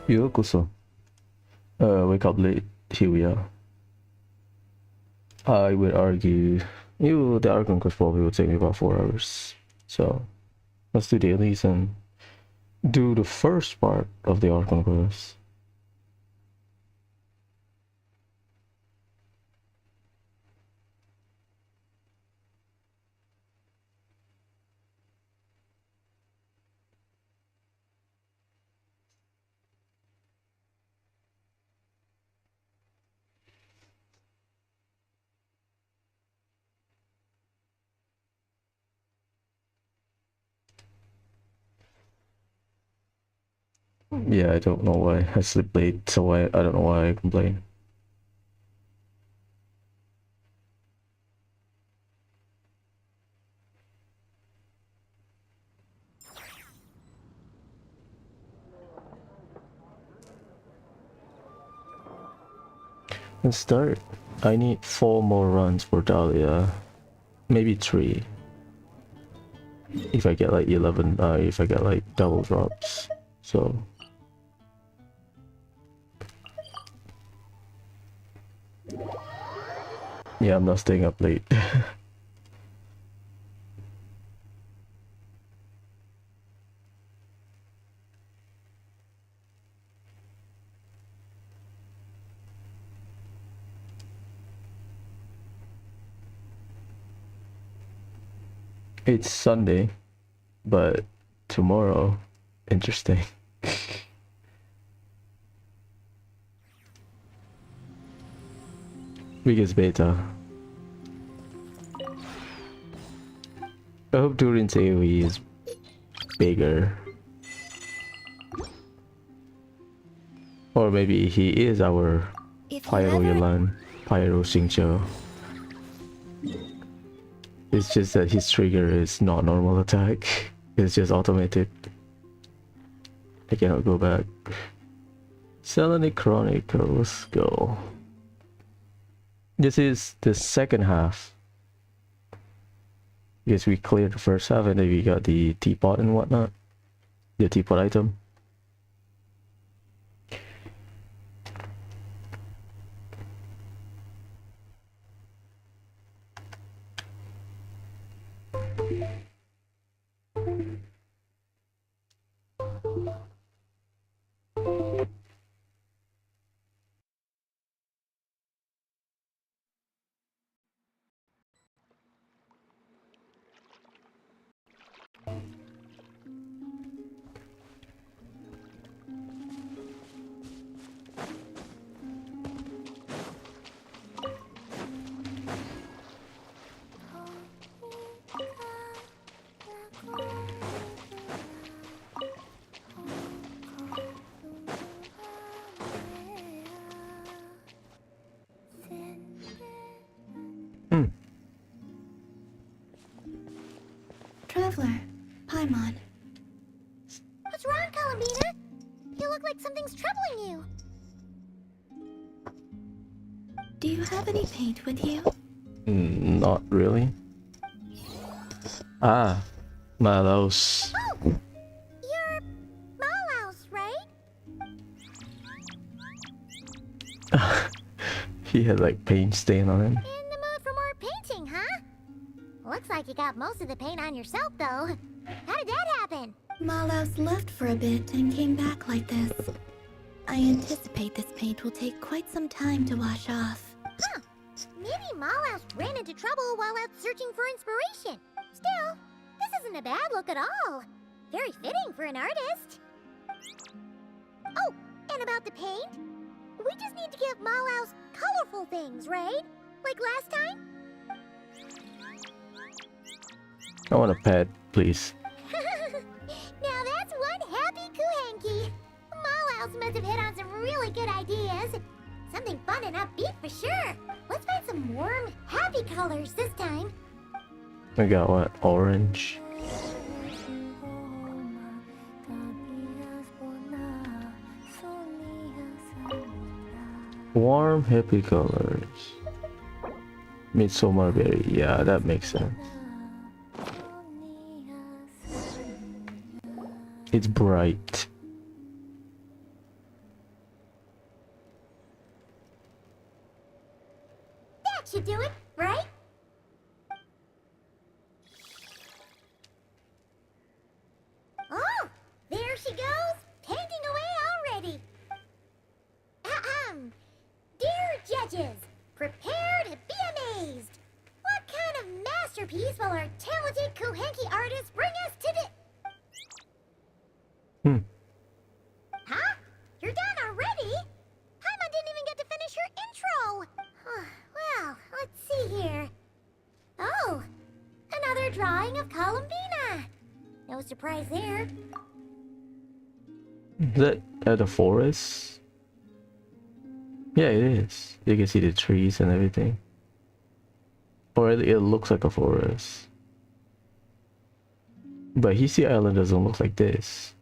Yokoso. Wake up late. Here we are. I would argue the Archon Quest probably will take me about 4 hours. So let's do dailies and do the first part of the Archon Quest. Yeah, I don't know why I sleep late, so I don't know why I complain. Let's start. I need 4 more runs for Dahlia. Maybe 3. If I get like 11, if I get like double drops. So yeah, I'm not staying up late. It's Sunday, but tomorrow, interesting. Biggest beta. I hope Durin's AoE is bigger. Or maybe he is our Pyro Yalan, Pyro Xingqiu. It's just that his trigger is not normal attack. It's just automated. I cannot go back. Selenic Chronicles, go. This is the second half. Because we cleared the first half and then we got the teapot and whatnot. The teapot item. Traveler, Paimon. What's wrong, Columbina? You look like something's troubling you. Do you have any paint with you? Not really. Ah, Malos. Oh! You're Malaus, right? He had like paint stain on him. In the mood for more painting, huh? Looks like you got most of the paint on yourself, though. How did that happen? Malaus left for a bit and came back like this. I anticipate this paint will take quite some time to wash off. Huh. Maybe Malaus ran into trouble while out searching for inspiration. Still, this isn't a bad look at all. Very fitting for an artist. Oh, and about the paint? We just need to give Malaus colorful things, right? Like last time? I want a pet, please. Now that's one happy Kuhenki. Malaus must have hit on some really good ideas. Something fun and upbeat for sure. Let's find some warm, happy colors this time. I got what? Orange. Warm, happy colors. Midsommar berry. Yeah, that makes sense. It's bright. should do it, right? Oh, there she goes, painting away already. Ahem. Dear judges, prepare to be amazed. What kind of masterpiece will our talented Kohenki artists bring us today? Huh? You're done already? Paimon didn't even get to finish her intro. Well, let's see here. Oh, another drawing of Columbina. No surprise there. Is that at the forest? Yeah, it is. You can see the trees and everything. Or it looks like a forest. But Hisey Island doesn't look like this.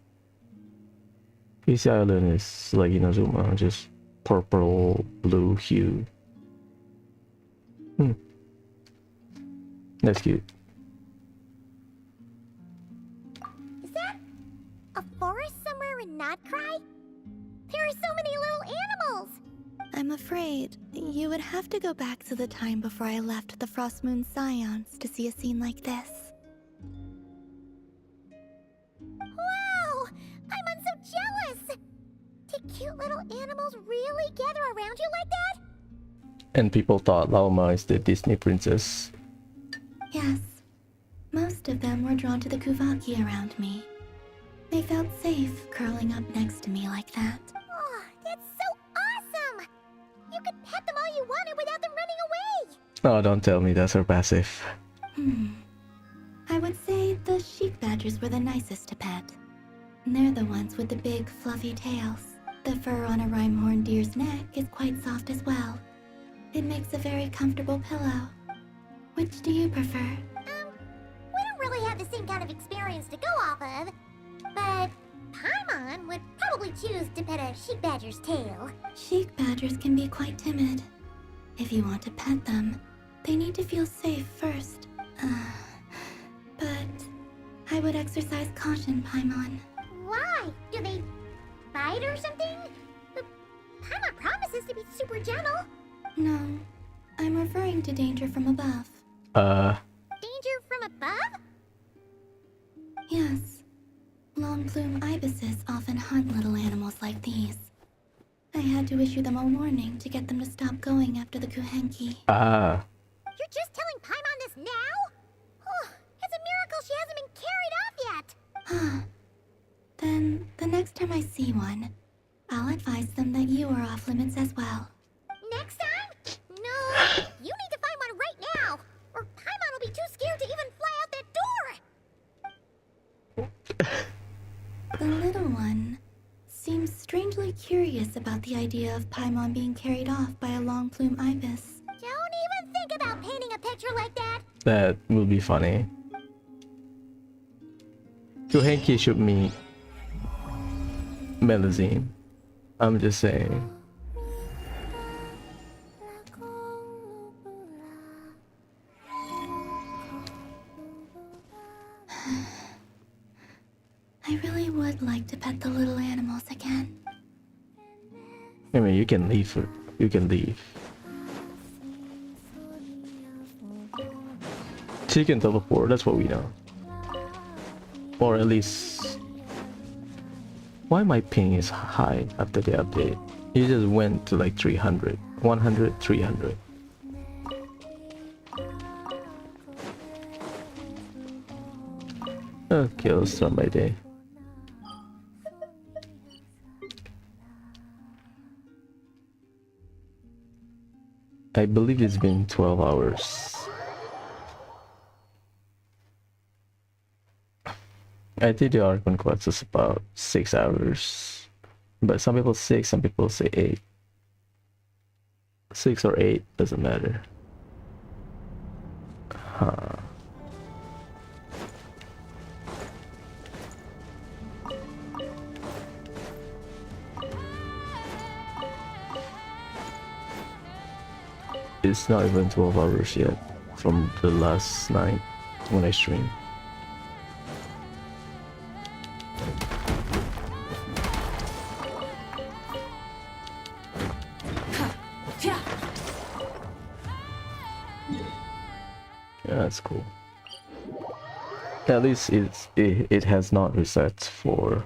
Hisey Island is like Inazuma, just purple, blue hue. That's cute. Is that a forest somewhere in Notcry? There are so many little animals. I'm afraid you would have to go back to the time before I left the Frost Moon Scions to see a scene like this. Wow! I'm so jealous! Did cute little animals really gather around you like that? And people thought Laoma is the Disney princess. Yes. Most of them were drawn to the Kuvaki around me. They felt safe curling up next to me like that. Oh, that's so awesome! You could pet them all you wanted without them running away! Oh, don't tell me that's her passive. I would say the sheep badgers were the nicest to pet. They're the ones with the big, fluffy tails. The fur on a rhyme-horned deer's neck is quite soft as well. It makes a very comfortable pillow. Which do you prefer? We don't really have the same kind of experience to go off of. But Paimon would probably choose to pet a sheep badger's tail. Sheep badgers can be quite timid. If you want to pet them, they need to feel safe first. But I would exercise caution, Paimon. Why? Do they bite or something? Paimon promises to be super gentle. No, I'm referring to danger from above. Danger from above? Yes. Long plume ibises often hunt little animals like these. I had to issue them a warning to get them to stop going after the Kohenki. You're just telling Paimon this now? Oh, it's a miracle she hasn't been carried off yet. Then, the next time I see one, I'll advise them that you are off limits as well. Next time? No, you need to find one right now, or Paimon will be too scared to even fly out that door. The little one seems strangely curious about the idea of Paimon being carried off by a long plume ibis. Don't even think about painting a picture like that. That will be funny. Kohenki should meet Melusine. I'm just saying. I really would like to pet the little animals again. I mean, you can leave. You can leave. She can teleport. That's what we know. Or at least. Why my ping is high after the update? It just went to like 300, 100, 300. Okay, let's start my day. I believe it's been 12 hours. I did the Archon Quest is about 6 hours. But some people 6, some people say 8. 6 or 8, doesn't matter. It's not even 12 hours yet from the last night when I streamed. That's cool. At least it has not reset for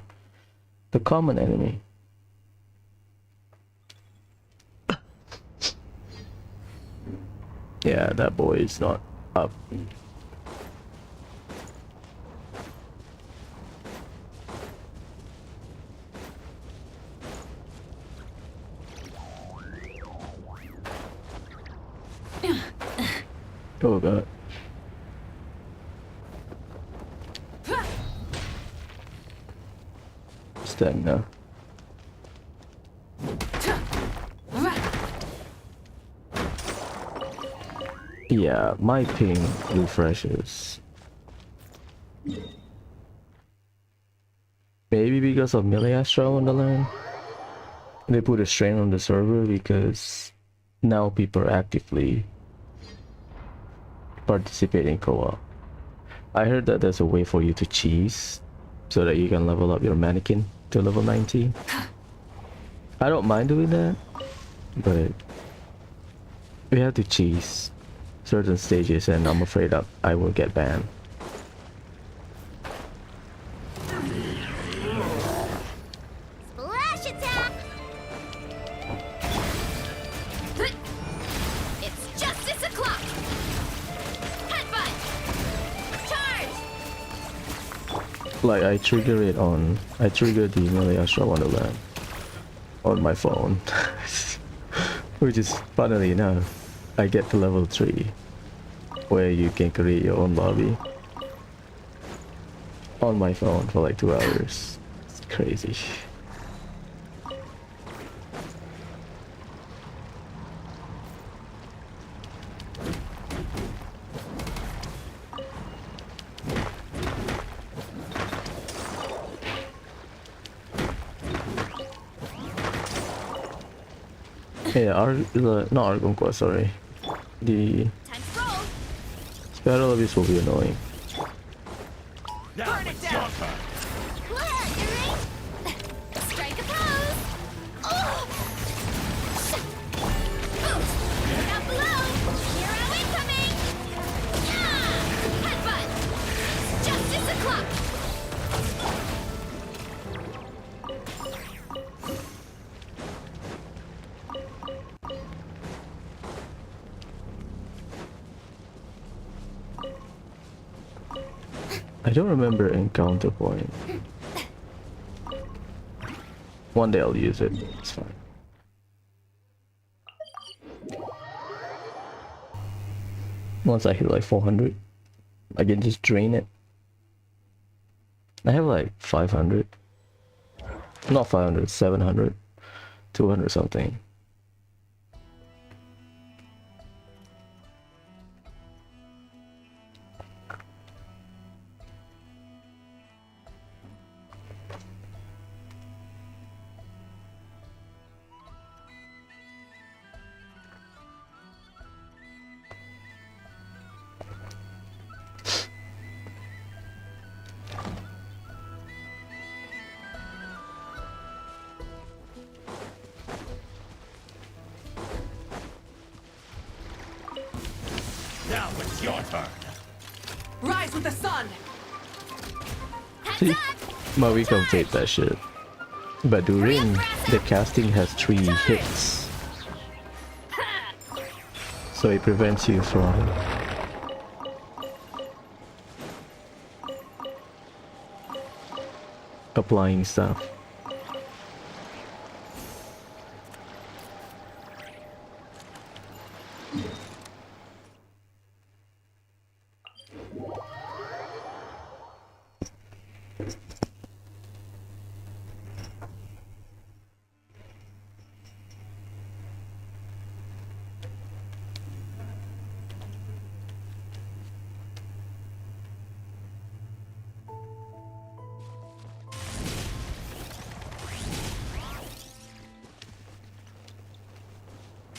the common enemy. Yeah, that boy is not up. Oh god. Stamina. Yeah, my ping refreshes. Maybe because of melee Astral Wonderland. They put a strain on the server because now people are actively participating co-op. I heard that there's a way for you to cheese so that you can level up your mannequin to level 90. I don't mind doing that, but we have to cheese certain stages and I'm afraid that I will get banned. Splash attack! It's justice o'clock! Headbutt! Charge! Like I trigger the melee Astral Wonderland on my phone. Which is funnily enough, I get to level 3 where you can create your own lobby on my phone for like 2 hours. It's crazy. Yeah, not Archon Quest, sorry. The Time to roll! Spiral Abyss will be annoying. Burn it down! What, Yuri? Strike a pose! Oh! Boost! Down below! Hero incoming! Yeah! Headbutt! It's justice o'clock! I don't remember encounter point. One day I'll use it. It's fine. Once I hit like 400, I can just drain it. I have like 500. Not 500, 700, 200 something. Now it's your turn. Rise with the sun! See, but we complete that shit. But during the casting has 3 hits, so it prevents you from applying stuff.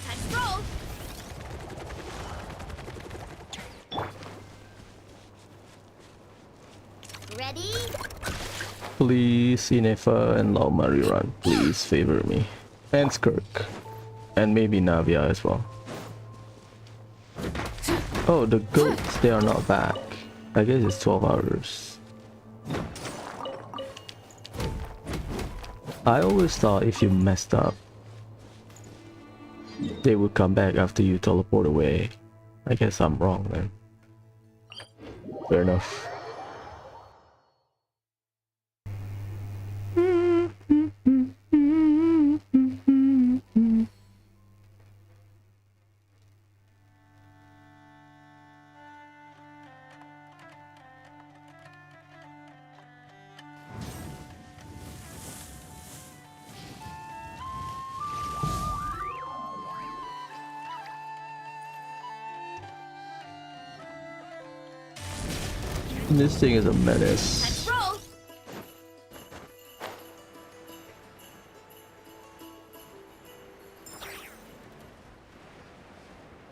Time to roll! Ready? Please, Inefa and Lauma rerun. Please favor me. And Skirk. And maybe Navia as well. Oh, the goats, they are not back. I guess it's 12 hours. I always thought if you messed up, they would come back after you teleport away. I guess I'm wrong then. Fair enough. This thing is a menace. Let's roll.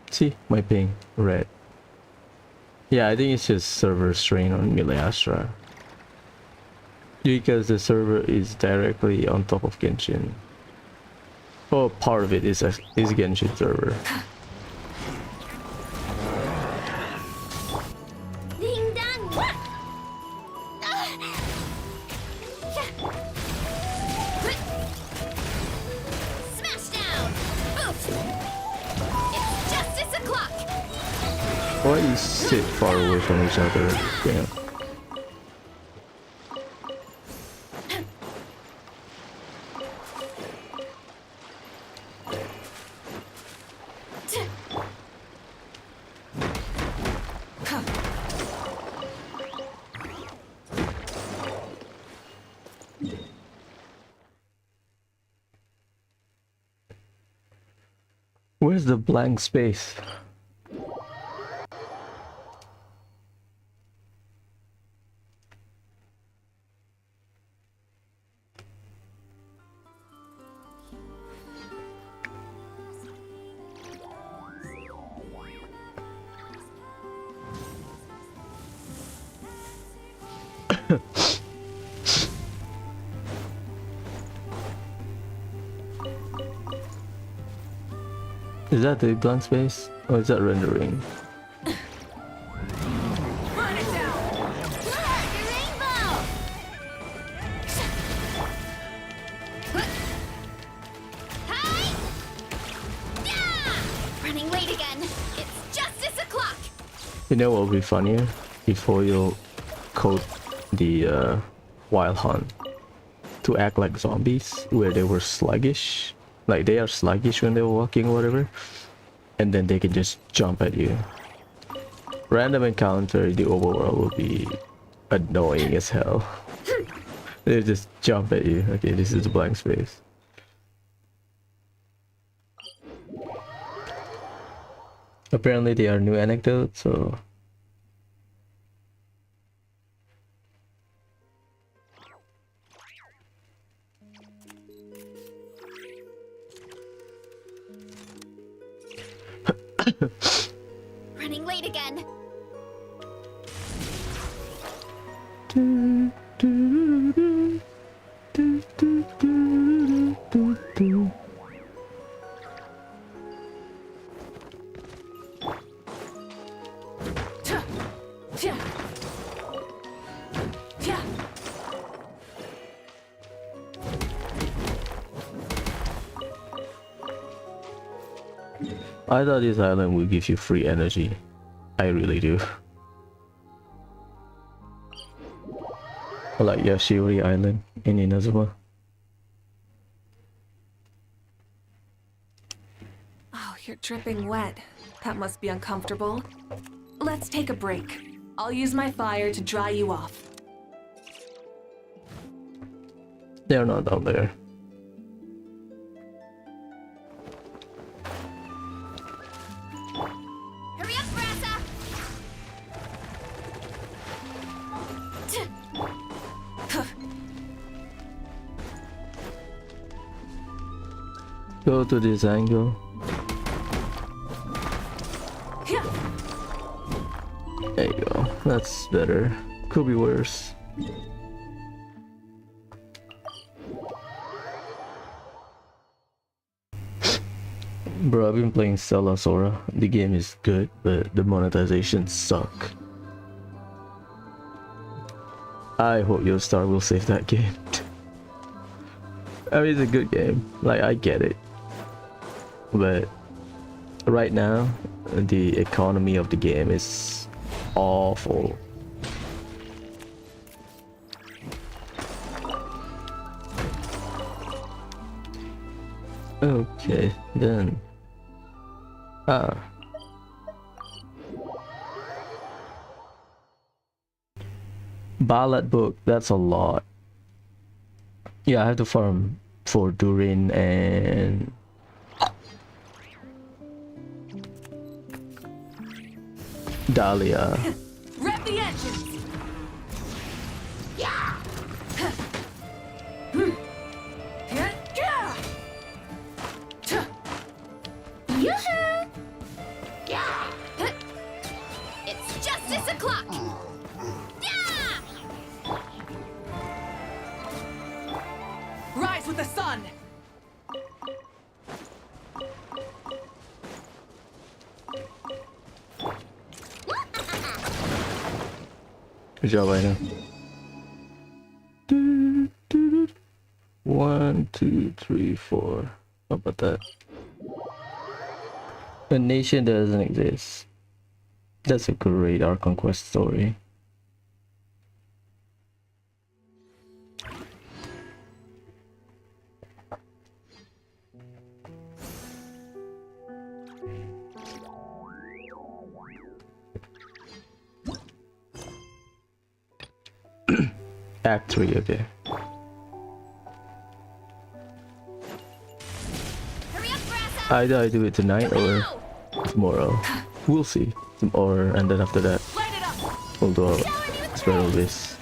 See, my ping, red. Yeah, I think it's just server strain on Mileastra. Because the server is directly on top of Genshin. Oh, part of it is Genshin server. Ding dong. Smash down. Oof. It's justice o'clock. Why you sit far away from each other? Yeah. Where's the blank space? Is that the blank space? Or is that rendering? Burn it down! Your rainbow. Hi. Yeah. Running late again. It's justice o'clock. You know what would be funnier? If you code the Wild Hunt to act like zombies, where they were sluggish. Like they are sluggish when they're walking or whatever, and then they can just jump at you. Random encounter in the overworld will be annoying as hell. They just jump at you. Okay, this is a blank space. Apparently they are new anecdotes, so Running late again. I thought this island would give you free energy. I really do. Like Yashiori Island in Inazuma. Oh, you're dripping wet. That must be uncomfortable. Let's take a break. I'll use my fire to dry you off. They're not down there. Hurry up, Brassa. Go to this angle. There you go. That's better. Could be worse. Bro, I've been playing Stella Sora. The game is good, but the monetization suck. I hope your star will save that game. I mean, it's a good game. Like, I get it. But right now, the economy of the game is awful. Okay, then. Ballad book, that's a lot. Yeah, I have to farm for Durin and Dahlia. Rev the engines! Yoo-hoo! It's justice o'clock! Rise with the sun! Good job, Aina. 1, 2, 3, 4. How about that? A nation that doesn't exist. That's a great Archon Quest story. Act 3, okay. Hurry up, Grassa! Either I do it tonight or tomorrow. We'll see. Or and then after that, Light it up! we'll do a special this.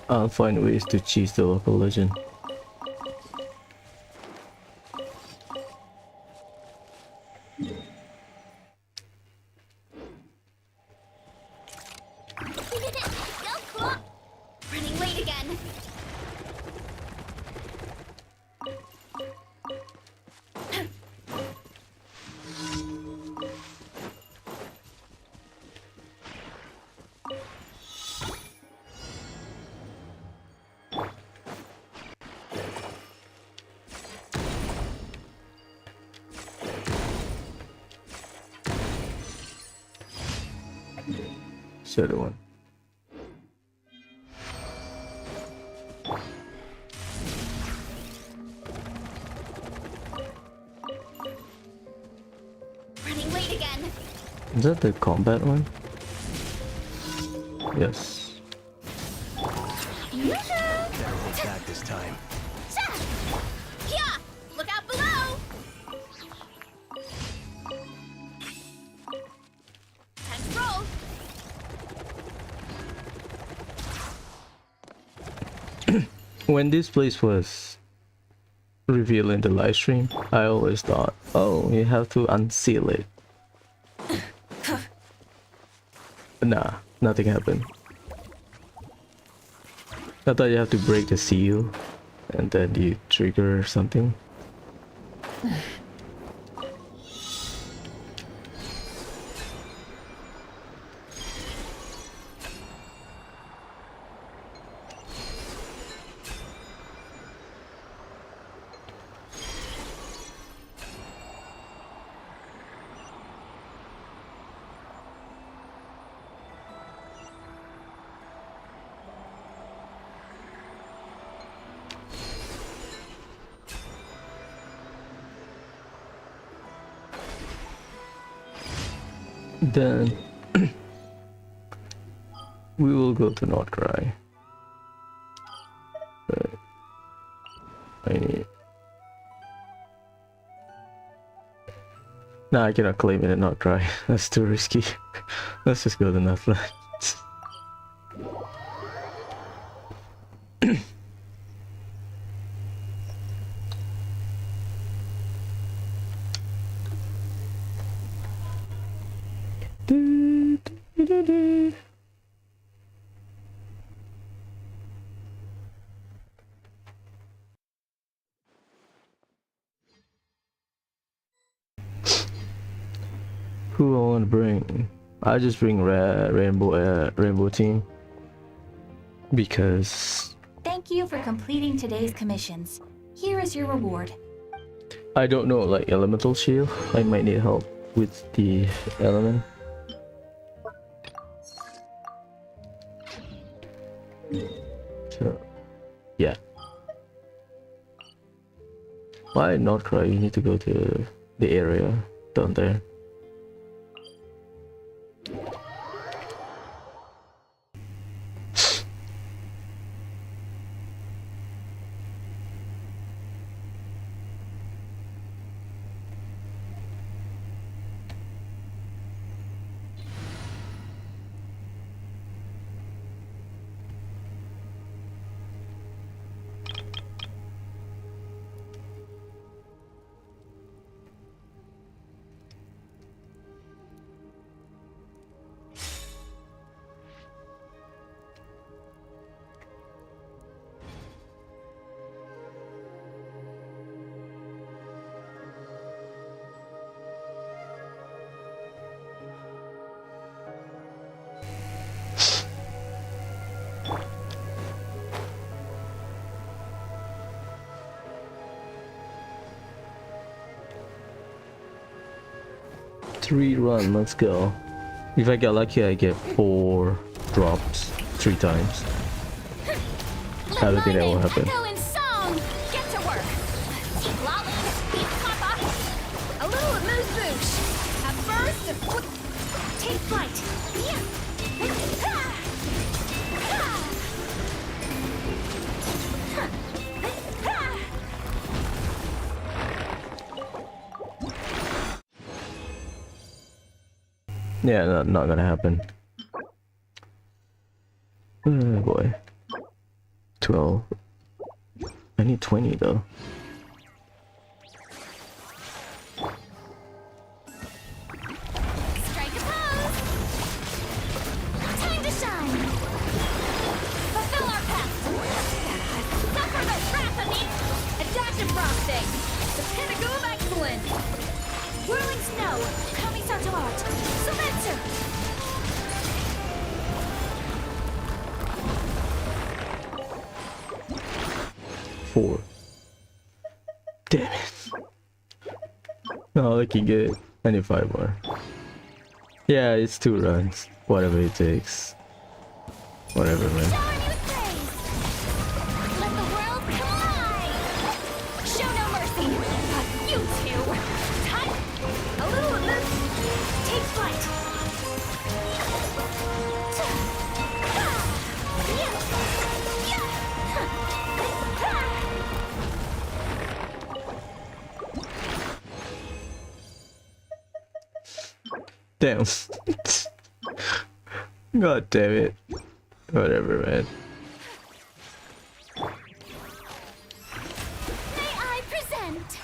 I'll find ways to cheese the local legend. Go, cool! Running late again. Shadow one. Running late again. Is that the combat one? Yes. Better hold back this time. Yeah! Look out below! Time to roll. When this place was revealed in the live stream, I always thought, oh, you have to unseal it. Nah, nothing happened. I thought you have to break the seal and then you trigger something. Then we will go to Nordcry. But I need. Nah, I cannot claim it at Nordcry. That's too risky. Let's just go to Northland. ready. Who I want to bring? I just bring rainbow team because Thank you for completing today's commissions. Here is your reward. I don't know like elemental shield. I might need help with the element. So yeah. Why not cry? You need to go to the area down there. Three run, let's go. If I get lucky, I get 4 drops 3 times. I don't think that will happen. Echo in song. Get to work. Team Lolly, Team Papa. A little amuse-bouche. At first, a quick... Take flight. Yeah, not gonna happen. Oh boy. 12. I need 20 though. Strike a pose. Time to shine. Fulfill our path. Suffer the wrath of me. A dash of frosting. The pinnacle of excellence. Whirling snow. Commissar to art. Sylvester. 4. Damn it. No, I can get 25 more. Yeah, it's 2 runs. Whatever it takes. Whatever, man. Shower me with praise. Let the world come alive. Show no mercy. You two. Time. A little of this. Take flight. Damn. God damn it. Whatever, man. May I present?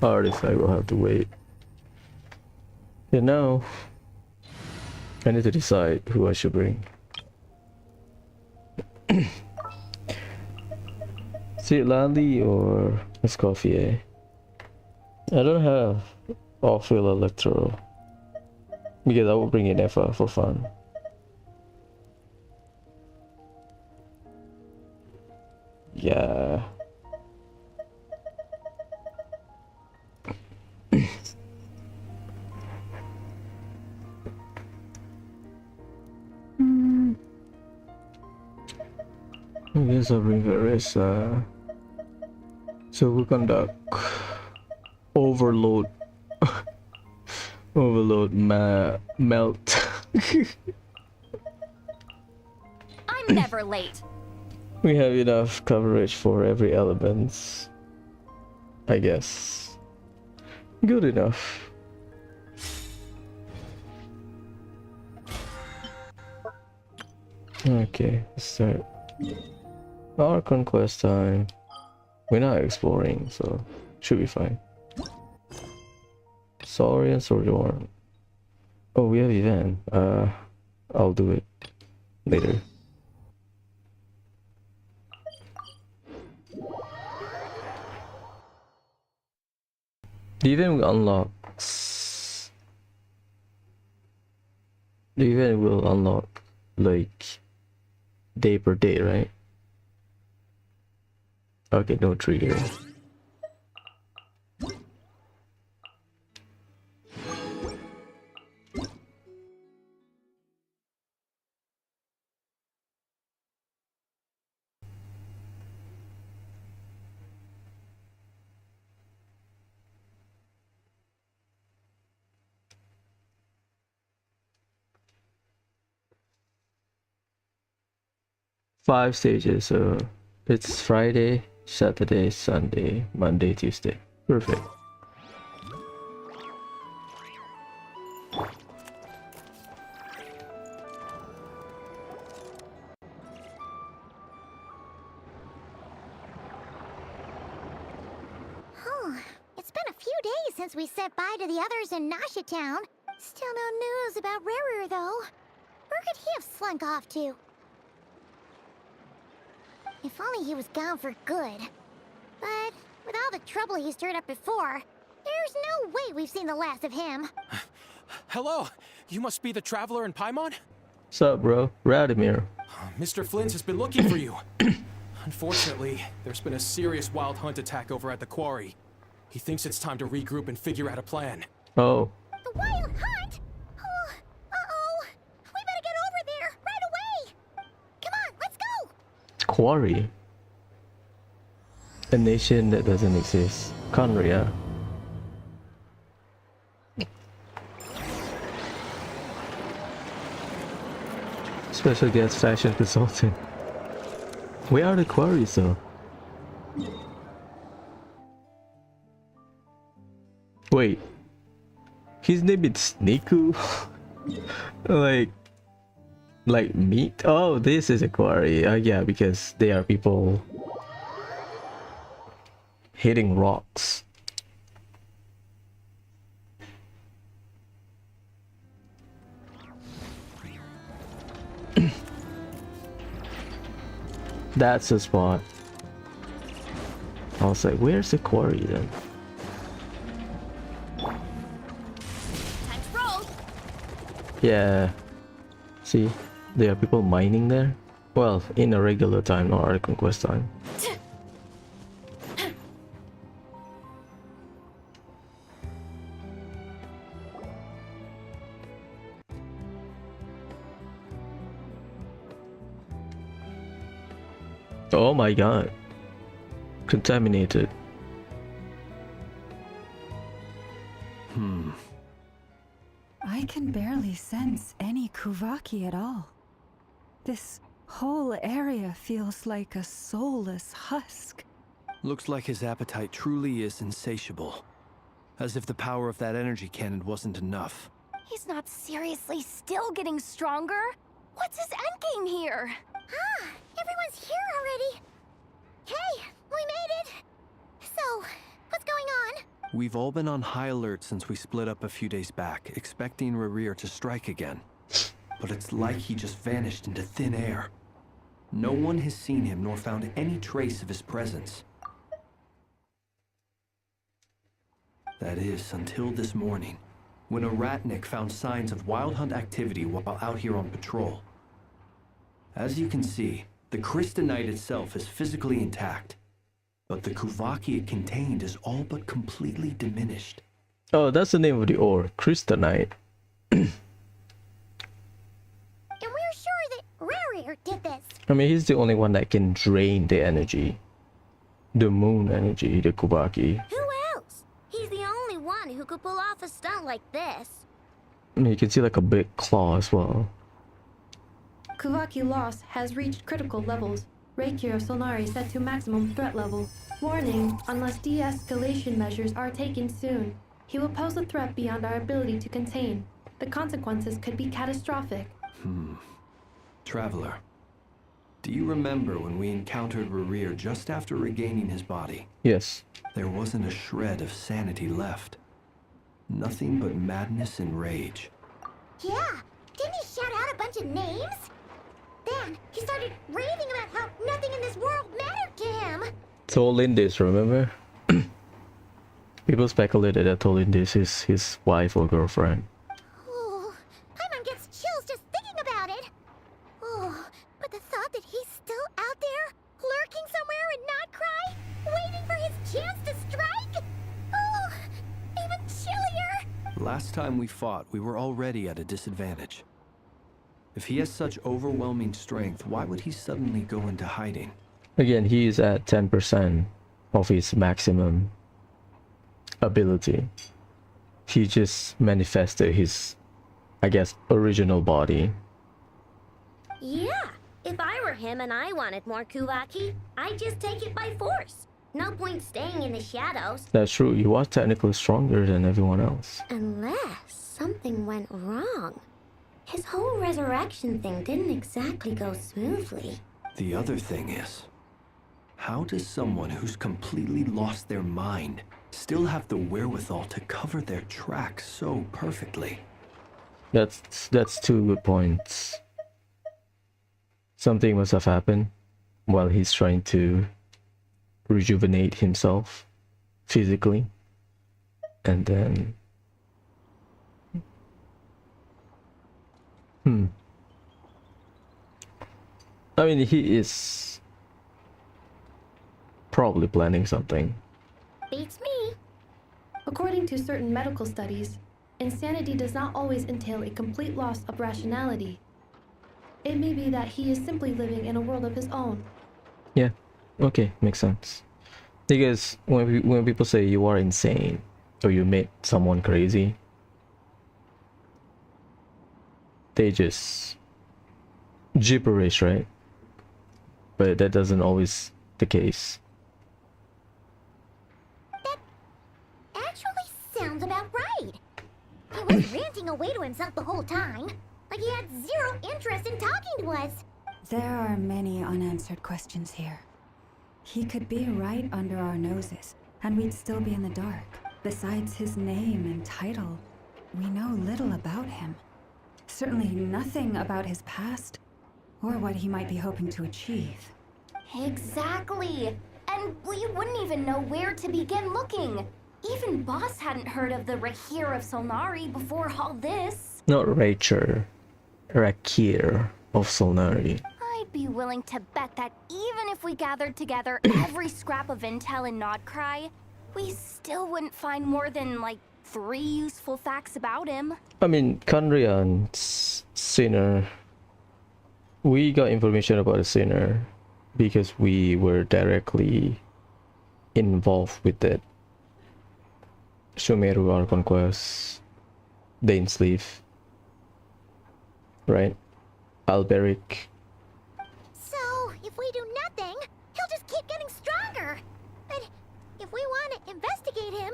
Artifact will have to wait. Yeah, now I need to decide who I should bring. Is it Lally or Escoffier? I don't have Off-Wheel Electro because I will bring in Effa for fun. Yeah. I guess I'll bring Veressa. So we'll conduct overload melt. I'm never late. We have enough coverage for every element. I guess. Good enough. Okay, let's start. Archon Quest time. We're not exploring, so should be fine. Sorry and Sojourn. Oh, we have event. I'll do it later. The event will unlocks. The event will unlock like day per day, right? Okay, no trigger. Five stages, so it's Friday, Saturday, Sunday, Monday, Tuesday. Perfect. Oh, it's been a few days since we said bye to the others in Nasha Town. Still no news about Rarer, though. Where could he have slunk off to? If only he was gone for good. But with all the trouble he stirred up before, there's no way we've seen the last of him. Hello, you must be the traveler in Paimon? Sup, bro? Radimir. Mr. Flint has been looking for you. Unfortunately, there's been a serious wild hunt attack over at the quarry. He thinks it's time to regroup and figure out a plan. Oh, The Wild Hunt? Oh, uh-oh. We better get over there, right away! Come on, let's go! Quarry. A nation that doesn't exist. Conria. Special guest fashion consultant. Where are the quarries though? Wait. His name is Niku? like meat? Oh, this is a quarry. Yeah, because they are people hitting rocks. That's the spot. I was like, where's the quarry then? Time to roll! Yeah. See? There are people mining there. Well, in a regular time, not Archon Quest time. Oh my god. Contaminated. I can barely sense any Kuvaki at all. This whole area feels like a soulless husk. Looks like his appetite truly is insatiable. As if the power of that energy cannon wasn't enough. He's not seriously still getting stronger. What's his endgame here? Ah, everyone's here already. Hey, we made it. So, what's going on? We've all been on high alert since we split up a few days back, expecting Rarir to strike again. But it's like he just vanished into thin air. No one has seen him nor found any trace of his presence. That is, until this morning, when a ratnik found signs of wild hunt activity while out here on patrol. As you can see, the crystalline itself is physically intact, but the Kuvaki it contained is all but completely diminished. Oh, that's the name of the ore. Crystalline. And we're sure that Rarir did this. I mean, he's the only one that can drain the energy. The moon energy, the Kubaki. Who else? He's the only one who could pull off a stunt like this. I mean, you can see like a big claw as well. Kuvaki loss has reached critical levels. Reikir of Solnari set to maximum threat level. Warning, unless de-escalation measures are taken soon, he will pose a threat beyond our ability to contain. The consequences could be catastrophic. Traveler, do you remember when we encountered Rerir just after regaining his body? Yes. There wasn't a shred of sanity left. Nothing but madness and rage. Yeah, didn't he shout out a bunch of names? Then he started raving about how nothing in this world mattered to him. Tolindis, remember? People speculated that Tolindis is his wife or girlfriend. Oh, Paimon gets chills just thinking about it. Oh, but the thought that he's still out there, lurking somewhere in Notcry, waiting for his chance to strike? Oh, even chillier. Last time we fought, we were already at a disadvantage. If he has such overwhelming strength, why would he suddenly go into hiding? Again, he is at 10% of his maximum ability. He just manifested his, I guess, original body. Yeah, if I were him and I wanted more Kuvaki, I'd just take it by force. No point staying in the shadows. That's true, he was technically stronger than everyone else. Unless something went wrong. His whole resurrection thing didn't exactly go smoothly. The other thing is, how does someone who's completely lost their mind still have the wherewithal to cover their tracks so perfectly? That's two good points. Something must have happened while he's trying to rejuvenate himself physically, and then I mean, he is probably planning something. Beats me. According to certain medical studies, insanity does not always entail a complete loss of rationality. It may be that he is simply living in a world of his own. Yeah, okay, makes sense. Because when people say you are insane or you made someone crazy, they just gibberish, right? But that doesn't always the case. That actually sounds about right. He was ranting away to himself the whole time, like he had zero interest in talking to us. There are many unanswered questions here. He could be right under our noses, and we'd still be in the dark. Besides his name and title, we know little about him. Certainly nothing about his past, or what he might be hoping to achieve. Exactly. And we wouldn't even know where to begin looking. Even Boss hadn't heard of the Rahir of Solnari before all this. Not Rachel, Rakir of Solnari. I'd be willing to bet that even if we gathered together every scrap of intel in Nodcry, we still wouldn't find more than, like, 3 useful facts about him. I mean, Kandria and Sinner, we got information about the Sinner because we were directly involved with it. Sumeru, Archon Quest, Dainsleaf, right? Alberic. So, if we do nothing, he'll just keep getting stronger. But if we want to investigate him,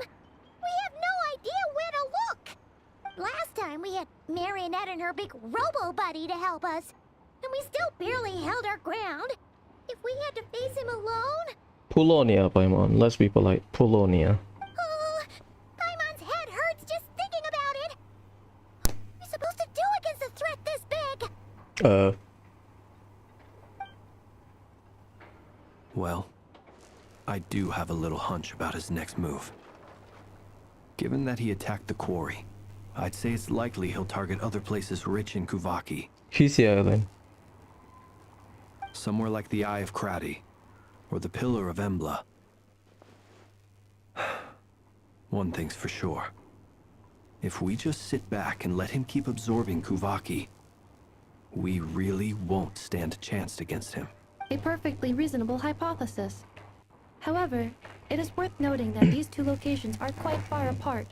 we have no idea where to look. Last time we had Marionette and her big robo-buddy to help us, and we still barely held our ground. If we had to face him alone... Pulonia, Paimon. Let's be polite. Pulonia. Oh, Paimon's head hurts just thinking about it. What are we supposed to do against a threat this big? Well, I do have a little hunch about his next move. Given that he attacked the quarry, I'd say it's likely he'll target other places rich in Kuvaki. Kisi Island. Somewhere like the Eye of Krati, or the Pillar of Embla. One thing's for sure. If we just sit back and let him keep absorbing Kuvaki, we really won't stand a chance against him. A perfectly reasonable hypothesis. However, it is worth noting that these two locations are quite far apart.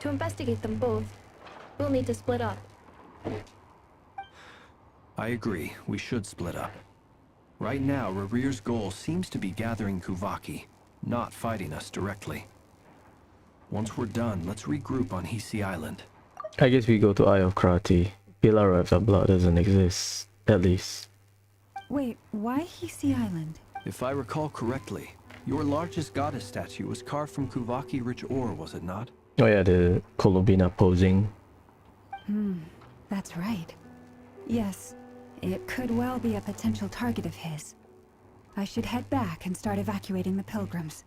To investigate them both, we'll need to split up. I agree, we should split up. Right now, Rerear's goal seems to be gathering Kuvaki, not fighting us directly. Once we're done, let's regroup on Hisi Island. I guess we go to Eye of Krati. Pillar of the Blood doesn't exist, at least. Wait, why Hisi Island? If I recall correctly, your largest goddess statue was carved from Kuvaki-rich ore, was it not? Oh yeah, the Columbina posing. That's right. Yes, it could well be a potential target of his. I should head back and start evacuating the pilgrims.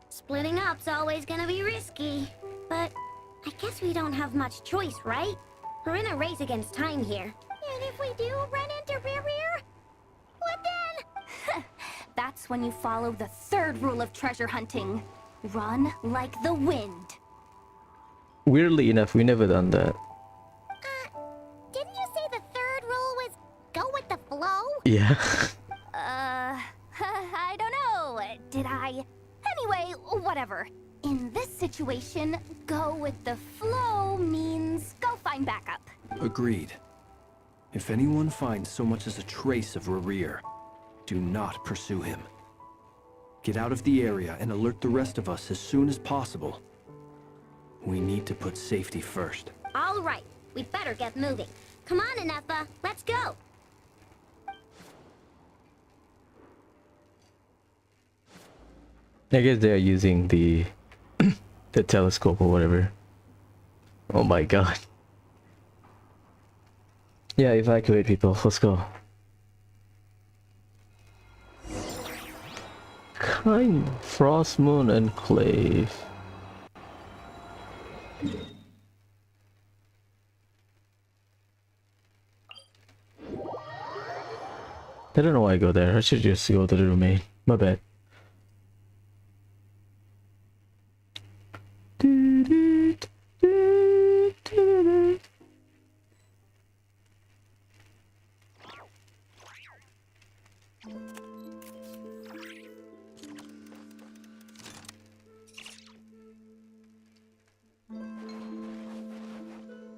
Splitting up's always gonna be risky. But I guess we don't have much choice, right? We're in a race against time here. And if we do run into Rerear, what then? That's when you follow the third rule of treasure hunting. Run like the wind. Weirdly enough, we never done that. Didn't you say the third rule was go with the flow? Yeah. I don't know. Did I? Anyway, whatever. In this situation, go with the flow means go find backup. Agreed. If anyone finds so much as a trace of Rerear, do not pursue him. Get out of the area and alert the rest of us as soon as possible. We need to put safety first. All right, we better get moving. Come on, Inefa, let's go. I guess they're using the the telescope or whatever. Oh my god. Yeah, evacuate people. Let's go. Kind Frost Moon Enclave. I don't know why I go there. I should just go to the domain. My bad.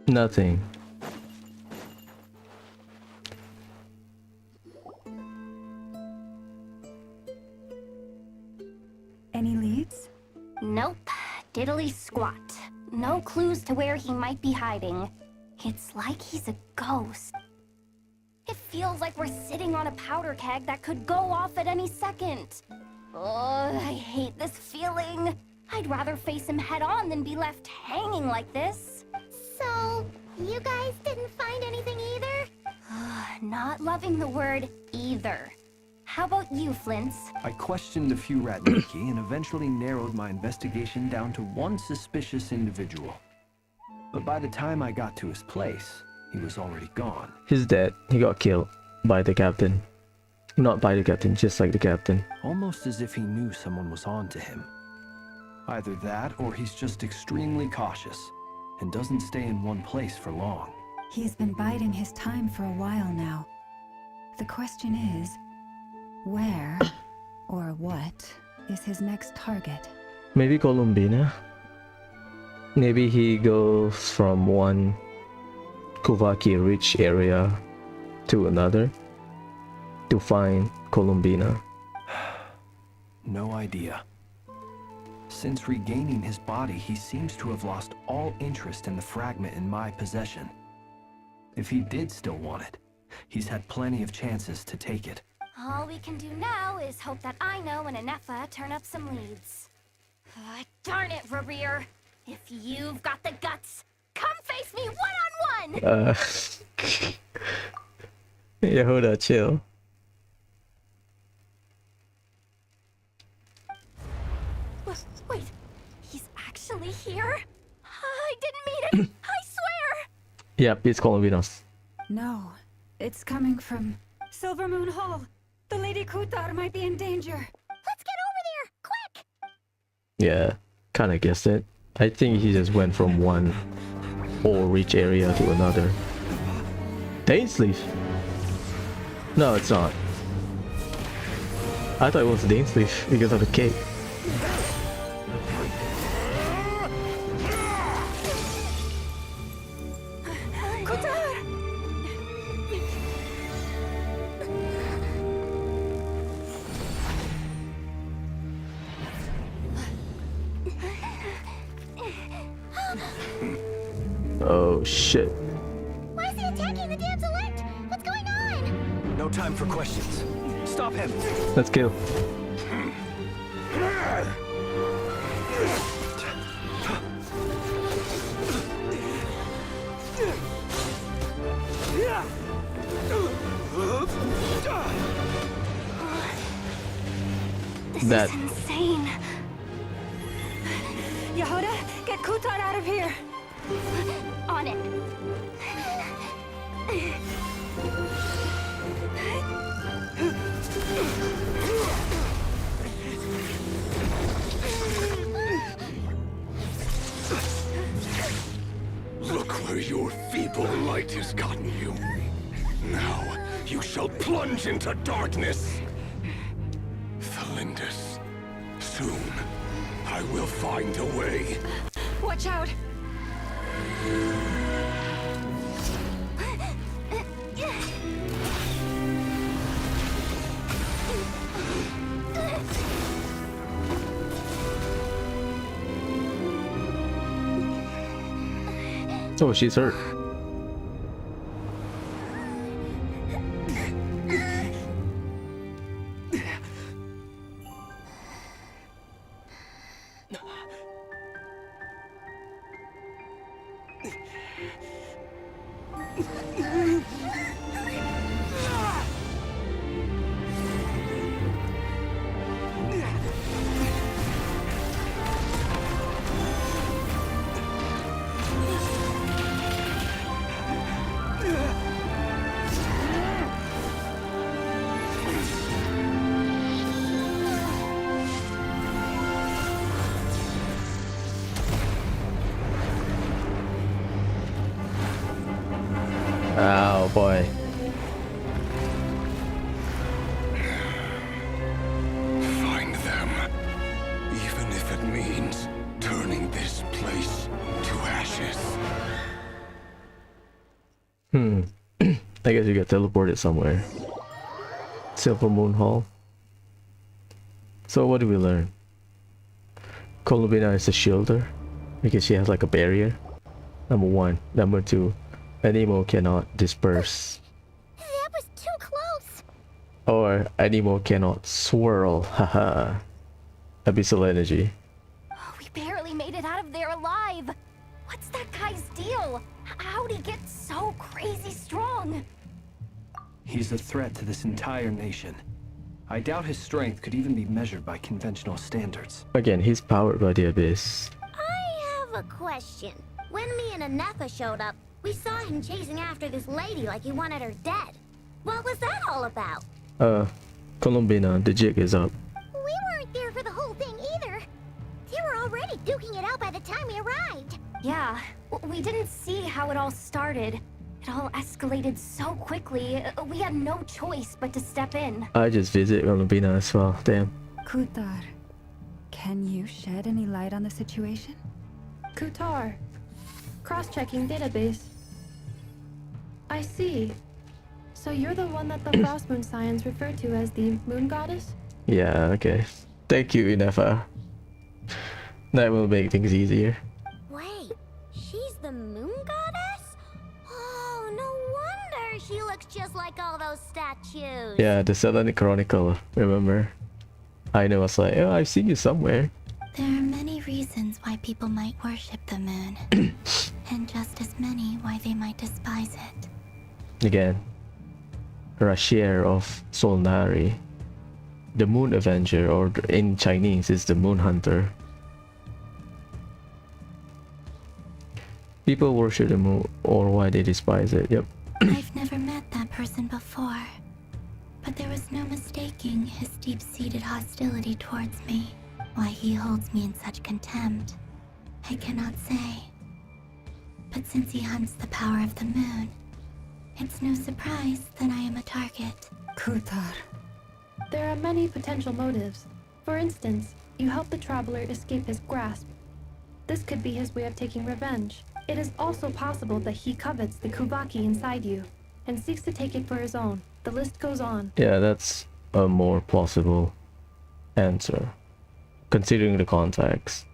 Nothing. Any leads? Nope. Diddly squat. No clues to where he might be hiding. It's like he's a ghost. It feels like we're sitting on a powder keg that could go off at any second. Oh, I hate this feeling. I'd rather face him head on than be left hanging like this. So, you guys didn't find anything either? Not loving the word either. How about you, Flint's? I questioned a few Ratniki and eventually narrowed my investigation down to one suspicious individual. But by the time I got to his place, he was already gone. He's dead. He got killed by the captain. Not by the captain, just like the captain. Almost as if he knew someone was on to him. Either that, or he's just extremely cautious and doesn't stay in one place for long. He's been biding his time for a while now. The question is, where or what is his next target? Maybe Columbina? Maybe he goes from one Kuvaki rich area to another to find Columbina. No idea. Since regaining his body, he seems to have lost all interest in the fragment in my possession. If he did still want it, he's had plenty of chances to take it. All we can do now is hope that Ino and Anefa turn up some leads. Darn it, Rerear. If you've got the guts, come face me one-on-one! Yehuda, chill. Wait, he's actually here? I didn't mean it, I swear! Yep, it's Columbinos. No, it's coming from Silver Moon Hall. The Lady Kutar might be in danger. Let's get over there, quick! Yeah, kinda guessed it. I think he just went from one all-rich area to another. Dainsleif? No, it's not. I thought it was Dainsleif because of the cape. Oh shit. Why is he attacking the damn select? What's going on? No time for questions. Stop him. Let's kill. This That- is insane. Yehuda, get Kutar out of here! On it. Look where your feeble light has gotten you. Now you shall plunge into darkness. Thalindus, soon I will find a way. Watch out! Oh, she's hurt. Oh boy. Find them, even if it means turning this place to ashes. I guess you got teleported somewhere. Silver Moon Hall. So what do we learn? Columbina is a shielder because she has like a barrier. Number one. Number two, Anemo cannot disperse. That was too close. Or Anemo cannot swirl. Haha. Abyssal energy. We barely made it out of there alive. What's that guy's deal? How'd he get so crazy strong? He's a threat to this entire nation. I doubt his strength could even be measured by conventional standards. Again, he's powered by the abyss. I have a question. When me and Anefa showed up, we saw him chasing after this lady like he wanted her dead. What was that all about? Columbina, the jig is up. We weren't there for the whole thing either. They were already duking it out by the time we arrived. Yeah, we didn't see how it all started. It all escalated so quickly, we had no choice but to step in. I just visit Columbina as well. Damn. Kutar, can you shed any light on the situation? Kutar. Cross-checking database. I see. So you're the one that the Frost Moon Scions refer to as the Moon Goddess? Yeah, okay. Thank you, Inefa. That will make things easier. Wait, she's the moon goddess? Oh, no wonder she looks just like all those statues. Yeah, the Selenic Chronicle, remember? I know, I was like, oh, I've seen you somewhere. There are many reasons why people might worship the moon, and just as many why they might despise it. Again, Rashir of Solnari. The Moon Avenger, or in Chinese, is the Moon Hunter. People worship the moon, or why they despise it, yep. I've never met that person before, but there was no mistaking his deep-seated hostility towards me. Why he holds me in such contempt, I cannot say. But since he hunts the power of the moon, it's no surprise that I am a target. Kutar. There are many potential motives. For instance, you help the traveler escape his grasp. This could be his way of taking revenge. It is also possible that he covets the Kuvaki inside you, and seeks to take it for his own. The list goes on. Yeah, that's a more plausible answer, considering the context.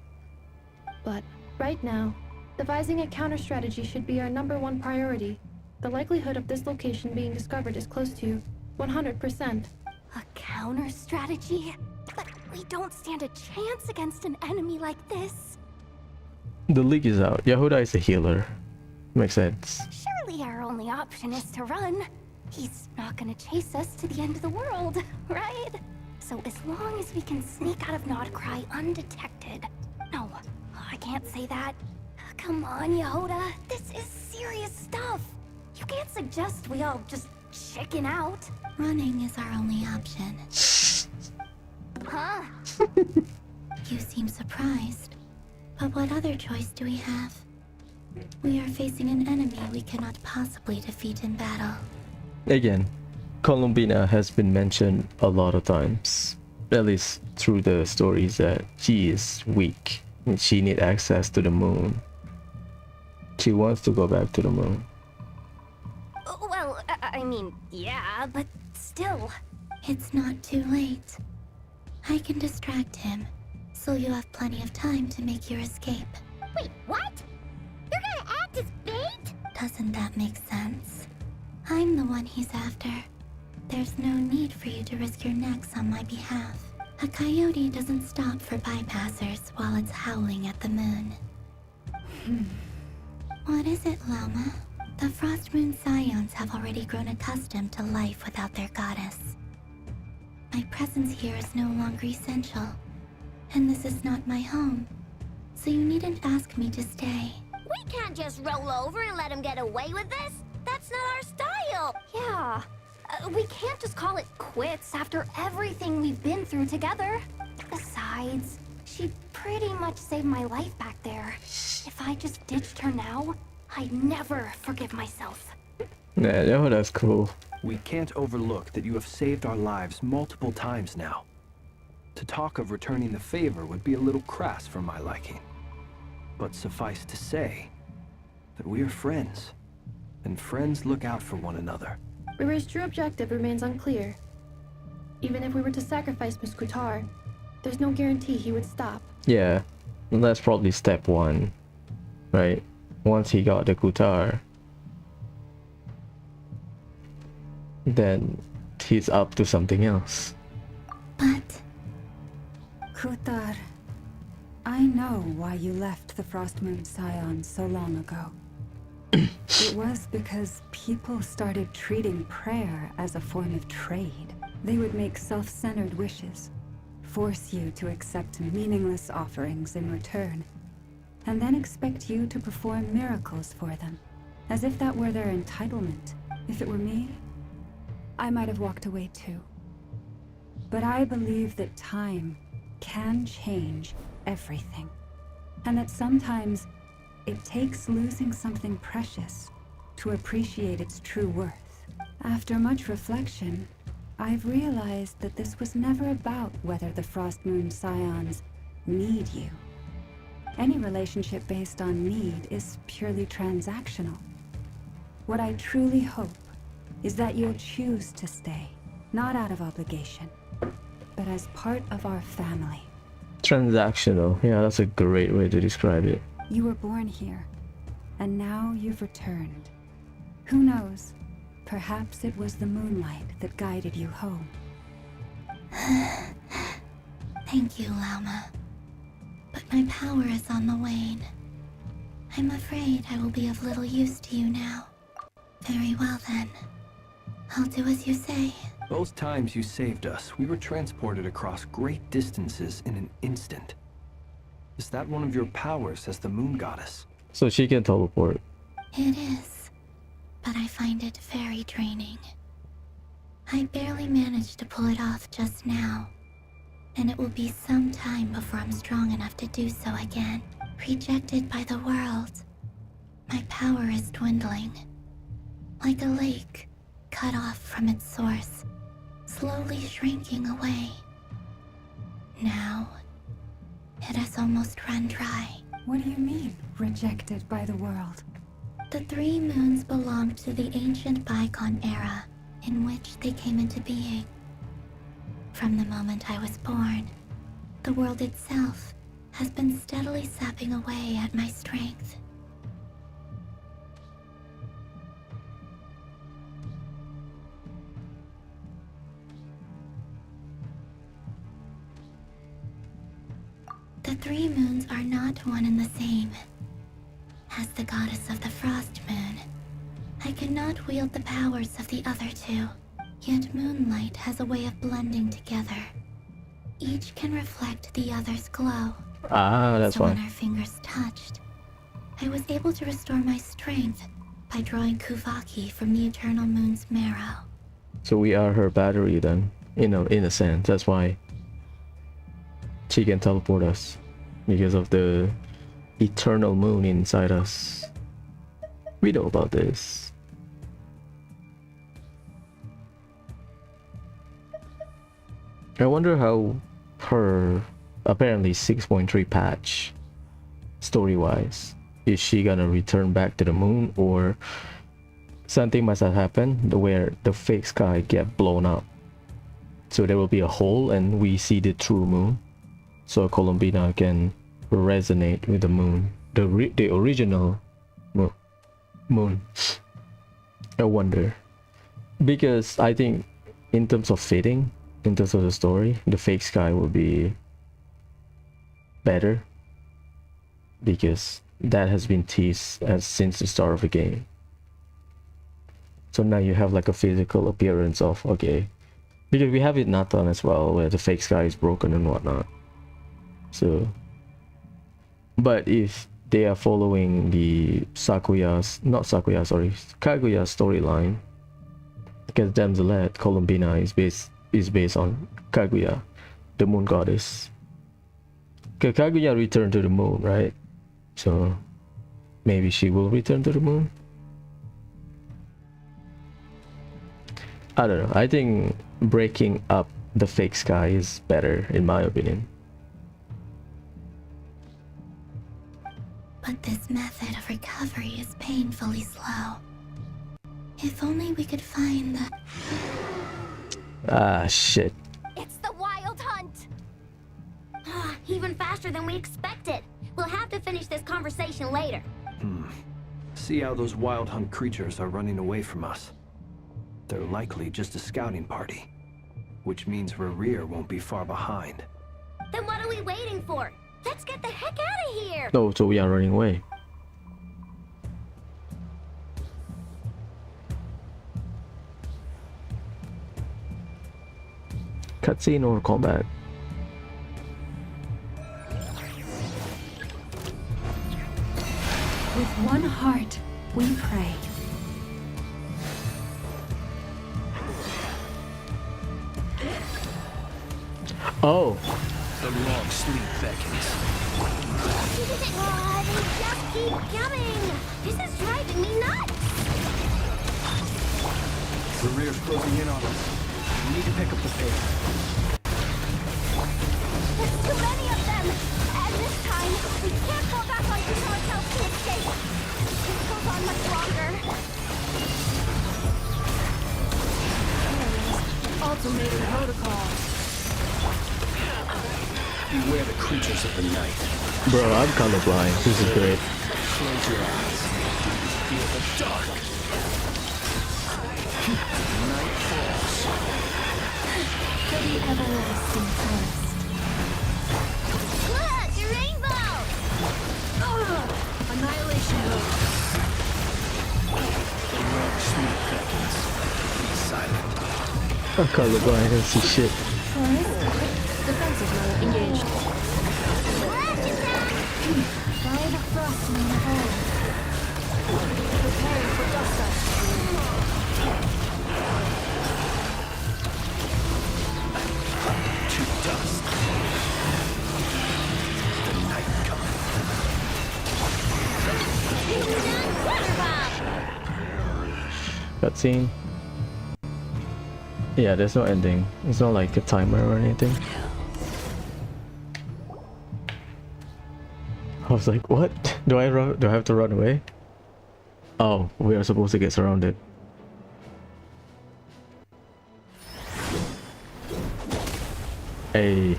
But right now, Devising a counter strategy should be our #1 priority. The likelihood of this location being discovered is close to 100%. A counter strategy? But we don't stand a chance against an enemy like this. The league is out. Yehuda is a healer. Makes sense. Surely our only option is to run. He's not gonna chase us to the end of the world, right? So as long as we can sneak out of Nodcry undetected. No, I can't say that. Come on, Yehuda. This is serious stuff. You can't suggest we all just chicken out. Running is our only option. Huh? You seem surprised. But what other choice do we have? We are facing an enemy we cannot possibly defeat in battle. Again, Columbina has been mentioned a lot of times. At least through the stories that she is weak and she needs access to the moon. She wants to go back to the moon. Well, I mean, yeah, but still. It's not too late. I can distract him, so you have plenty of time to make your escape. Wait, what? You're gonna act as bait? Doesn't that make sense? I'm the one he's after. There's no need for you to risk your necks on my behalf. A coyote doesn't stop for bypassers while it's howling at the moon. What is it, Lama? The Frost Moon Scions have already grown accustomed to life without their goddess. My presence here is no longer essential, and this is not my home, so you needn't ask me to stay. We can't just roll over and let him get away with this. That's not our style. Yeah. We can't just call it quits after everything we've been through together. Besides, she pretty much saved my life back there. If I just ditched her now, I'd never forgive myself. Yeah, that's cool. We can't overlook that you have saved our lives multiple times now. To talk of returning the favor would be a little crass for my liking. But suffice to say that we are friends, and friends look out for one another. Rira's true objective remains unclear. Even if we were to sacrifice Muskutar, there's no guarantee he would stop. Yeah, that's probably step one, right? Once he got the Kutar, then he's up to something else. But Kutar, I know why you left the Frost Moon Scions so long ago. It was because people started treating prayer as a form of trade. They would make self-centered wishes, force you to accept meaningless offerings in return, and then expect you to perform miracles for them, as if that were their entitlement. If it were me, I might have walked away too. But I believe that time can change everything, and that sometimes it takes losing something precious to appreciate its true worth. After much reflection, I've realized that this was never about whether the Frost Moon Scions need you. Any relationship based on need is purely transactional. What I truly hope is that you'll choose to stay, not out of obligation, but as part of our family. Transactional. Yeah, that's a great way to describe it. You were born here, and now you've returned. Who knows? Perhaps it was the moonlight that guided you home. thank you, Lama. But my power is on the wane. I'm afraid I will be of little use to you now. Very well then. I'll do as you say. Both times you saved us, we were transported across great distances in an instant. Is that one of your powers as the moon goddess? So she can teleport. It is, but I find it very draining. I barely managed to pull it off just now, and it will be some time before I'm strong enough to do so again. Rejected by the world, my power is dwindling. Like a lake cut off from its source, slowly shrinking away. Now, it has almost run dry. What do you mean, rejected by the world? The 3 moons belonged to the ancient bygone era in which they came into being. From the moment I was born, the world itself has been steadily sapping away at my strength. The 3 moons are not one and the same. As the goddess of the frost moon, I cannot wield the powers of the other 2. Yet moonlight has a way of blending together. Each can reflect the other's glow. Ah, that's so when why. our fingers touched, I was able to restore my strength by drawing Kuvaki from the eternal moon's marrow. So we are her battery then, in a sense. That's why she can teleport us, because of the eternal moon inside us. We know about this. I wonder how her apparently 6.3 patch, story-wise, is she gonna return back to the moon, or something must have happened where the fake sky get blown up, so there will be a hole and we see the true moon, so Columbina can resonate with the moon, the original moon. I wonder, because I think in terms of fitting, in terms of the story, the fake sky will be better, because that has been teased since the start of the game. So now you have like a physical appearance of, okay, because we have it Nathan as well, where the fake sky is broken and whatnot. So, but if they are following the Kaguya storyline, because Damselet Columbina is based on Kaguya, the moon goddess. Because Kaguya returned to the moon, right? So maybe she will return to the moon. I don't know. I think breaking up the fake sky is better, in my opinion. But this method of recovery is painfully slow. If only we could find the... Ah, shit. It's the Wild Hunt! Even faster than we expected. We'll have to finish this conversation later. See how those Wild Hunt creatures are running away from us. They're likely just a scouting party, which means Rerir won't be far behind. Then what are we waiting for? Let's get the heck out of here! No, so we are running away. Cutscene or combat? With one heart, we pray. Oh, The long sleep beckons. They just keep coming! This is driving me nuts! Rerir's closing in on us. We need to pick up the pace. There's too many of them! And this time, we can't fall back on two ourselves to escape! This goes on much longer. Ultimatum protocol. Beware the creatures of the night. bro, I'm colorblind. This is great. Close your eyes. Feel the dark. Night falls. For the everlasting forest. Look! A rainbow! Annihilation mode. The long sleep beckons. Be silent. I'm colorblind. I don't see shit. Defensive mode engaged. Flash attack! By the frost moon hole. Preparing for dust up. To dust. The night cometh. Cutscene. Yeah, there's no ending. It's not like a timer or anything. I was like, what? Do I run? Do I have to run away? Oh, we are supposed to get surrounded. Hey.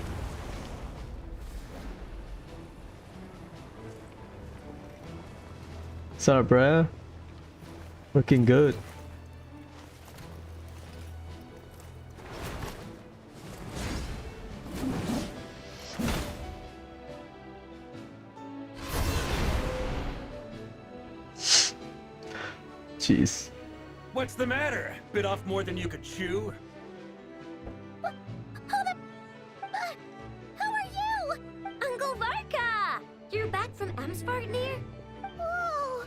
What's up, bruh? Looking good. Jeez. What's the matter? Bit off more than you could chew? Who are you? Uncle Varka! You're back from Amsvartnir? Oh,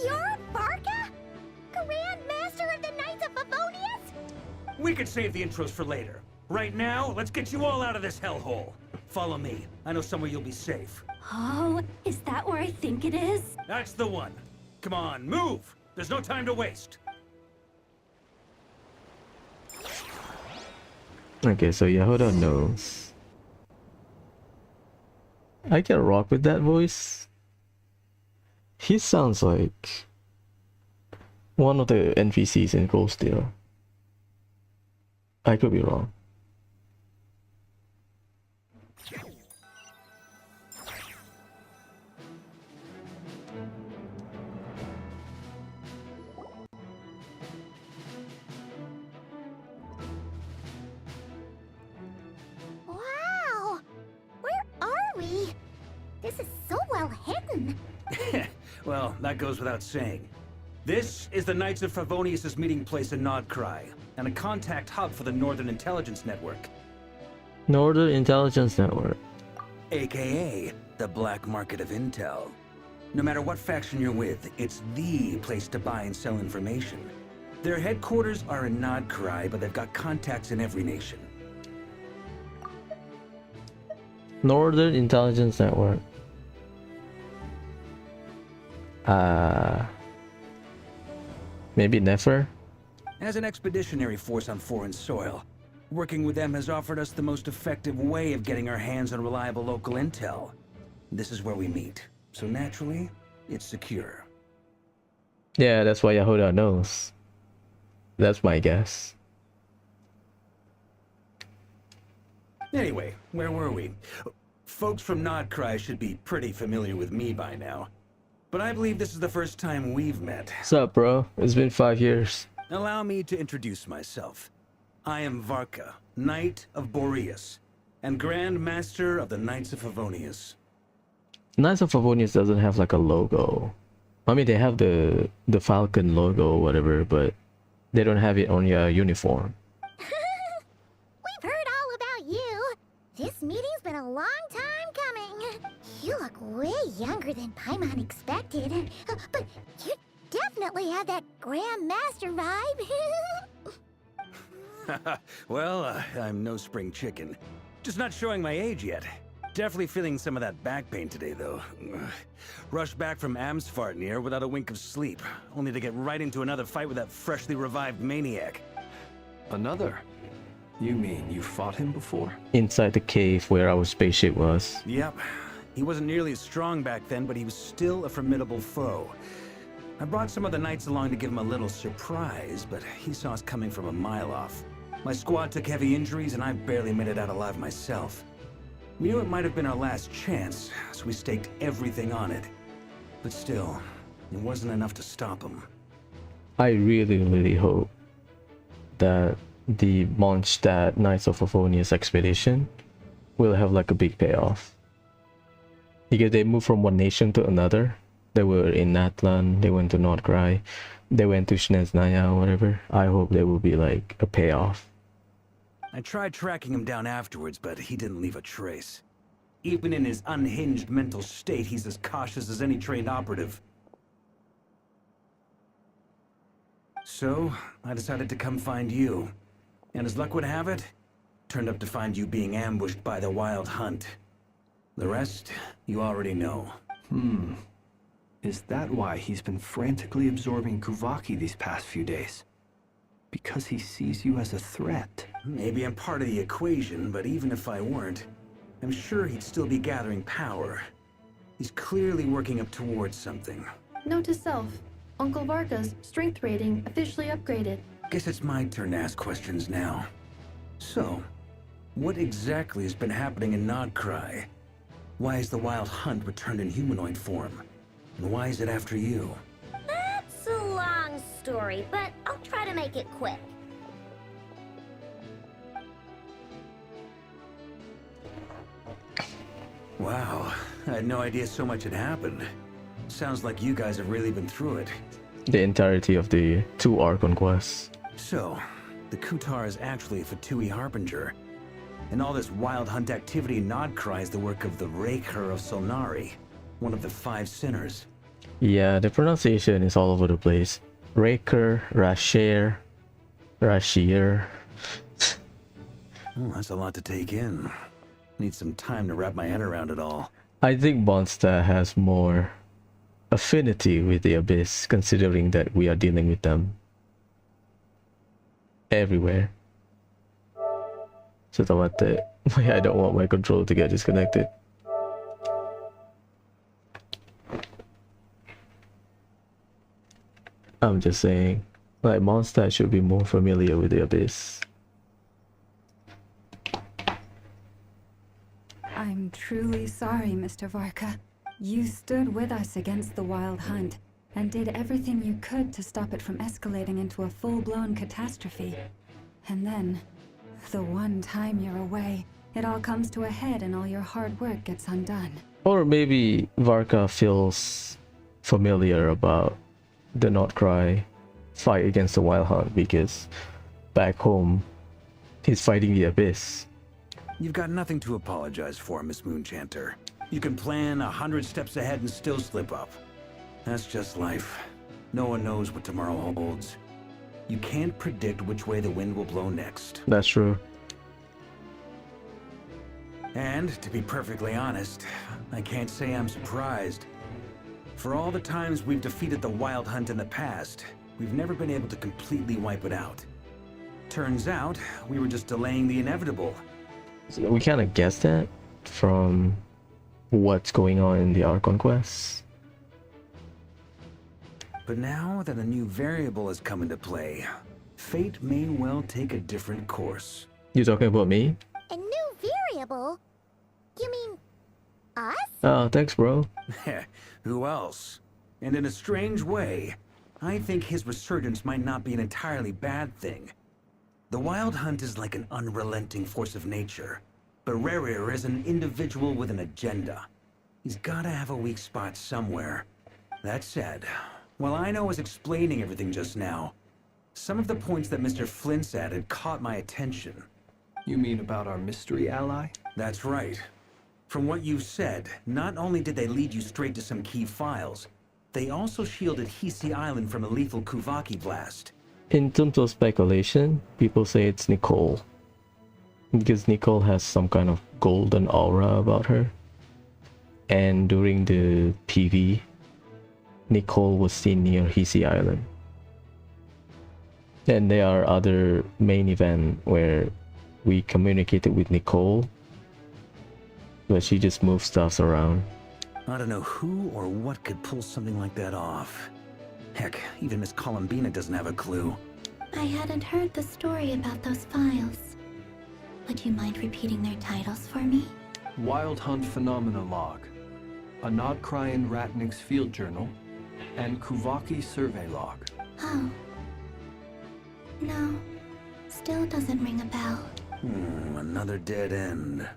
you're Varka? Grand Master of the Knights of Favonius? We could save the intros for later. Right now, let's get you all out of this hellhole. Follow me. I know somewhere you'll be safe. Oh, is that where I think it is? That's the one. Come on, move! There's no time to waste. Okay, so Yehuda knows. I can rock with that voice. He sounds like one of the NPCs in Gold Steel. I could be wrong. Wow! Where are we? This is so well hidden. Well, that goes without saying. This is the Knights of Favonius' meeting place in Nodcry, and a contact hub for the Northern Intelligence Network. Northern Intelligence Network. AKA, the black market of intel. No matter what faction you're with, it's the place to buy and sell information. Their headquarters are in Nodcry, but they've got contacts in every nation. Northern Intelligence Network. Maybe Nefer? As an expeditionary force on foreign soil, working with them has offered us the most effective way of getting our hands on reliable local intel. This is where we meet, so naturally, it's secure. Yeah, that's why Yehuda knows. That's my guess. Anyway, where were we? Folks from Nodcry should be pretty familiar with me by now. But I believe this is the first time we've met. What's up, bro? It's been 5 years. Allow me to introduce myself. I am Varka, Knight of Boreas, and Grand Master of the Knights of Favonius. Knights of Favonius doesn't have like a logo. I mean, they have the Falcon logo or whatever, but they don't have it on your uniform. We've heard all about you. This meeting's been a long time coming. You look way younger than Paimon expected. But you definitely have that Grand Master vibe. Well, I'm no spring chicken. Just not showing my age yet. Definitely feeling some of that back pain today, though. Rushed back from Amsvartnir without a wink of sleep, only to get right into another fight with that freshly revived maniac. Another? You mean you fought him before? Inside the cave where our spaceship was. Yep. He wasn't nearly as strong back then, but he was still a formidable foe. I brought some of the knights along to give him a little surprise, but he saw us coming from a mile off. My squad took heavy injuries, and I barely made it out alive myself. We knew it might have been our last chance, so we staked everything on it. But still, it wasn't enough to stop him. I really hope that the Mondstadt Knights of Favonius expedition will have like a big payoff. Because they moved from one nation to another. They were in Natlan, they went to Nordgrai, they went to Snezhnaya or whatever. I hope there will be like a payoff. I tried tracking him down afterwards, but he didn't leave a trace. Even in his unhinged mental state, he's as cautious as any trained operative. So, I decided to come find you. And as luck would have it, turned up to find you being ambushed by the Wild Hunt. The rest, you already know. Is that why he's been frantically absorbing Kuvaki these past few days? Because he sees you as a threat? Maybe I'm part of the equation, but even if I weren't, I'm sure he'd still be gathering power. He's clearly working up towards something. Note to self, Uncle Varka's strength rating officially upgraded. Guess it's my turn to ask questions now. So, what exactly has been happening in Nodcry? Why is the Wild Hunt returned in humanoid form? And why is it after you? That's a long story, but I'll try to make it quick. Wow, I had no idea so much had happened. Sounds like you guys have really been through it. the entirety of the 2 Archon Quests. So, the Kutar is actually a Fatui Harbinger. And all this wild hunt activity in Nodcry is the work of the Raker of Solnari, one of the 5 sinners. Yeah, the pronunciation is all over the place. Raker, Rasher, Rashir. Oh, that's a lot to take in. Need some time to wrap my head around it all. I think Mondstadt has more affinity with the Abyss, considering that we are dealing with them everywhere. So I don't want my controller to get disconnected. I'm just saying, like, Mondstadt should be more familiar with the Abyss. I'm truly sorry, Mr. Varka. You stood with us against the Wild Hunt and did everything you could to stop it from escalating into a full-blown catastrophe. And then, the one time you're away, it all comes to a head and all your hard work gets undone. Or maybe Varka feels familiar about the Notcry fight against the Wild Hunt because back home, he's fighting the Abyss. You've got nothing to apologize for, Miss Moonchanter. You can plan 100 steps ahead and still slip up. That's just life. No one knows what tomorrow holds. You can't predict which way the wind will blow next. That's true. And, to be perfectly honest, I can't say I'm surprised. For all the times we've defeated the Wild Hunt in the past, we've never been able to completely wipe it out. Turns out, we were just delaying the inevitable. So we kind of guessed that from what's going on in the Archon Quest. But now that a new variable has come into play, fate may well take a different course. You talking about me? A new variable? You mean us? Oh, thanks, bro. Who else? And in a strange way, I think his resurgence might not be an entirely bad thing. The Wild Hunt is like an unrelenting force of nature, but Rerir is an individual with an agenda. He's gotta have a weak spot somewhere. That said, while I was explaining everything just now, some of the points that Mr. Flint's added caught my attention. You mean about our mystery ally? That's right. From what you've said, not only did they lead you straight to some key files, they also shielded Hisi Island from a lethal Kuvaki blast. In terms of speculation, people say it's Nicole. Because Nicole has some kind of golden aura about her. And during the PV, Nicole was seen near Hisi Island. And there are other main events where we communicated with Nicole, but she just moves stuff around. I don't know who or what could pull something like that off. Heck, even Miss Columbina doesn't have a clue. I hadn't heard the story about those files. Would you mind repeating their titles for me? Wild Hunt Phenomena Log, a Nodcryan Ratnik's Field Journal, and Kuvaki Survey Log. Oh. No. Still doesn't ring a bell. Another dead end.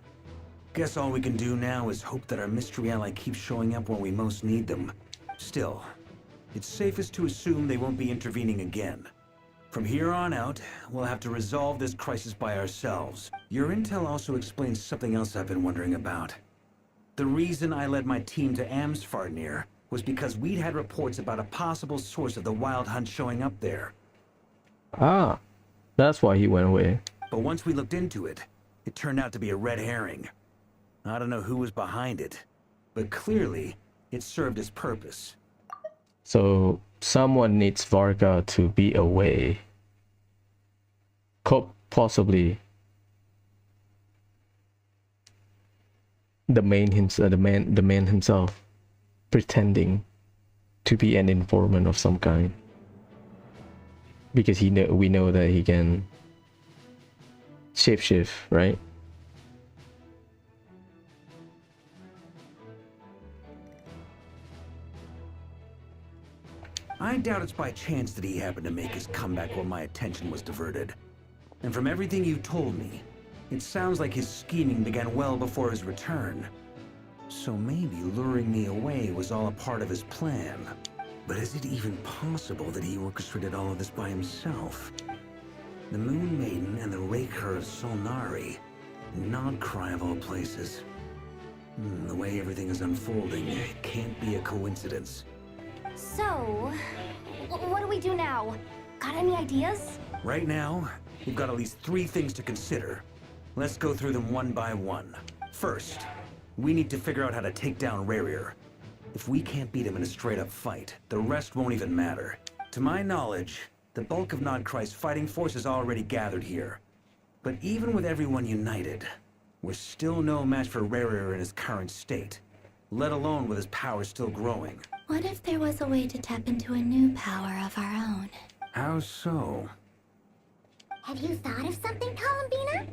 Guess all we can do now is hope that our mystery ally keeps showing up when we most need them. Still, it's safest to assume they won't be intervening again. From here on out, we'll have to resolve this crisis by ourselves. Your intel also explains something else I've been wondering about. The reason I led my team to Amsfarnir was because we'd had reports about a possible source of the Wild Hunt showing up there. Ah, that's why he went away. But once we looked into it, it turned out to be a red herring. I don't know who was behind it, but clearly, it served its purpose. So someone needs Varga to be away. Possibly the man himself, pretending to be an informant of some kind, because we know that he can shapeshift, right? I doubt it's by chance that he happened to make his comeback while my attention was diverted. And from everything you've told me, it sounds like his scheming began well before his return. So maybe luring me away was all a part of his plan. But is it even possible that he orchestrated all of this by himself? The Moon Maiden and the Raker of Solnari. Nodcry of all places. The way everything is unfolding, it can't be a coincidence. So, what do we do now? Got any ideas? Right now, we've got at least 3 things to consider. Let's go through them one by one. First, we need to figure out how to take down Rarir. If we can't beat him in a straight-up fight, the rest won't even matter. To my knowledge, the bulk of Nodcry's fighting force is already gathered here. But even with everyone united, we're still no match for Rarir in his current state, let alone with his power still growing. What if there was a way to tap into a new power of our own? How so? Have you thought of something, Columbina?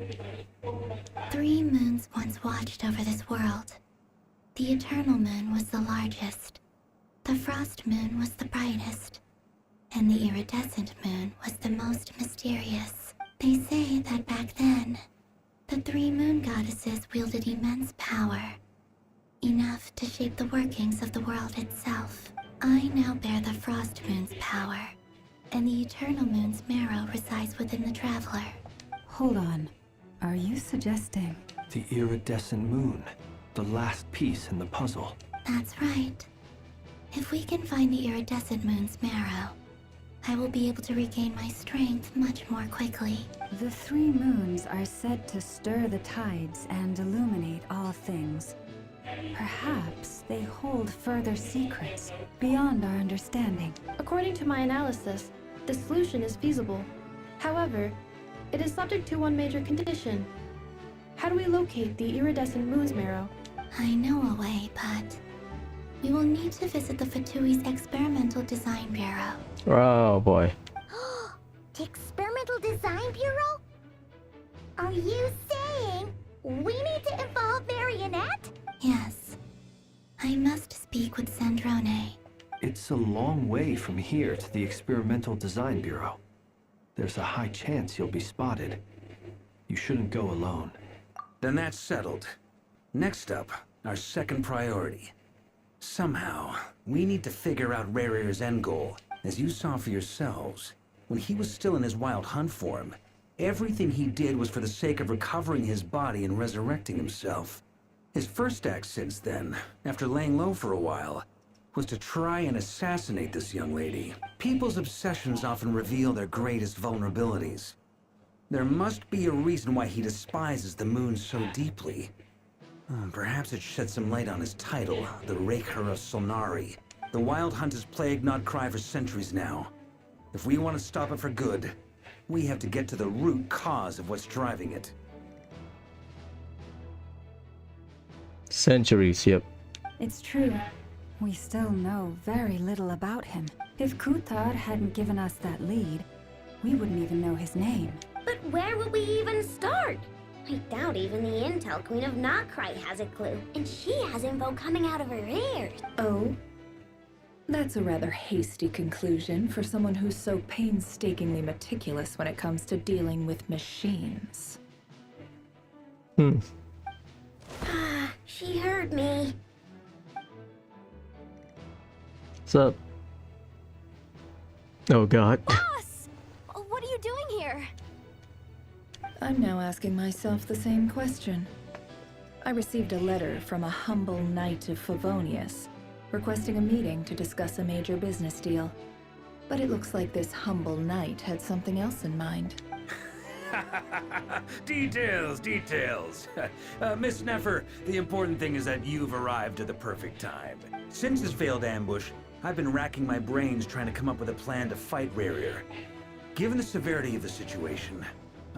3 moons once watched over this world. The Eternal Moon was the largest. The Frost Moon was the brightest. And the Iridescent Moon was the most mysterious. They say that back then, the 3 moon goddesses wielded immense power. Enough to shape the workings of the world itself. I now bear the Frost Moon's power, and the Eternal Moon's marrow resides within the Traveler. Hold on. Are you suggesting? The iridescent moon. The last piece in the puzzle. That's right. If we can find the Iridescent Moon's marrow, I will be able to regain my strength much more quickly. The 3 moons are said to stir the tides and illuminate all things. Perhaps they hold further secrets beyond our understanding. According to my analysis, the solution is feasible. However, it is subject to one major condition. How do we locate the Iridescent Moon's marrow? I know a way, but we will need to visit the Fatui's Experimental Design Bureau. Oh boy. The Experimental Design Bureau? Are you saying we need to involve Marionette? Yes. I must speak with Sandrone. It's a long way from here to the Experimental Design Bureau. There's a high chance you'll be spotted. You shouldn't go alone. Then that's settled. Next up, our second priority. Somehow, we need to figure out Rarir's end goal. As you saw for yourselves, when he was still in his wild hunt form, everything he did was for the sake of recovering his body and resurrecting himself. His first act since then, after laying low for a while, was to try and assassinate this young lady. People's obsessions often reveal their greatest vulnerabilities. There must be a reason why he despises the moon so deeply. Perhaps it sheds some light on his title, the Raker of Solnari. The Wild Hunt has plagued Nodcry for centuries now. If we want to stop it for good, we have to get to the root cause of what's driving it. Centuries, yep. It's true. We still know very little about him. If Kutar hadn't given us that lead, we wouldn't even know his name. But where would we even start? I doubt even the Intel Queen of Nodcry has a clue, and she has info coming out of her ears. Oh? That's a rather hasty conclusion for someone who's so painstakingly meticulous when it comes to dealing with machines. She heard me. What's up? Oh god. Boss! What are you doing here? I'm now asking myself the same question. I received a letter from a humble knight of Favonius, requesting a meeting to discuss a major business deal. But it looks like this humble knight had something else in mind. Details, details. Miss Neffer, the important thing is that you've arrived at the perfect time. Since his failed ambush, I've been racking my brains trying to come up with a plan to fight Rarir. Given the severity of the situation,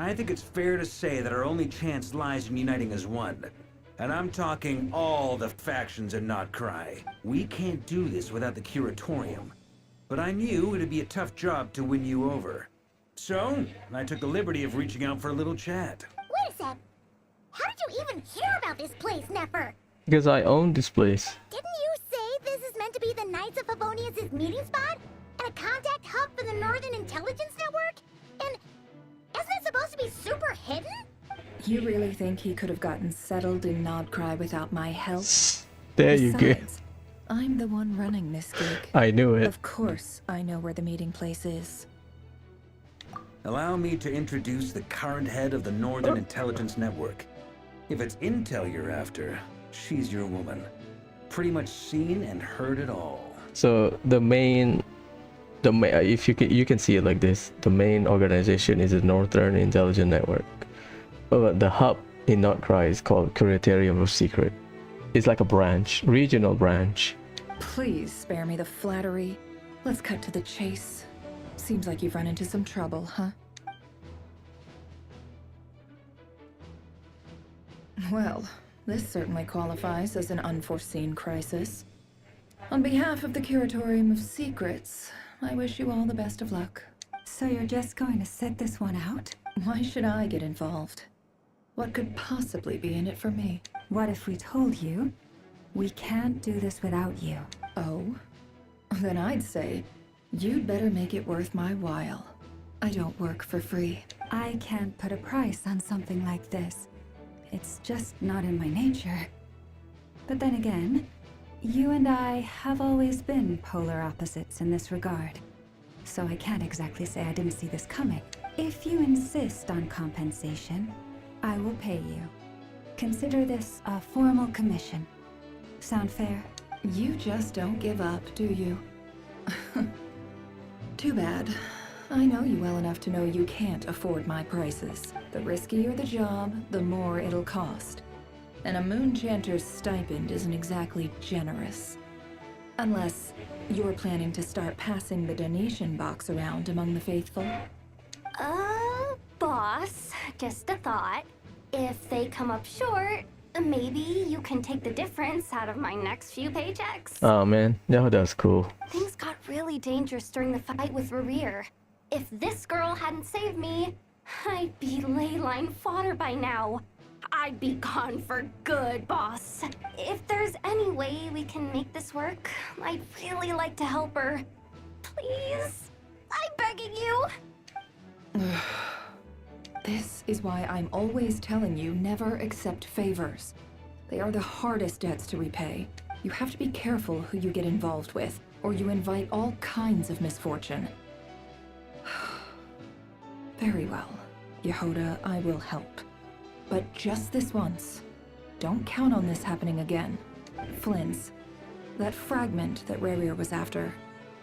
I think it's fair to say that our only chance lies in uniting as one. And I'm talking all the factions in Nodcry. We can't do this without the Curatorium. But I knew it'd be a tough job to win you over. So, I took the liberty of reaching out for a little chat. Wait a sec. How did you even hear about this place, Neffer? Because I own this place. Didn't you say this is meant to be the Knights of Favonius' meeting spot? And a contact hub for the Northern Intelligence Network? And isn't it supposed to be super hidden? You really think he could have gotten settled in Nodcry without my help? There you go. Besides, I'm the one running this gig. I knew it. Of course, I know where the meeting place is. Allow me to introduce the current head of the Northern Intelligence Network. If it's intel you're after, she's your woman. Pretty much seen and heard it all. So the main, if you can see it like this, the main organization is the Northern Intelligence Network. But the hub in Nordcry is called Curatorium of Secret. It's like a branch, regional branch. Please spare me the flattery. Let's cut to the chase. Seems like you've run into some trouble, huh? Well, this certainly qualifies as an unforeseen crisis. On behalf of the Curatorium of Secrets, I wish you all the best of luck. So you're just going to sit this one out? Why should I get involved? What could possibly be in it for me? What if we told you we can't do this without you? Oh? Then I'd say you'd better make it worth my while. I don't work for free. I can't put a price on something like this. It's just not in my nature. But then again, you and I have always been polar opposites in this regard. So I can't exactly say I didn't see this coming. If you insist on compensation, I will pay you. Consider this a formal commission. Sound fair? You just don't give up, do you? Too bad. I know you well enough to know you can't afford my prices. The riskier the job, the more it'll cost. And a Moonchanter's stipend isn't exactly generous. Unless you're planning to start passing the donation box around among the faithful. Boss, just a thought. If they come up short, maybe you can take the difference out of my next few paychecks. Oh man, yeah, that's cool. Things got really dangerous during the fight with Rerir. If this girl hadn't saved me, I'd be leyline fodder by now. I'd be gone for good, boss. If there's any way we can make this work, I'd really like to help her. Please, I'm begging you. This is why I'm always telling you never accept favors. They are the hardest debts to repay. You have to be careful who you get involved with, or you invite all kinds of misfortune. Very well, Yehoda, I will help. But just this once. Don't count on this happening again. Flynn's, that fragment that Rerir was after,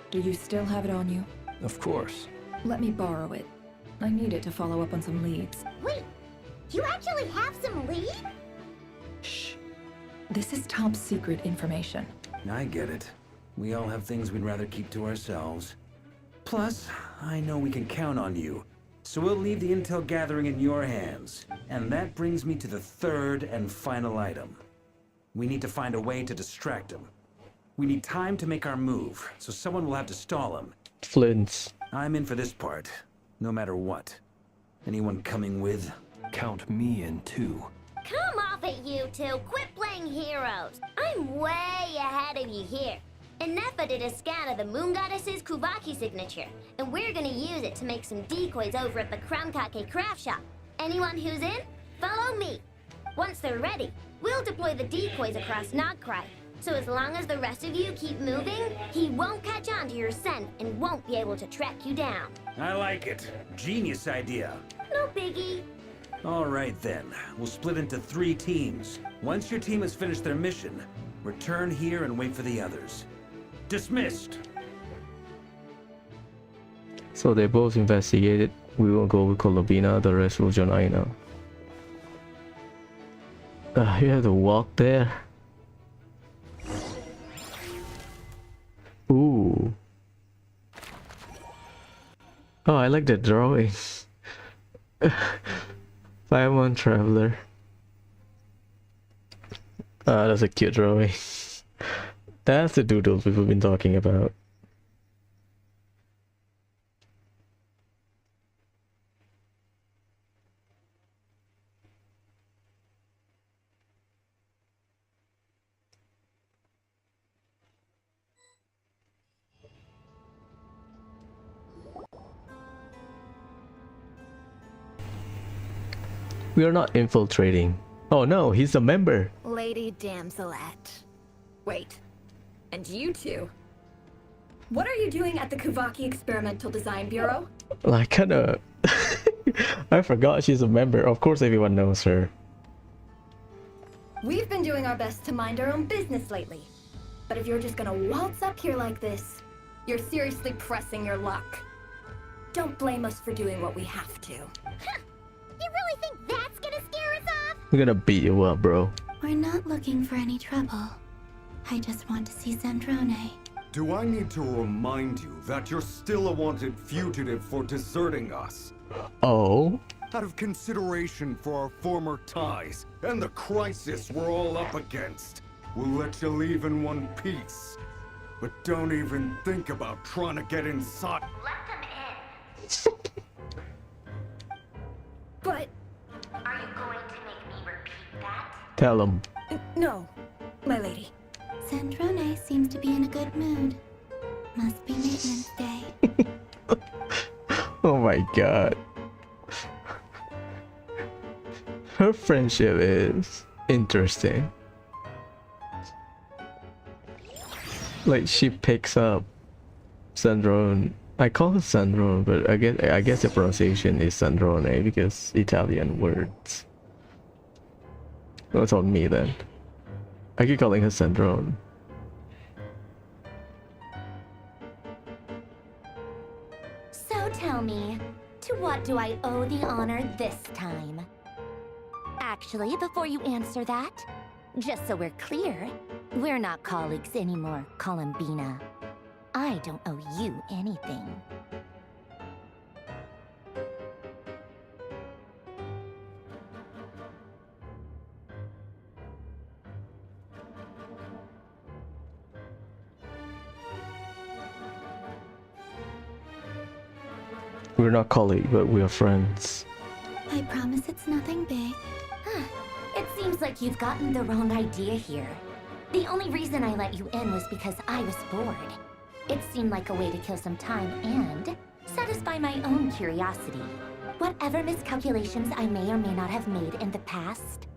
do you still have it on you? Of course. Let me borrow it. I need it to follow up on some leads. Wait, you actually have some lead? Shh. This is top secret information. I get it. We all have things we'd rather keep to ourselves. Plus, I know we can count on you. So we'll leave the intel gathering in your hands. And that brings me to the third and final item. We need to find a way to distract him. We need time to make our move, so someone will have to stall him. Flynn's. I'm in for this part, no matter what. Anyone coming with? Count me in too. Come off it, you two. Quit playing heroes. I'm way ahead of you here. Nefa did a scan of the Moon Goddess's Kubaki signature, and we're gonna use it to make some decoys over at the Kramkake craft shop. Anyone who's in, follow me. Once they're ready, we'll deploy the decoys across Nogcry. So as long as the rest of you keep moving, he won't catch on to your scent and won't be able to track you down. I like it. Genius idea. No biggie. All right then, we'll split into 3 teams. Once your team has finished their mission, return here and wait for the others. Dismissed. So they both investigated. We will go with Kolobina, the rest will join Aina. You have to walk there. Ooh. Oh, I like the drawing. Fireman Traveler. That's a cute drawing. That's the doodles we've been talking about. We are not infiltrating. Oh no, he's a member. Lady Damselette. Wait, And you two. What are you doing at the Kuvaki Experimental Design Bureau? Like, kinda... I forgot she's a member. Of course everyone knows her. We've been doing our best to mind our own business lately. But if you're just gonna waltz up here like this, you're seriously pressing your luck. Don't blame us for doing what we have to. Huh. You really think that's gonna scare us off? I'm gonna beat you up, bro. We're not looking for any trouble. I just want to see Zandrone. Do I need to remind you that you're still a wanted fugitive for deserting us? Oh? Out of consideration for our former ties and the crisis we're all up against, we'll let you leave in one piece. But don't even think about trying to get inside. Let them in. But... Are you going to make me repeat that? Tell him. No, my lady. Zandrone seems to be in a good mood. Must be maintenance day. Oh my god. Her friendship is interesting. Like, she picks up Sandrone. I call her Sandrone, but I guess the pronunciation is Sandrone because Italian words. That's on me then. I keep calling her Sandrone. So tell me, to what do I owe the honor this time? Actually, before you answer that, just so we're clear, we're not colleagues anymore, Columbina. I don't owe you anything. We're not colleagues, but we are friends. I promise it's nothing big. It seems like you've gotten the wrong idea here. The only reason I let you in was because I was bored. It seemed like a way to kill some time and satisfy my own curiosity. Whatever miscalculations I may or may not have made in the past,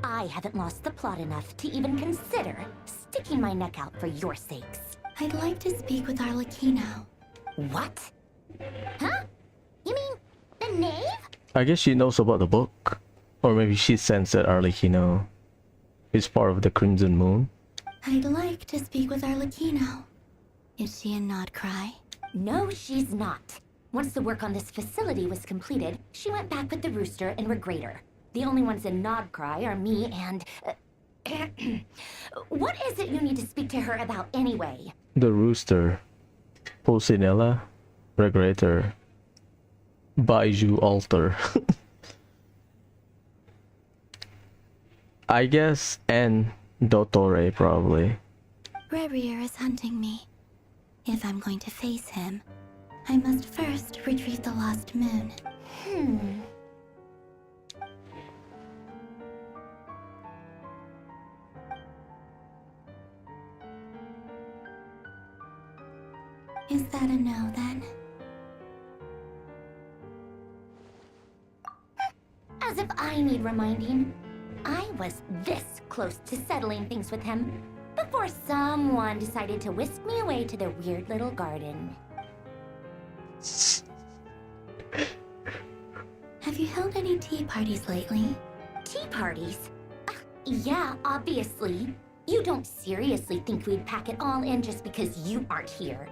I haven't lost the plot enough to even consider sticking my neck out for your sakes. I'd like to speak with Arlecchino. What? Huh? You mean the knave? I guess she knows about the book. Or maybe she sensed that Arlecchino is part of the Crimson Moon. I'd like to speak with Arlecchino. Is she in Nodcry? No, she's not. Once the work on this facility was completed, she went back with the Rooster and Regrator. The only ones in Nodcry are me and... What is it you need to speak to her about anyway? The Rooster, Pulcinella, Regrator, Baiju Altar. I guess, and Dottore probably. Rerir is hunting me. If I'm going to face him, I must first retrieve the lost moon. Is that a no, then? As if I need reminding. I was this close to settling things with him before someone decided to whisk me away to their weird little garden. Have you held any tea parties lately? Tea parties? Yeah, obviously. You don't seriously think we'd pack it all in just because you aren't here.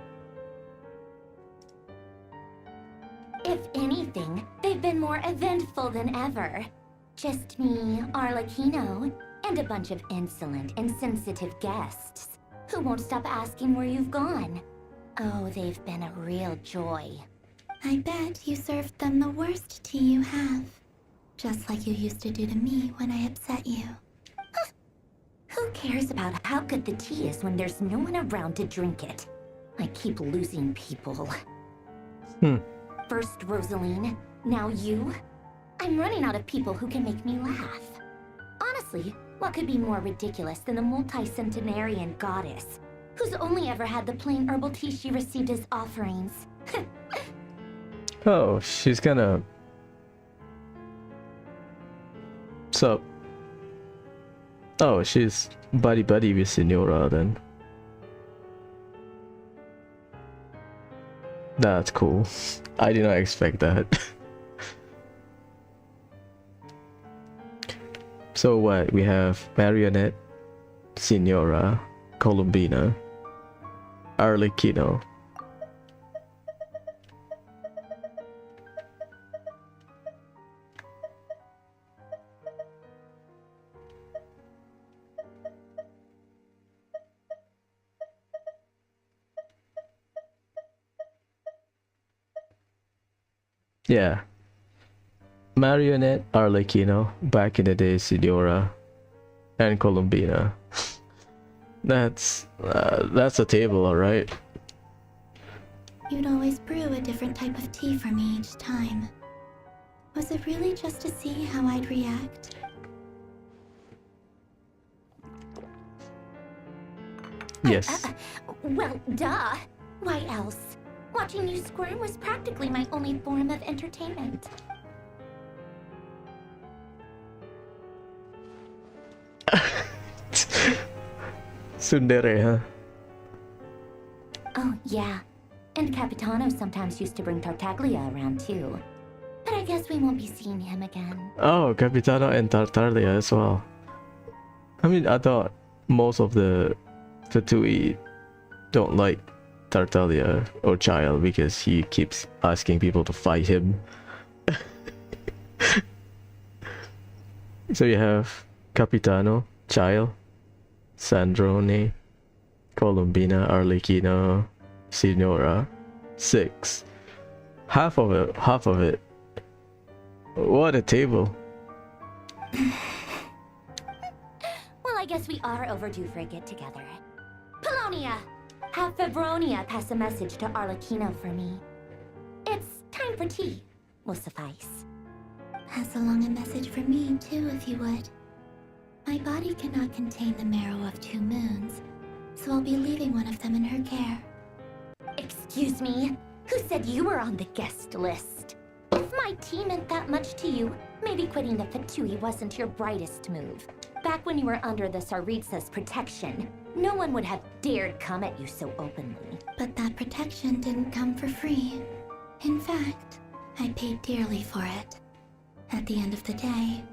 If anything, they've been more eventful than ever. Just me, Arlecchino, and a bunch of insolent and sensitive guests who won't stop asking where you've gone. Oh, they've been a real joy. I bet you served them the worst tea you have. Just like you used to do to me when I upset you. Who cares about how good the tea is when there's no one around to drink it? I keep losing people. First Rosaline, now you. I'm running out of people who can make me laugh. Honestly, what could be more ridiculous than a multi-centenarian goddess who's only ever had the plain herbal tea she received as offerings? Oh, she's gonna... So... Oh, she's buddy-buddy with Signora then. That's cool. I did not expect that. So what? We have Marionette, Signora, Columbina, Arlecchino. Yeah. Marionette, Arlecchino, back in the day, Signora, and Columbina. That's a table, alright. You'd always brew a different type of tea for me each time. Was it really just to see how I'd react? Yes. Well, duh. Why else? Watching you squirm was practically my only form of entertainment. Tsundere, huh? Oh, yeah. And Capitano sometimes used to bring Tartaglia around too. But I guess we won't be seeing him again. Oh, Capitano and Tartaglia as well. I mean, I thought most of the Fatui don't like Tartaglia or Child because he keeps asking people to fight him. So you have Capitano, Child, Sandrone, Columbina, Arlecchino, Signora. 6. Half of it. What a table. Well, I guess we are overdue for a get-together. Polonia! Have Febronia pass a message to Arlecchino for me. It's time for tea. Will suffice. Pass along a message for me, too, if you would. My body cannot contain the marrow of 2 moons, so I'll be leaving one of them in her care. Excuse me? Who said you were on the guest list? If my tea meant that much to you, maybe quitting the Fatui wasn't your brightest move. Back when you were under the Tsaritsa's protection, no one would have dared come at you so openly. But that protection didn't come for free. In fact, I paid dearly for it. At the end of the day,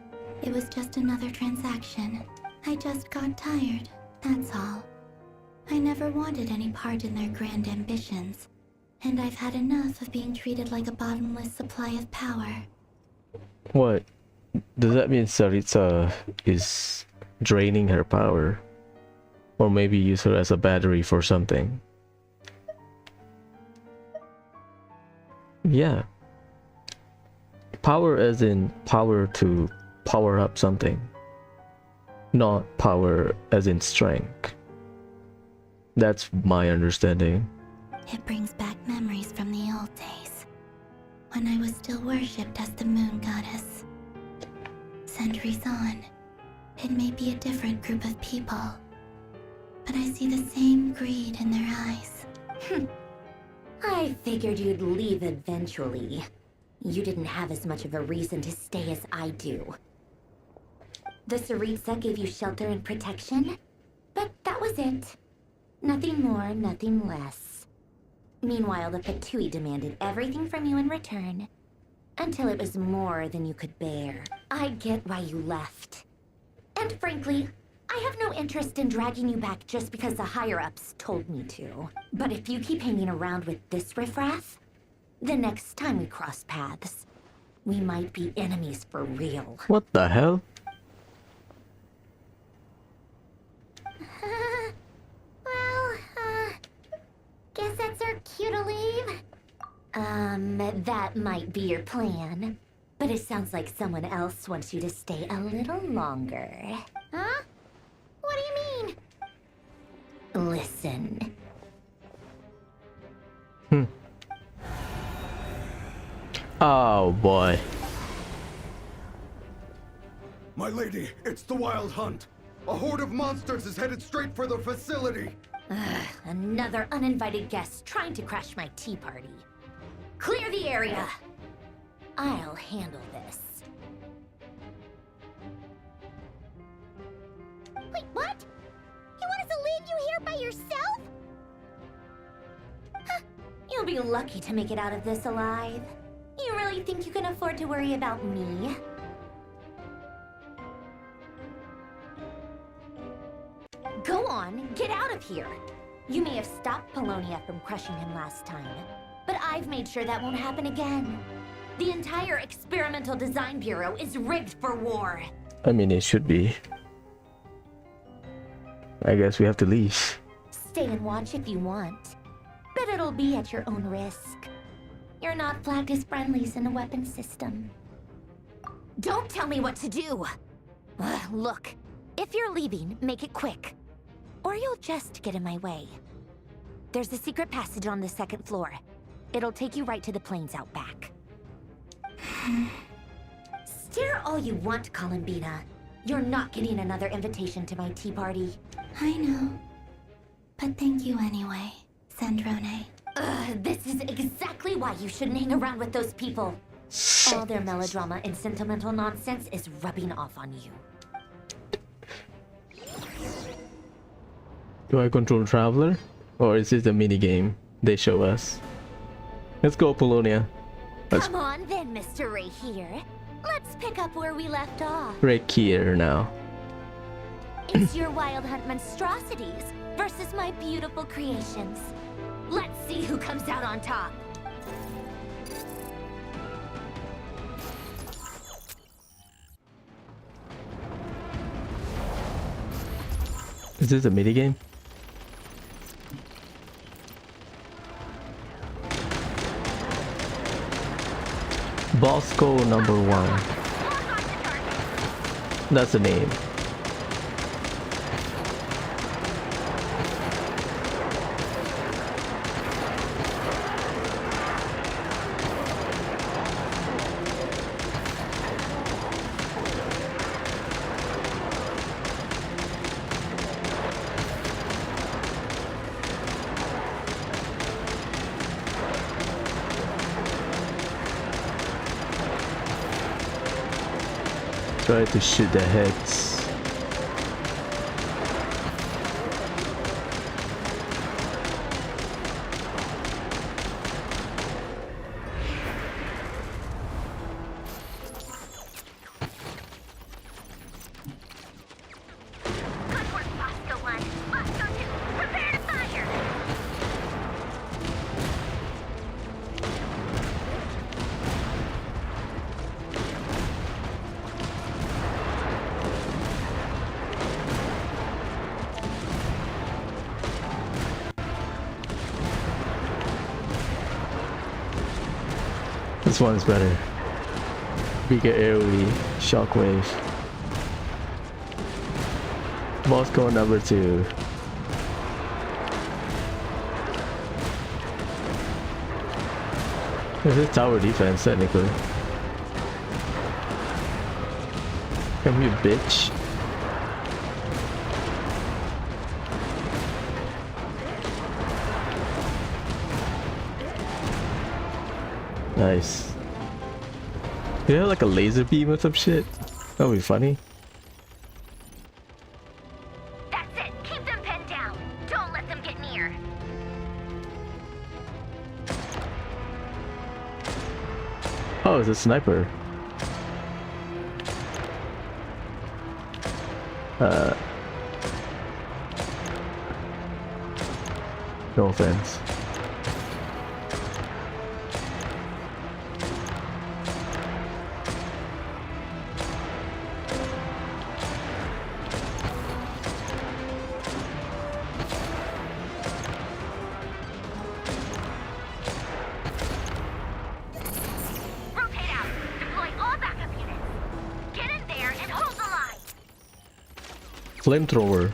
it was just another transaction. I just got tired, that's all. I never wanted any part in their grand ambitions, and I've had enough of being treated like a bottomless supply of power. What? Does that mean Tsaritsa is draining her power? Or maybe use her as a battery for something? Yeah. Power as in power to power up something. Not power as in strength. That's my understanding. It brings back memories from the old days, when I was still worshipped as the moon goddess. Centuries on, it may be a different group of people, but I see the same greed in their eyes. I figured you'd leave eventually. You didn't have as much of a reason to stay as I do. The Tsaritsa gave you shelter and protection, but that was it. Nothing more, nothing less. Meanwhile, the Fatui demanded everything from you in return, until it was more than you could bear. I get why you left. And frankly, I have no interest in dragging you back just because the higher-ups told me to. But if you keep hanging around with this riffraff, the next time we cross paths, we might be enemies for real. What the hell? Guess that's our cue to leave? That might be your plan. But it sounds like someone else wants you to stay a little longer. Huh? What do you mean? Listen. Oh boy. My lady, it's the Wild Hunt. A horde of monsters is headed straight for the facility. Another uninvited guest trying to crash my tea party. Clear the area. I'll handle this. Wait, what? You want us to leave you here by yourself? Huh, you'll be lucky to make it out of this alive. You really think you can afford to worry about me? Go on, get out of here. You may have stopped Polonia from crushing him last time, but I've made sure that won't happen again. The entire Experimental Design Bureau is rigged for war. I mean, it should be. I guess we have to leave. Stay and watch if you want, but it'll be at your own risk. You're not flagged as friendlies in the weapon system. Don't tell me what to do! Look, if you're leaving, make it quick. Or you'll just get in my way. There's a secret passage on the 2nd floor. It'll take you right to the plains out back. Stare all you want, Columbina. You're not getting another invitation to my tea party. I know. But thank you anyway, Sandrone. This is exactly why you shouldn't hang around with those people. All their melodrama and sentimental nonsense is rubbing off on you. Do I control Traveler? Or is this a mini game they show us? Let's go, Polonia. Come on then, Mr. Ray here. Let's pick up where we left off. Right here now. It's your Wild Hunt monstrosities versus my beautiful creations. Let's see who comes out on top. Is this a mini game? Bosco number 1. That's the name. Try to shoot the heads. Good work, Bosco 1. Bosco 2, prepare to fire! This one's better. Bigger AoE, shockwave. Bosco number 2. This is tower defense technically. Come here, bitch. Nice. You have like a laser beam or some shit? That would be funny. That's it. Keep them pinned down. Don't let them get near. Oh, it's a sniper. No offense. Flamethrower.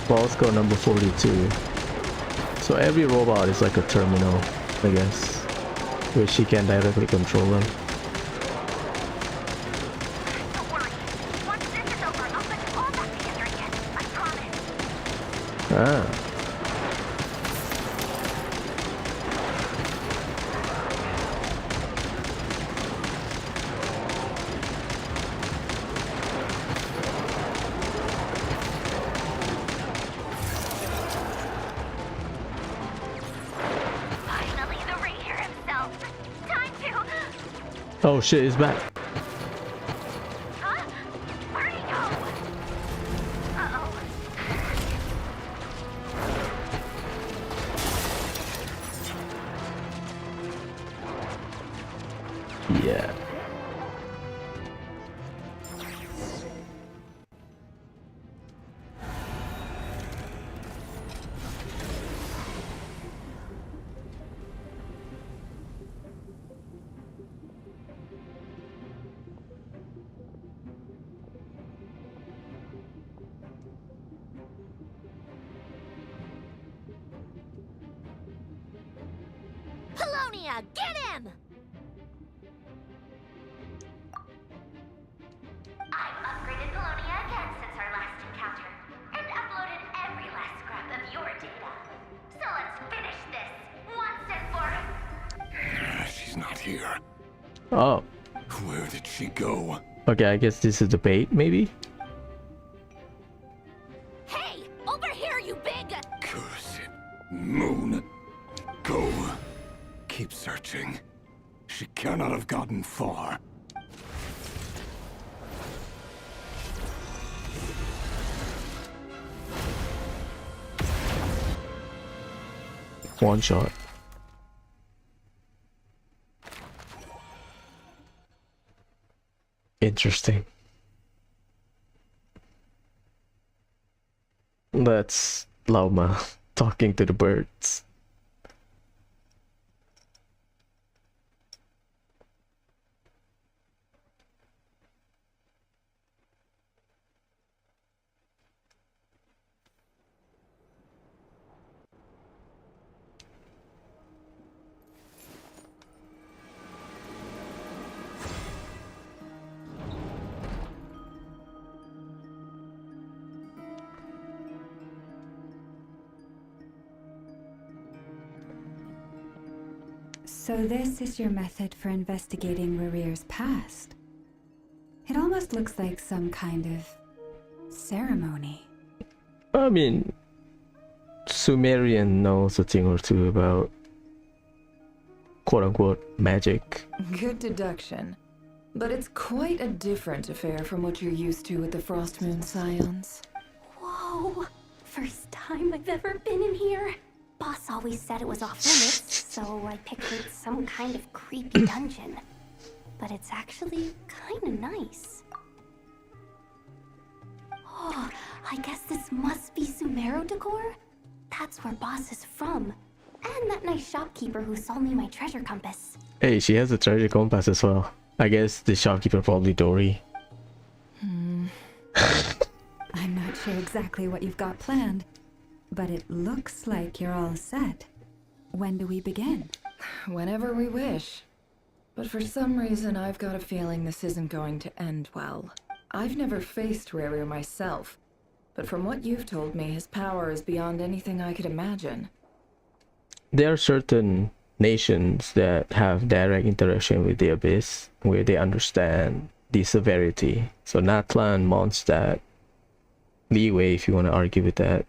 Bosco number 42. So every robot is like a terminal, I guess, where she can directly control them. Don't worry. Once this is over, I'll put it all back together again. Ah. Finally, the Ranger himself. Time to. Oh shit, it's back. Huh? Where'd he go? Uh-oh. Yeah. Polonia, get him! I've upgraded Polonia again since our last encounter, and uploaded every last scrap of your data. So let's finish this, once and for She's not here. Oh. Where did she go? Okay, I guess this is the bait, maybe? Hey, over here, you big... Curse it. Moon. Go. Keep searching. She cannot have gotten far. One shot. Interesting. That's Lauma talking to the birds. So this is your method for investigating Rarir's past. It almost looks like some kind of ceremony. I mean, Sumerian knows a thing or two about quote-unquote magic. Good deduction. But it's quite a different affair from what you're used to with the Frost Moon Scions. Whoa! First time I've ever been in here. Boss always said it was off limits, so I pictured some kind of creepy dungeon. But it's actually kinda nice. Oh, I guess this must be Sumero decor? That's where Boss is from. And that nice shopkeeper who sold me my treasure compass. Hey, she has a treasure compass as well. I guess the shopkeeper probably Dory. I'm not sure exactly what you've got planned, but it looks like you're all set. When do we begin? Whenever we wish. But for some reason, I've got a feeling this isn't going to end well. I've never faced Rarir myself, but from what you've told me, his power is beyond anything I could imagine. There are certain nations that have direct interaction with the Abyss, where they understand the severity. So Natlan, Mondstadt, leeway if you want to argue with that.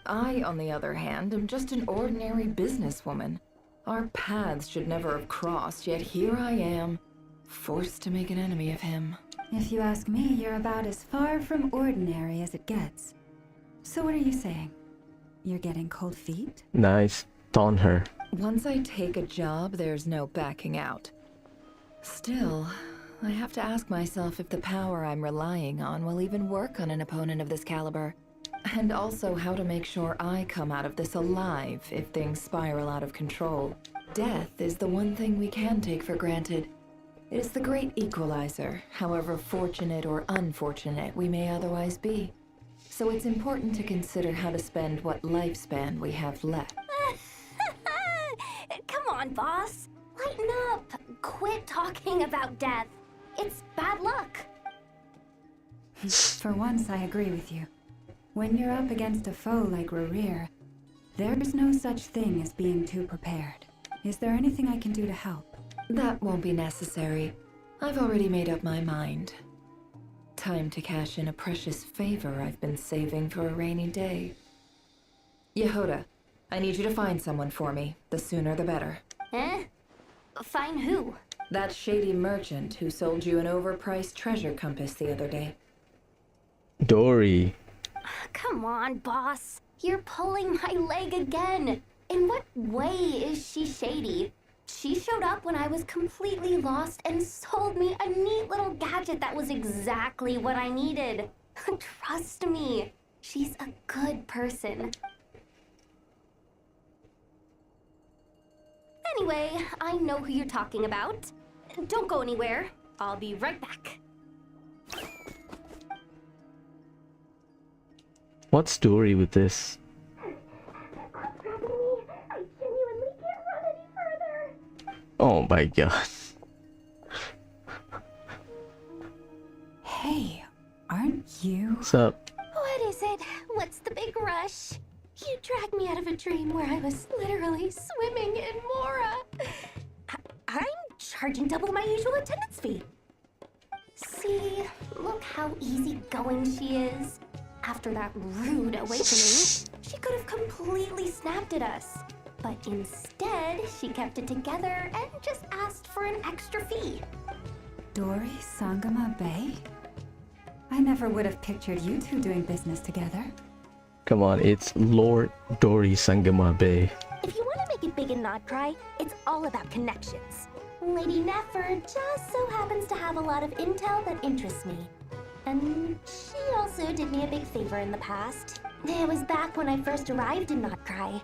I, on the other hand, am just an ordinary businesswoman. Our paths should never have crossed, yet here I am, forced to make an enemy of him. If you ask me, you're about as far from ordinary as it gets. So what are you saying? You're getting cold feet? Nice. Taunt her. Once I take a job, there's no backing out. Still, I have to ask myself if the power I'm relying on will even work on an opponent of this caliber. And also how to make sure I come out of this alive if things spiral out of control. Death is the one thing we can take for granted. It is the great equalizer, however fortunate or unfortunate we may otherwise be. So it's important to consider how to spend what lifespan we have left. Come on, boss. Lighten up. Quit talking about death. It's bad luck. For once, I agree with you. When you're up against a foe like Rerir, there's no such thing as being too prepared. Is there anything I can do to help? That won't be necessary. I've already made up my mind. Time to cash in a precious favor I've been saving for a rainy day. Yehoda, I need you to find someone for me. The sooner the better. Eh? Find who? That shady merchant who sold you an overpriced treasure compass the other day. Dory. Come on, boss. You're pulling my leg again. In what way is she shady? She showed up when I was completely lost and sold me a neat little gadget that was exactly what I needed. Trust me, she's a good person. Anyway, I know who you're talking about. Don't go anywhere. I'll be right back. What's Dory with this? Oh my god. Hey, aren't you? What's up? What is it? What's the big rush? You dragged me out of a dream where I was literally swimming in Mora. I'm charging double my usual attendance fee. See, look how easygoing she is. After that rude awakening, she could have completely snapped at us. But instead, she kept it together and just asked for an extra fee. Dory Sangama Bay? I never would have pictured you two doing business together. Come on, it's Lord Dory Sangama Bay. If you want to make it big and not cry, it's all about connections. Lady Nefer just so happens to have a lot of intel that interests me. And she also did me a big favor in the past. It was back when I first arrived in Notcry.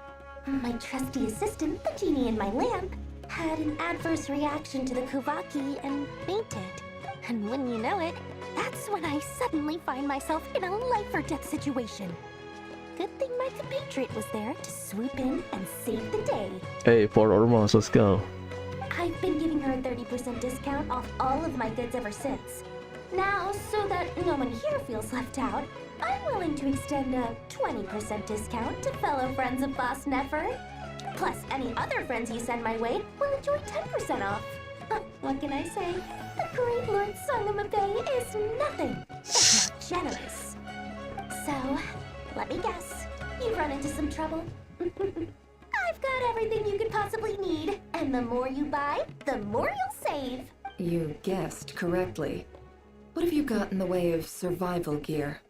My trusty assistant, the genie in my lamp, had an adverse reaction to the Kuvaki and fainted. And when you know it, that's when I suddenly find myself in a life-or-death situation. Good thing my compatriot was there to swoop in and save the day. Hey, Port Ormos, let's go. I've been giving her a 30% discount off all of my goods ever since. Now, so that no one here feels left out, I'm willing to extend a 20% discount to fellow friends of Boss Nefer. Plus, any other friends you send my way will enjoy 10% off. What can I say? The great Lord Sangama Bay is nothing if not generous. So, let me guess. You've run into some trouble. I've got everything you could possibly need. And the more you buy, the more you'll save. You guessed correctly. What have you got in the way of survival gear?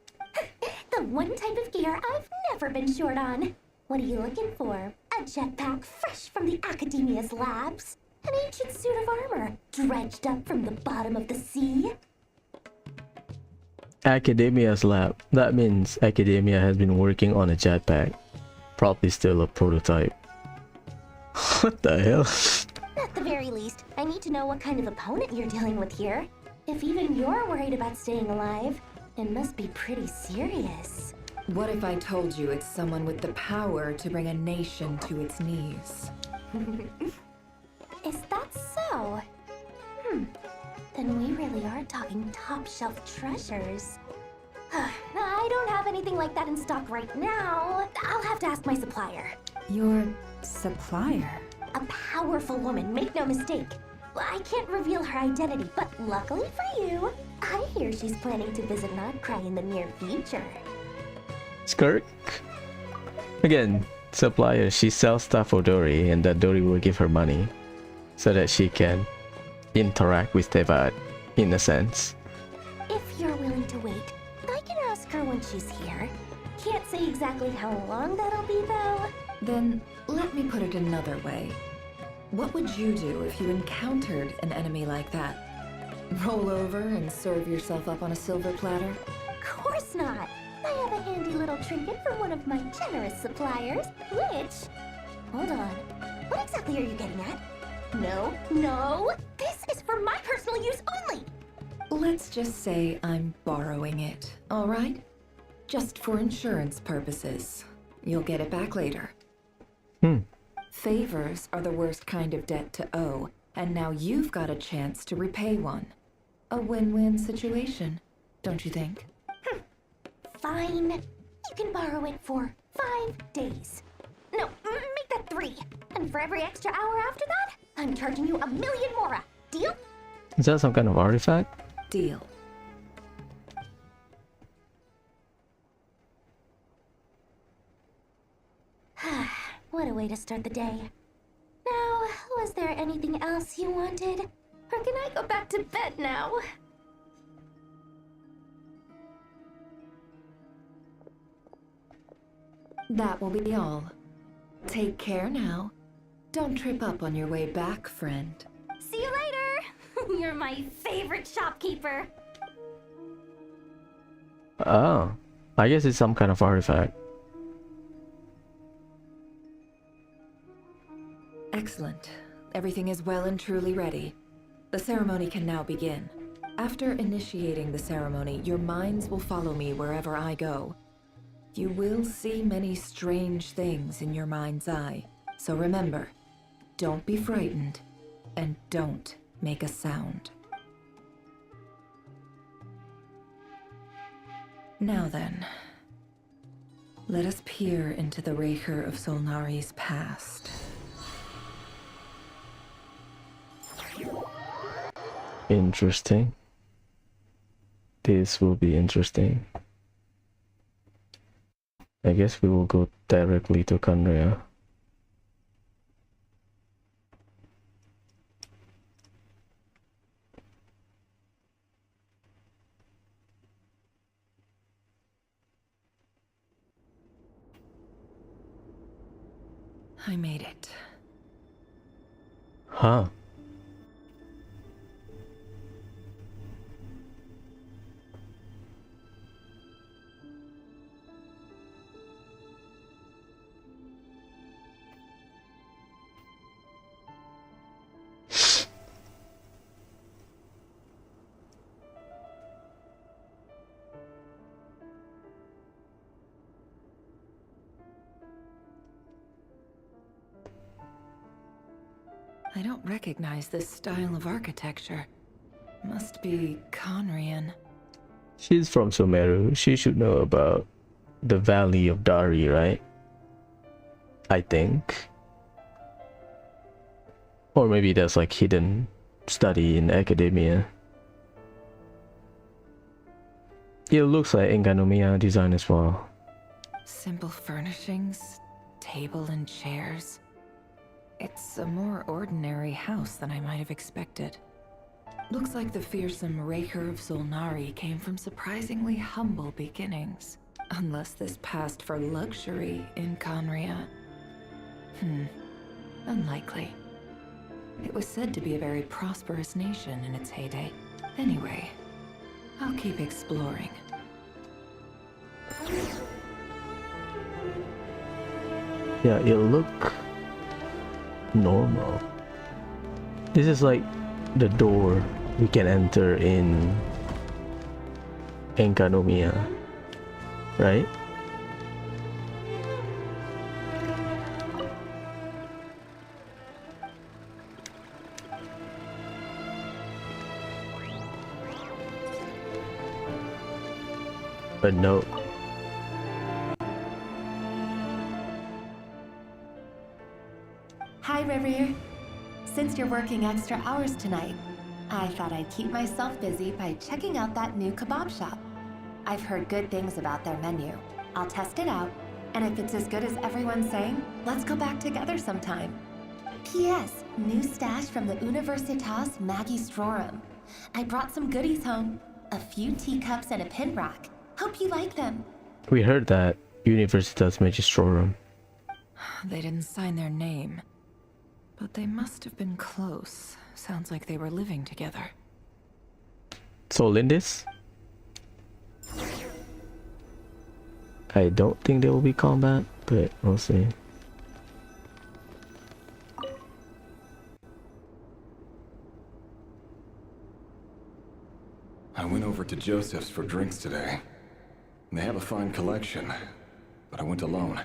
The one type of gear I've never been short on. What are you looking for? A jetpack fresh from the Academia's labs? An ancient suit of armor dredged up from the bottom of the sea? Academia's lab. That means Academia has been working on a jetpack. Probably still a prototype. What the hell? At the very least, I need to know what kind of opponent you're dealing with here. If even you're worried about staying alive, it must be pretty serious. What if I told you it's someone with the power to bring a nation to its knees? Is that so? Then we really are talking top-shelf treasures. I don't have anything like that in stock right now. I'll have to ask my supplier. Your supplier? A powerful woman, make no mistake. I can't reveal her identity, but luckily for you, I hear she's planning to visit Notcry in the near future. Skirt? Again, supplier, she sells stuff for Dory and that Dory will give her money so that she can interact with Tevat in a sense. If you're willing to wait, I can ask her when she's here. Can't say exactly how long that'll be though. Then let me put it another way. What would you do if you encountered an enemy like that? Roll over and serve yourself up on a silver platter? Of course not. I have a handy little trinket from one of my generous suppliers, which... Hold on. What exactly are you getting at? No. This is for my personal use only. Let's just say I'm borrowing it, all right? Just for insurance purposes. You'll get it back later. Favors are the worst kind of debt to owe, and now you've got a chance to repay one. A win-win situation, don't you think? Fine. You can borrow it for 5 days. No, make that 3. And for every extra hour after that, I'm charging you 1,000,000 mora. Deal? Is that some kind of artifact? Deal. What a way to start the day. Now, was there anything else you wanted? Or can I go back to bed now? That will be all. Take care now. Don't trip up on your way back, friend. See you later! You're my favorite shopkeeper. Oh, I guess it's some kind of artifact. Excellent. Everything is well and truly ready. The ceremony can now begin. After initiating the ceremony, your minds will follow me wherever I go. You will see many strange things in your mind's eye. So remember, don't be frightened, and don't make a sound. Now then, let us peer into the Raker of Solnari's past. Interesting. This will be interesting. I guess we will go directly to Kandria. I made it. Huh. I don't recognize this style of architecture. Must be Conrian. She's from Sumeru. She should know about the Valley of Dari, right? I think. Or maybe that's like hidden study in academia. It looks like Enganomiya design as well. Simple furnishings, table and chairs. It's a more ordinary house than I might have expected. Looks like the fearsome Raker of Solnari came from surprisingly humble beginnings. Unless this passed for luxury in Conria. Unlikely. It was said to be a very prosperous nation in its heyday. Anyway, I'll keep exploring. Yeah, it look normal. This is like the door we can enter in Enkanomiya, right? But no. Hi, Rivier. Since you're working extra hours tonight, I thought I'd keep myself busy by checking out that new kebab shop. I've heard good things about their menu. I'll test it out, and if it's as good as everyone's saying, let's go back together sometime. P.S. New stash from the Universitas Magistrorum. I brought some goodies home. A few teacups and a pin rack. Hope you like them. We heard that Universitas Magistrorum. They didn't sign their name. But they must have been close. Sounds like they were living together. So Lindis? I don't think there will be combat, but we'll see. I went over to Joseph's for drinks today. They have a fine collection, but I went alone.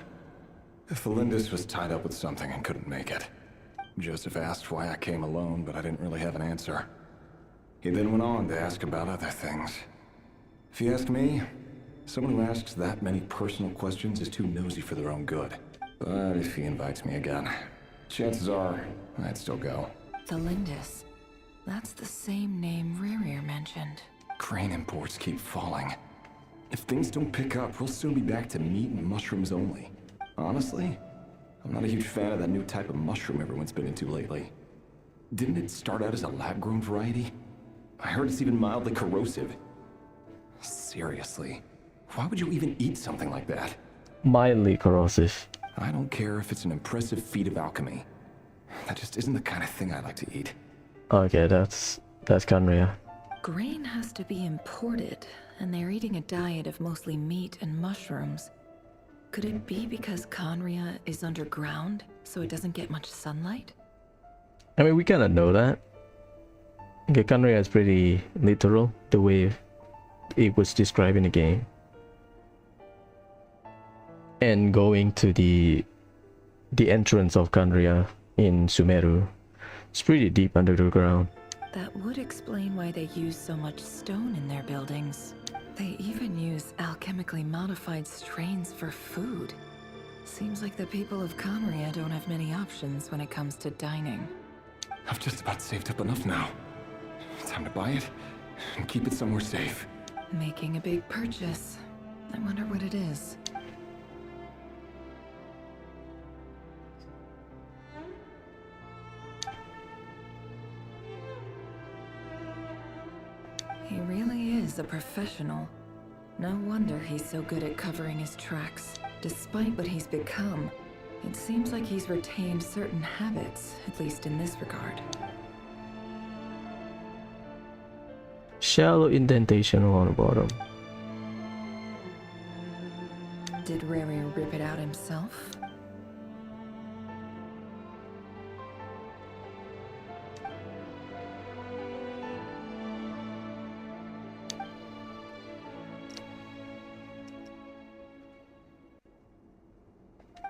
Felindis was tied up with something and couldn't make it. Joseph asked why I came alone, but I didn't really have an answer. He then went on to ask about other things. If you ask me, Someone who asks that many personal questions is too nosy for their own good. But if he invites me again, chances are I'd still go. The Lindis. That's the same name Rerir mentioned. Crane imports keep falling. If things don't pick up, we'll soon be back to meat and mushrooms only. Honestly, I'm not a huge fan of that new type of mushroom everyone's been into lately. Didn't it start out as a lab-grown variety? I heard it's even mildly corrosive. Seriously, why would you even eat something like that? Mildly corrosive. I don't care if it's an impressive feat of alchemy. That just isn't the kind of thing I like to eat. Okay, that's Kanria. Grain has to be imported, and they're eating a diet of mostly meat and mushrooms. Could it be because Conria is underground, so it doesn't get much sunlight? I mean, we kind of know that. Okay, Kanria is pretty literal, the way it was described in the game. And going to the entrance of Kanria in Sumeru, it's pretty deep under the ground. That would explain why they use so much stone in their buildings. They even use alchemically modified strains for food. Seems like the people of Conria don't have many options when it comes to dining. I've just about saved up enough now. Time to buy it and keep it somewhere safe. Making a big purchase. I wonder what it is. He really is a professional. No wonder he's so good at covering his tracks. Despite what he's become, it seems like he's retained certain habits, at least in this regard. Shallow indentation along the bottom. Did Rerir rip it out himself?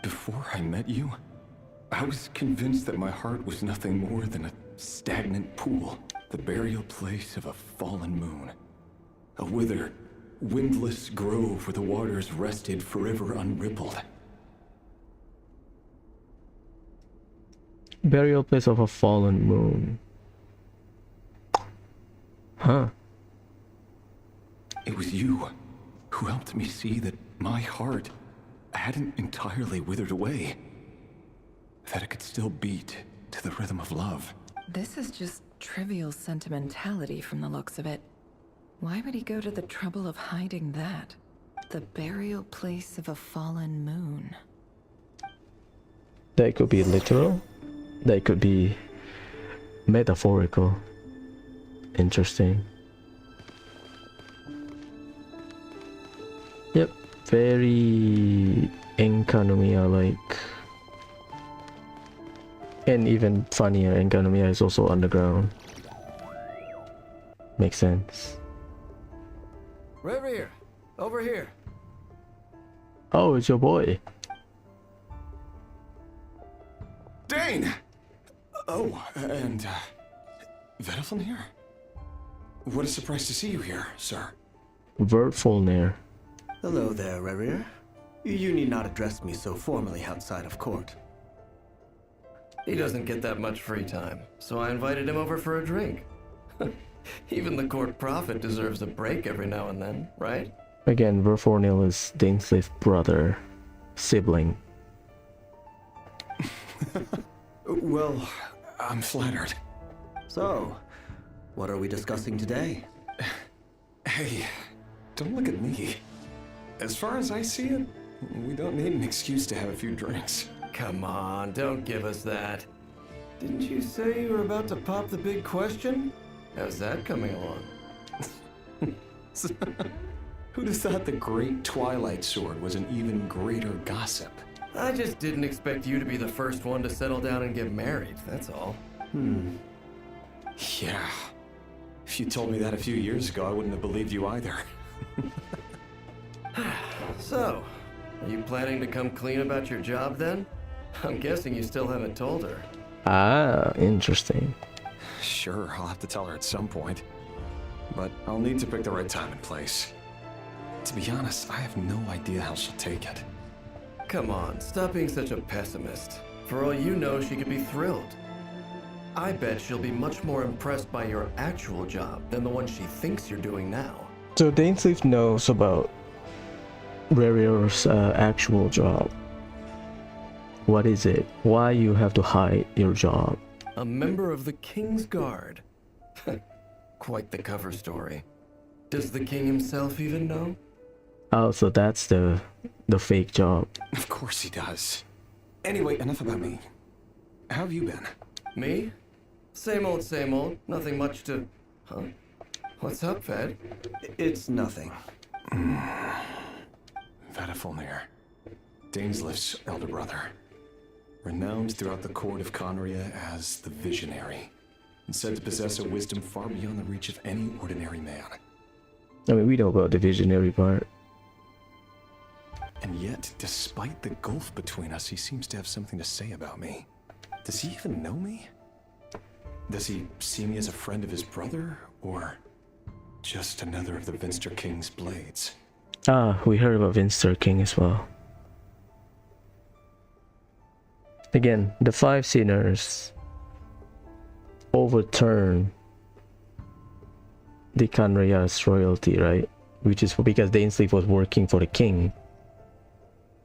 Before I met you, I was convinced that my heart was nothing more than a stagnant pool, the burial place of a fallen moon. A withered, windless grove where the waters rested forever unrippled. Burial place of a fallen moon. Huh. It was you who helped me see that my heart hadn't entirely withered away. That it could still beat to the rhythm of love. This is just trivial sentimentality from the looks of it. Why would he go to the trouble of hiding that? The burial place of a fallen moon. That could be literal. That could be metaphorical. Interesting. Yep, very Enkanomiya-like. And even funnier, Enkanomiya is also underground. Makes sense. Rerir, over here. Oh, it's your boy. Dane! Oh, and, Vedaflin here? What a surprise to see you here, sir. Vertfulnir. Hello there, Rerir. You need not address me so formally outside of court. He doesn't get that much free time, so I invited him over for a drink. Even the court prophet deserves a break every now and then, right? Again, Vertfulnir is Dainsleif's brother, sibling. Well, I'm flattered. So, what are we discussing today? Hey, don't look at me. As far as I see it, we don't need an excuse to have a few drinks. Come on, don't give us that. Didn't you say you were about to pop the big question? How's that coming along? Who'd have thought the great Twilight Sword was an even greater gossip? I just didn't expect you to be the first one to settle down and get married, that's all. Yeah. If you told me that a few years ago, I wouldn't have believed you either. So, are you planning to come clean about your job then? I'm guessing you still haven't told her. Ah, interesting. Sure, I'll have to tell her at some point. But I'll need to pick the right time and place. To be honest, I have no idea how she'll take it. Come on, stop being such a pessimist. For all you know, she could be thrilled. I bet she'll be much more impressed by your actual job than the one she thinks you're doing now. So Dainsleif knows about Rarier's actual job. What is it? Why you have to hide your job? A member of the King's Guard. Quite the cover story. Does the king himself even know? Oh, so that's the fake job. Of course he does. Anyway, enough about me. How have you been? Me? Same old, same old. Nothing much to... Huh? What's up, Ved? It's nothing. Vedifulnir, Dainsleif's elder brother. Renowned throughout the court of Conria as the Visionary, and said to possess a wisdom far beyond the reach of any ordinary man. I mean, we know about the visionary part. And yet, despite the gulf between us, he seems to have something to say about me. Does he even know me? Does he see me as a friend of his brother, or just another of the Vinster King's blades? Ah, we heard about Vinster King as well. Again, the five sinners overturn the Canria's royalty, right? Which is because Dainsleif was working for the king.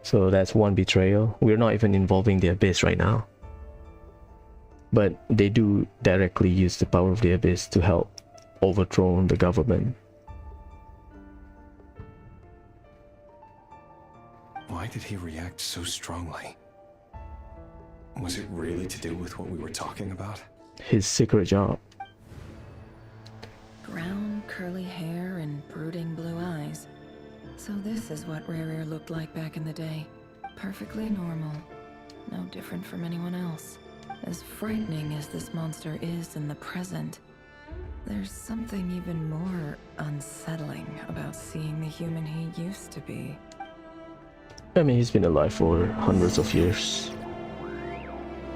So that's one betrayal. We're not even involving the Abyss right now. But they do directly use the power of the Abyss to help overthrow the government. Why did he react so strongly? Was it really to do with what we were talking about? His secret job. Brown, curly hair and brooding blue eyes. So this is what Rarir looked like back in the day. Perfectly normal. No different from anyone else. As frightening as this monster is in the present, there's something even more unsettling about seeing the human he used to be. I mean, he's been alive for hundreds of years.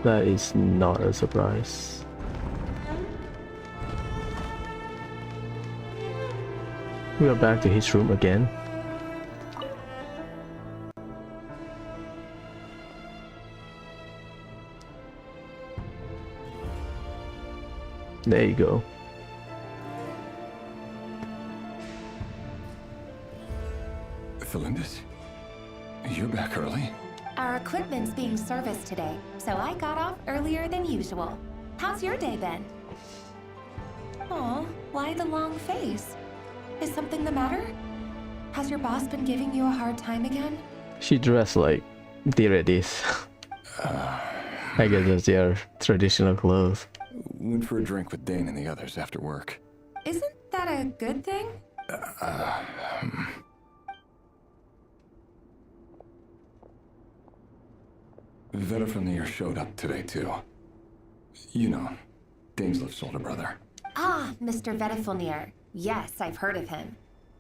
That is not a surprise. We are back to his room again. There you go. Felindis? You're back early? Our equipment's being serviced today, so I got off earlier than usual. How's your day been? Aw, why the long face? Is something the matter? Has your boss been giving you a hard time again? She dressed like Tiredis. I guess that's their traditional clothes. Went for a drink with Dane and the others after work. Isn't that a good thing? Vedifulnir showed up today too. You know, Dainsleif's older brother. Ah, Mr. Vedifulnir. Yes, I've heard of him.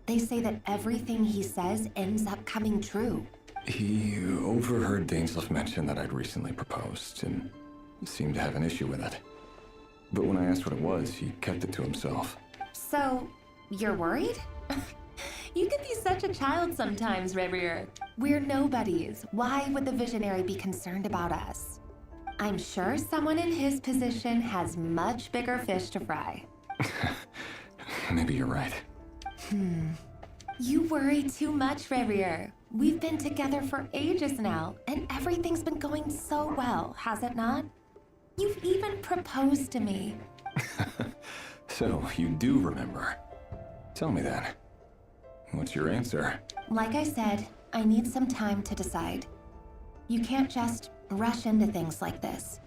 They say that everything he says ends up coming true. He overheard Dainsleif mention that I'd recently proposed and seemed to have an issue with it. But when I asked what it was, he kept it to himself. So, you're worried? You can be such a child sometimes, Revier. We're nobodies. Why would the Visionary be concerned about us? I'm sure someone in his position has much bigger fish to fry. Maybe you're right. You worry too much, Revier. We've been together for ages now, and everything's been going so well, has it not? You've even proposed to me. So, you do remember. Tell me then. What's your answer? Like I said, I need some time to decide. You can't just rush into things like this.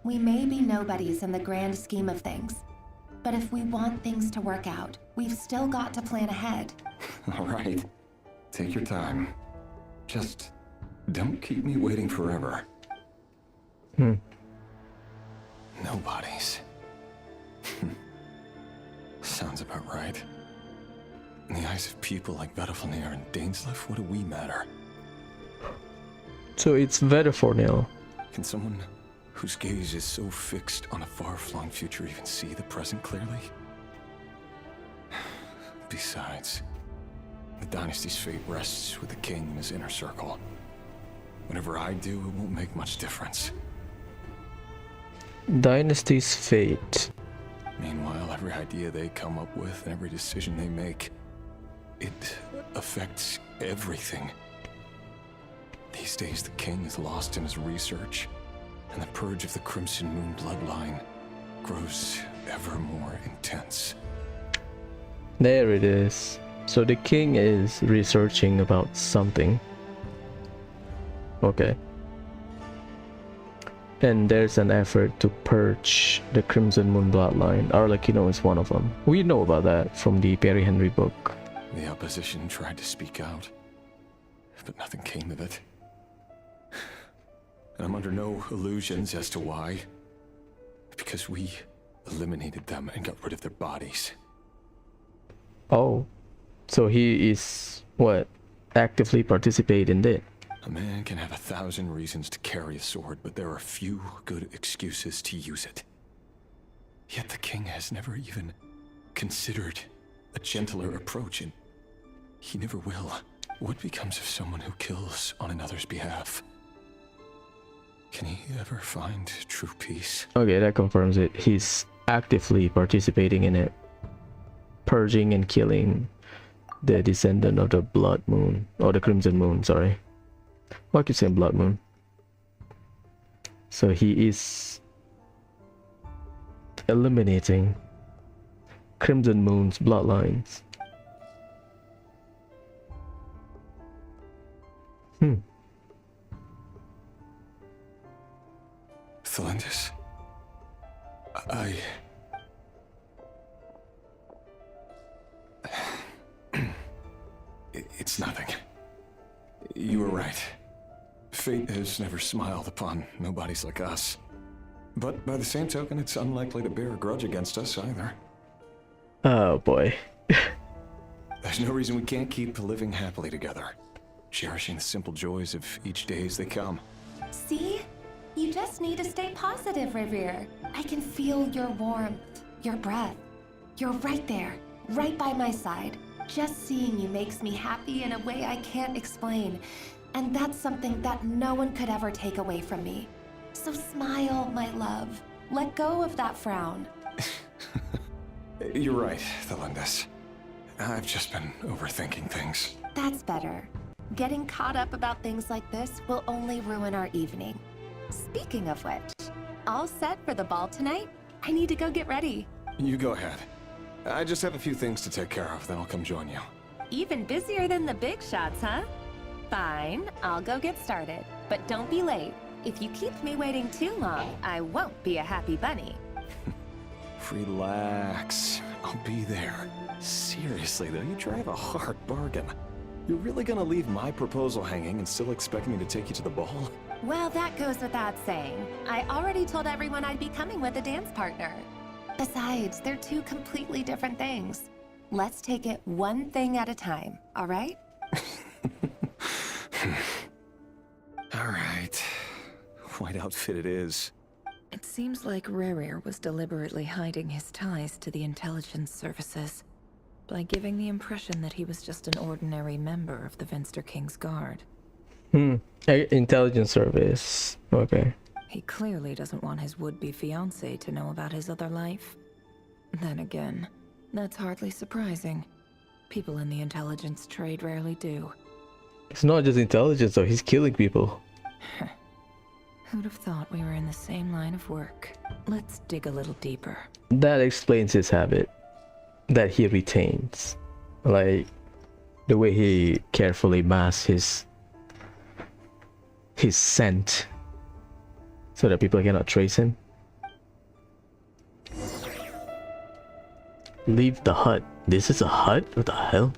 We may be nobodies in the grand scheme of things, but if we want things to work out, we've still got to plan ahead. All right. Take your time. Just don't keep me waiting forever. Nobodies. Sounds about right. In the eyes of people like Vedifulnir and Dainsleif, what do we matter? So it's Vedifulnir. Can someone whose gaze is so fixed on a far-flung future even see the present clearly? Besides, The dynasty's fate rests with the king and his inner circle. Whatever I do, it won't make much difference. Dynasty's fate. Meanwhile, every idea they come up with and every decision they make, it affects everything. These days, the king is lost in his research, and the purge of the Crimson Moon bloodline grows ever more intense. There it is. So the king is researching about something. Okay. And there's an effort to purge the Crimson Moon bloodline. Arlecchino is one of them. We know about that from the Perry Henry book. The opposition tried to speak out, but nothing came of it. And I'm under no illusions as to why. Because we eliminated them and got rid of their bodies. Oh. So he is, what, actively participate in it? A man can have 1,000 reasons to carry a sword, but there are few good excuses to use it. Yet the king has never even considered a gentler approach, and he never will. What becomes of someone who kills on another's behalf? Can he ever find true peace? Okay, that confirms it. He's actively participating in it. Purging and killing the descendant of the Blood Moon. Or the Crimson Moon, sorry. Why keep saying Blood Moon? So he is eliminating Crimson Moon's bloodlines. Thelindis, It's nothing. You were right. Fate has never smiled upon nobodies like us. But by the same token, it's unlikely to bear a grudge against us either. Oh boy. There's no reason we can't keep living happily together, cherishing the simple joys of each day as they come. See? You just need to stay positive, Revere. I can feel your warmth, your breath. You're right there, right by my side. Just seeing you makes me happy in a way I can't explain. And that's something that no one could ever take away from me. So smile, my love. Let go of that frown. You're right, Thelindis. I've just been overthinking things. That's better. Getting caught up about things like this will only ruin our evening. Speaking of which, all set for the ball tonight? I need to go get ready. You go ahead. I just have a few things to take care of, then I'll come join you. Even busier than the big shots, huh? Fine, I'll go get started. But don't be late. If you keep me waiting too long, I won't be a happy bunny. Relax. I'll be there. Seriously, though, you drive a hard bargain. You're really gonna leave my proposal hanging and still expect me to take you to the ball? Well, that goes without saying. I already told everyone I'd be coming with a dance partner. Besides, they're two completely different things. Let's take it one thing at a time, all right? All right. White outfit it is. It seems like Rere was deliberately hiding his ties to the intelligence services by giving the impression that he was just an ordinary member of the Venster King's Guard. Intelligence service. Okay. He clearly doesn't want his would-be fiancée to know about his other life. Then again, that's hardly surprising. People in the intelligence trade rarely do. It's not just intelligence though, he's killing people. Who'd have thought we were in the same line of work? Let's dig a little deeper. That explains his habit that he retains. Like the way he carefully masks his scent so that people cannot trace him. Leave the hut. This is a hut? What the hell?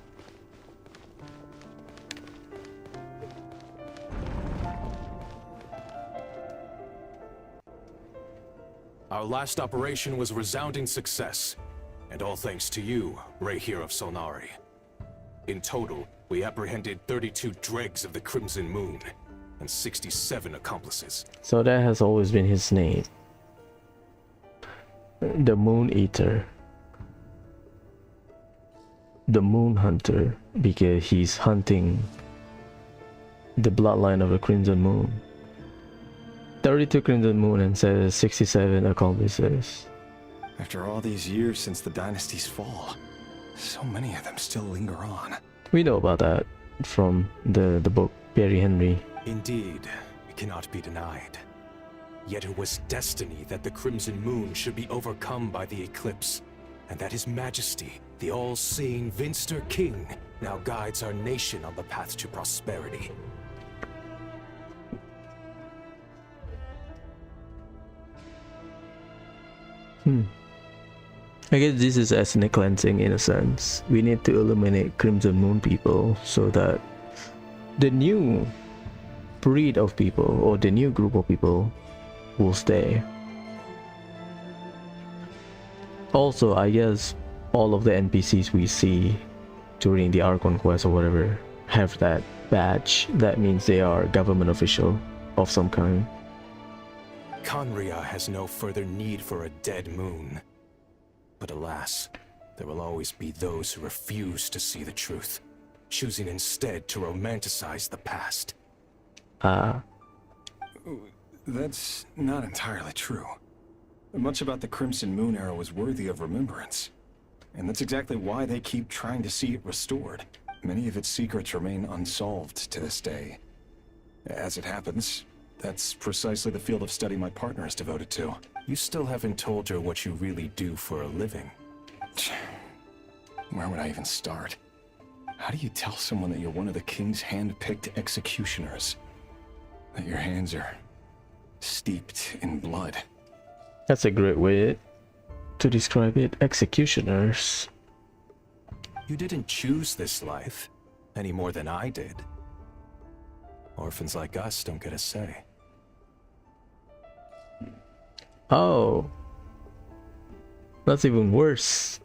Our last operation was a resounding success, and all thanks to you, Ray here of Solnari. In total, we apprehended 32 dregs of the Crimson Moon, and 67 accomplices. So that has always been his name. The Moon Eater. the Moon Hunter because he's hunting the bloodline of the Crimson Moon. 32 Crimson Moon and says 67 accomplices. After all these years since the dynasty's fall, so many of them still linger on. We know about that from the book Perry Henry. Indeed, it cannot be denied. Yet it was destiny that the Crimson Moon should be overcome by the eclipse, and that His Majesty, the all-seeing Vinster King, now guides our nation on the path to prosperity. I guess this is ethnic cleansing in a sense. We need to eliminate Crimson Moon people so that the new breed of people or the new group of people will stay. Also, I guess all of the NPCs we see during the Archon Quest or whatever have that badge. That means they are government official of some kind. Conria has no further need for a dead moon. But alas, there will always be those who refuse to see the truth, choosing instead to romanticize the past. That's not entirely true. Much about the Crimson Moon era was worthy of remembrance. And that's exactly why they keep trying to see it restored. Many of its secrets remain unsolved to this day. As it happens, that's precisely the field of study my partner is devoted to. You still haven't told her what you really do for a living. Where would I even start? How do you tell someone that you're one of the king's hand-picked executioners? That your hands are steeped in blood? That's a great way to describe it. Executioners. You didn't choose this life, any more than I did. Orphans like us don't get a say. Oh. That's even worse.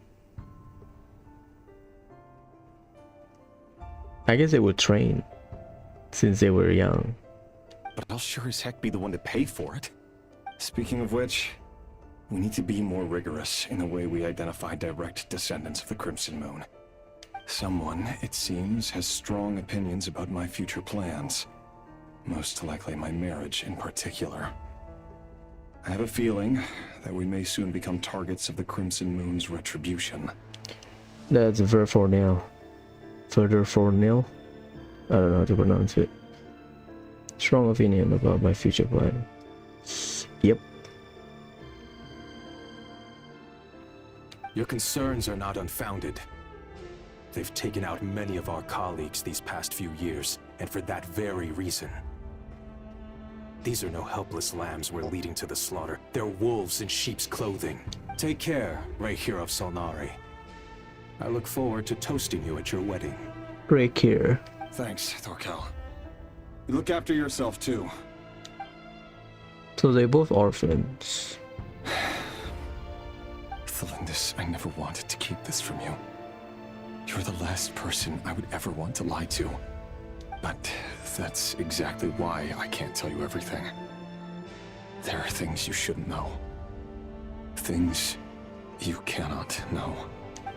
I guess they would train since they were young. But I'll sure as heck be the one to pay for it. Speaking of which, we need to be more rigorous in the way we identify direct descendants of the Crimson Moon. Someone, it seems, has strong opinions about my future plans. Most likely my marriage in particular. I have a feeling that we may soon become targets of the Crimson Moon's retribution. That's Verfornil. Furtherfornil? I don't know how to pronounce it. Strong opinion about my future plan. Yep. Your concerns are not unfounded. They've taken out many of our colleagues these past few years, and for that very reason. These are no helpless lambs we're leading to the slaughter. They're wolves in sheep's clothing. Take care, Ray here of Solnari. I look forward to toasting you at your wedding. Great care. Thanks, Thorkel. You look after yourself, too. So they're both orphans. Thelindis, I never wanted to keep this from you. You're the last person I would ever want to lie to. But that's exactly why I can't tell you everything. There are things you shouldn't know. Things you cannot know.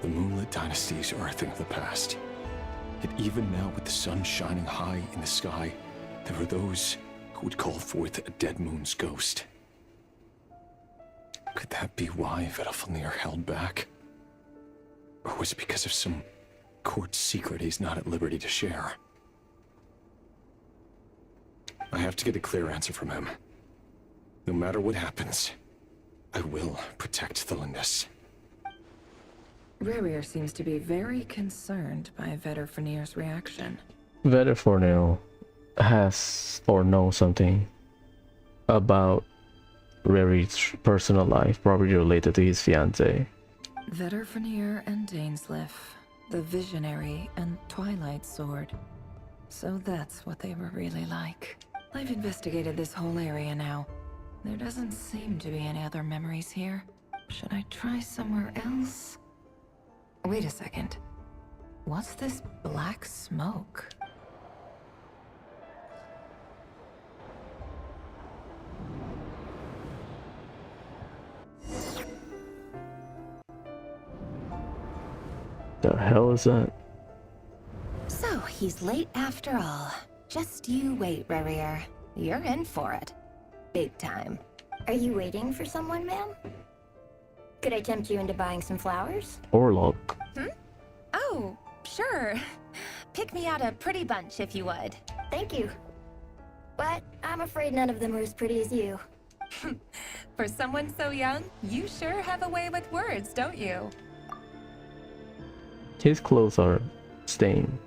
The moonlit dynasties are a thing of the past. Yet even now, with the sun shining high in the sky, there are those who would call forth a dead moon's ghost. Could that be why Vedalfnir held back? Or was it because of some court secret he's not at liberty to share? I have to get a clear answer from him. No matter what happens, I will protect Thelindis. Rerir seems to be very concerned by Vedalfnir's reaction. Vedalfnir has or knows something about Rerir's personal life, probably related to his fiancée. Vedalfnir and Dainsleif, the Visionary and Twilight Sword. So that's what they were really like. I've investigated this whole area now. There doesn't seem to be any other memories here. Should I try somewhere else? Wait a second. What's this black smoke? The hell is that? So, he's late after all. Just you wait, Rarier. You're in for it. Big time. Are you waiting for someone, ma'am? Could I tempt you into buying some flowers? Orlok. Oh, sure. Pick me out a pretty bunch if you would. Thank you. But I'm afraid none of them are as pretty as you. For someone so young, you sure have a way with words, don't you? His clothes are stained.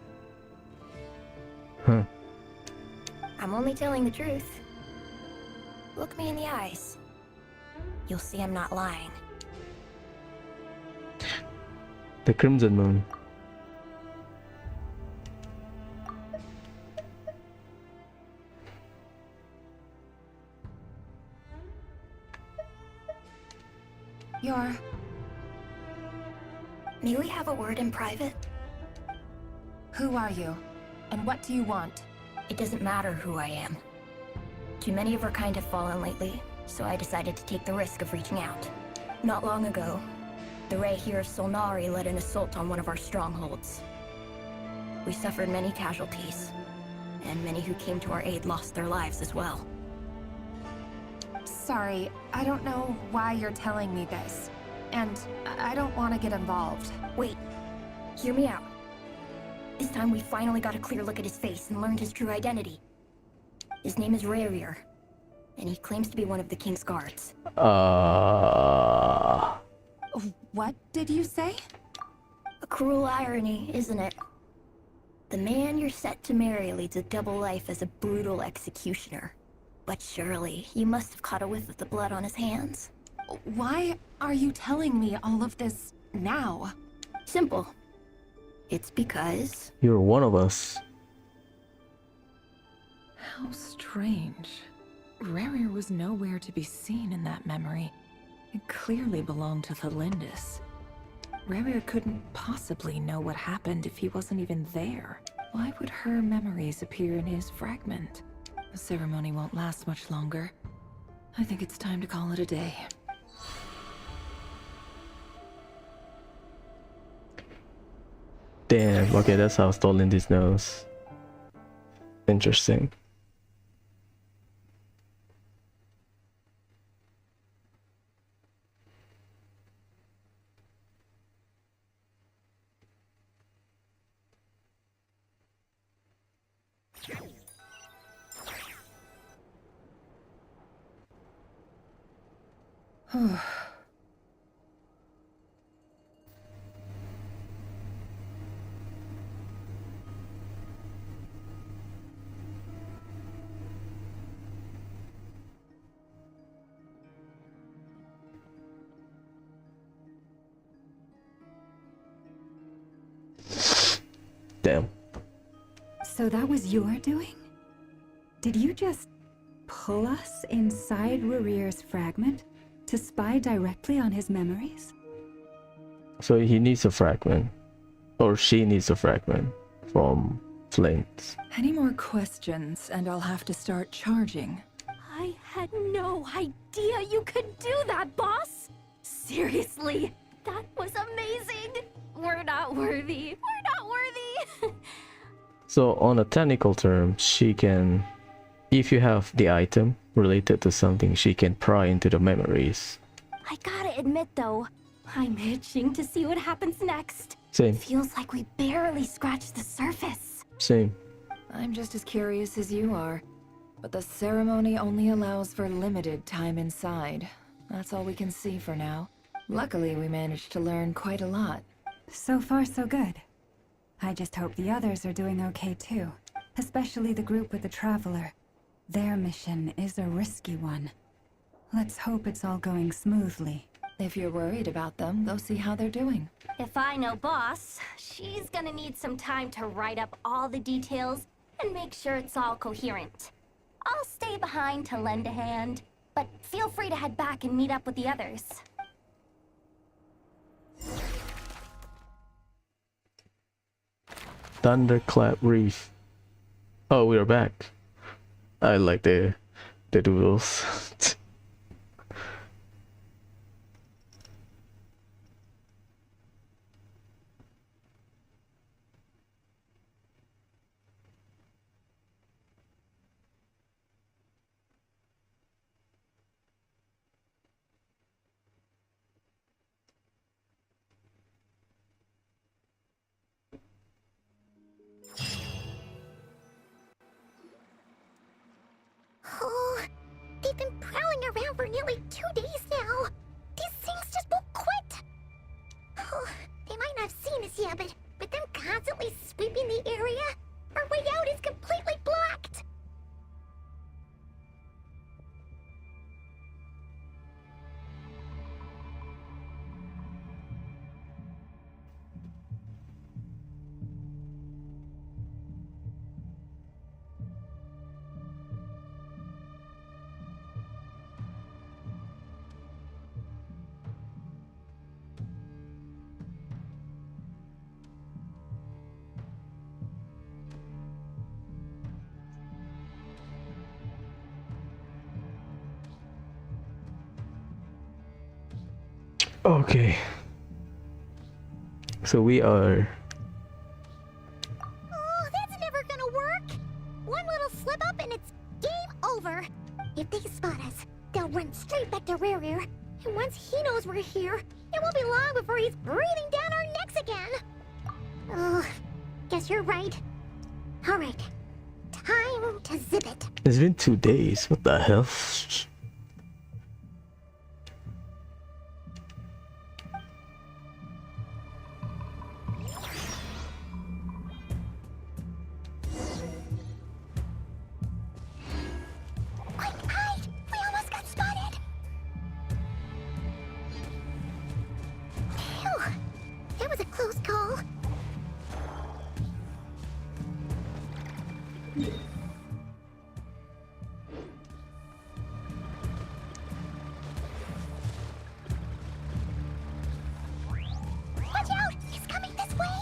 Huh. I'm only telling the truth. Look me in the eyes. You'll see I'm not lying. The Crimson Moon. You're... May we have a word in private? Who are you? And what do you want? It doesn't matter who I am. Too many of our kind have fallen lately, so I decided to take the risk of reaching out. Not long ago, the Ray here of Solnari led an assault on one of our strongholds. We suffered many casualties, and many who came to our aid lost their lives as well. Sorry, I don't know why you're telling me this. And I don't want to get involved. Wait, hear me out. This time we finally got a clear look at his face and learned his true identity. His name is Rarier, and he claims to be one of the King's guards. What did you say? A cruel irony, isn't it? The man you're set to marry leads a double life as a brutal executioner. But surely, you must have caught a whiff of the blood on his hands. Why are you telling me all of this now? Simple. It's because... You're one of us. How strange. Rarier was nowhere to be seen in that memory. It clearly belonged to Thalindis. Rarier couldn't possibly know what happened if he wasn't even there. Why would her memories appear in his fragment? The ceremony won't last much longer. I think it's time to call it a day. Damn, okay, that's how Thalindis knows. Interesting. Damn. So that was your doing? Did you just pull us inside Rarier's fragment to spy directly on his memories? So he needs a fragment. Or she needs a fragment from Flint. Any more questions and I'll have to start charging. I had no idea you could do that, boss! Seriously, that was amazing! We're not worthy. We're not worthy! So on a technical term, she can, if you have the item related to something, she can pry into the memories. I gotta admit though, I'm itching to see what happens next. Same. Feels like we barely scratched the surface. Same. I'm just as curious as you are. But the ceremony only allows for limited time inside. That's all we can see for now. Luckily, we managed to learn quite a lot. So far, so good. I just hope the others are doing okay too. Especially the group with the Traveler. Their mission is a risky one. Let's hope it's all going smoothly. If you're worried about them, go see how they're doing. If I know boss, she's gonna need some time to write up all the details and make sure it's all coherent. I'll stay behind to lend a hand, but feel free to head back and meet up with the others. Thunderclap Reef. Oh, we are back. I like the doodles. been prowling around for nearly 2 days now. These things just won't quit. Oh, they might not have seen us yet, but with them constantly sweeping the area, our way out is completely blocked. Okay. So we are. Oh, that's never gonna work. One little slip up and it's game over. If they spot us, they'll run straight back to Rear. And once he knows we're here, it won't be long before he's breathing down our necks again. Oh, guess you're right. Alright, time to zip it. It's been 2 days. What the hell? Quick, hide! We almost got spotted! Phew! That was a close call. Watch out! He's coming this way!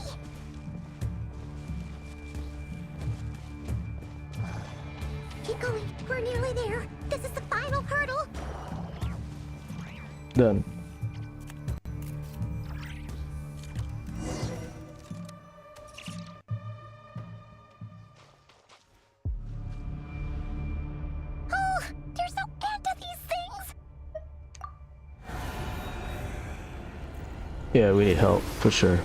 Keep going. We're nearly there. This is the final hurdle. Done. Oh, there's no end to these things. Yeah, we need help for sure.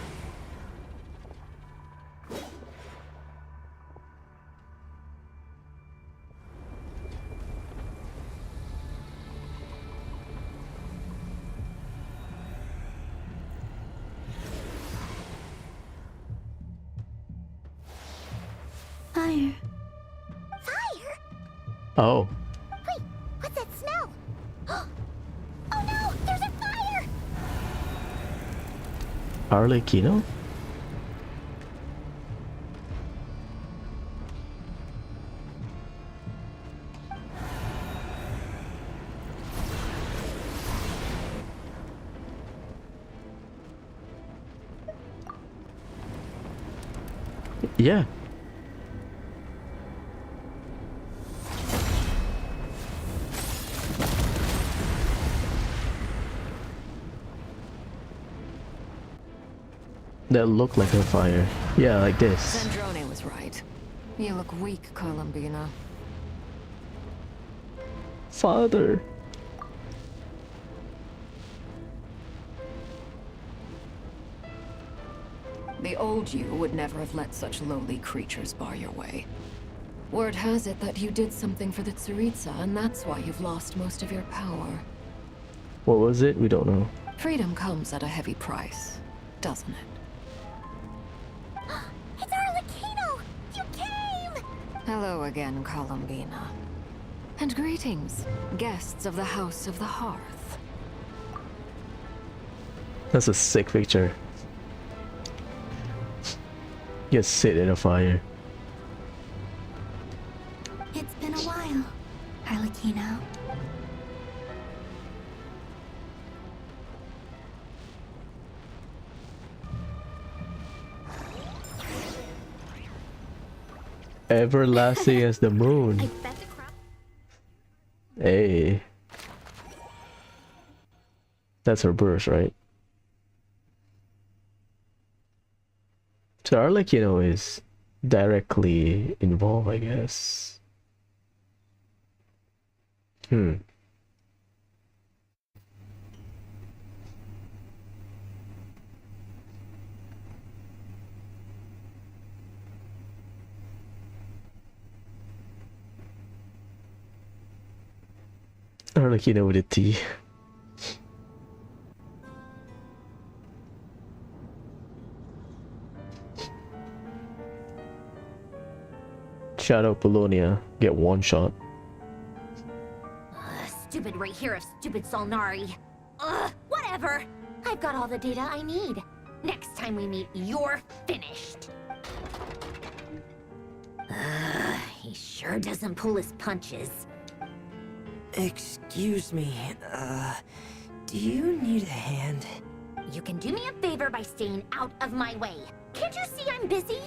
Fire. Fire? Oh, Wait, what's that smell? Oh no, there's a fire! Arlecchino? Yeah. That look like a fire. Yeah, like this. Zandrone was right. You look weak, Columbina. Father. The old you would never have let such lowly creatures bar your way. Word has it that you did something for the Tsaritsa, and that's why you've lost most of your power. What was it? We don't know. Freedom comes at a heavy price, doesn't it? It's Arlecchino! You came! Hello again, Columbina. And greetings, guests of the House of the Hearth. That's a sick picture. Just sit in a fire. It's been a while, Arlecchino. Everlasting as the moon. Hey. That's her burst, right? So Arlecchino is directly involved, I guess. Arlecchino with a T. Shadow Polonia, get one shot. Stupid right here of stupid Solnari. Whatever. I've got all the data I need. Next time we meet, you're finished. He sure doesn't pull his punches. Excuse me, do you need a hand? You can do me a favor by staying out of my way. Can't you see I'm busy?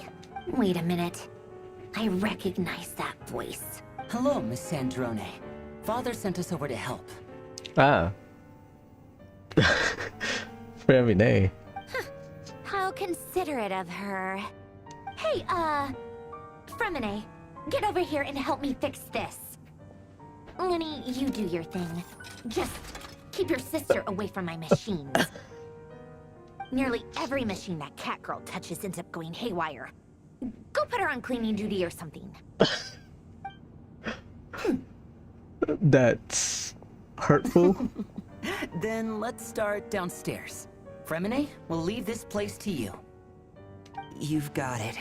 Wait a minute. I recognize that voice. Hello, Miss Sandrone. Father sent us over to help. Ah. Fremine. How considerate of her. Hey, Fremine, get over here and help me fix this. Lenny, you do your thing. Just keep your sister away from my machines. Nearly every machine that cat girl touches ends up going haywire. Go put her on cleaning duty or something. That's hurtful. Then let's start downstairs. Fremine, we'll leave this place to you. You've got it.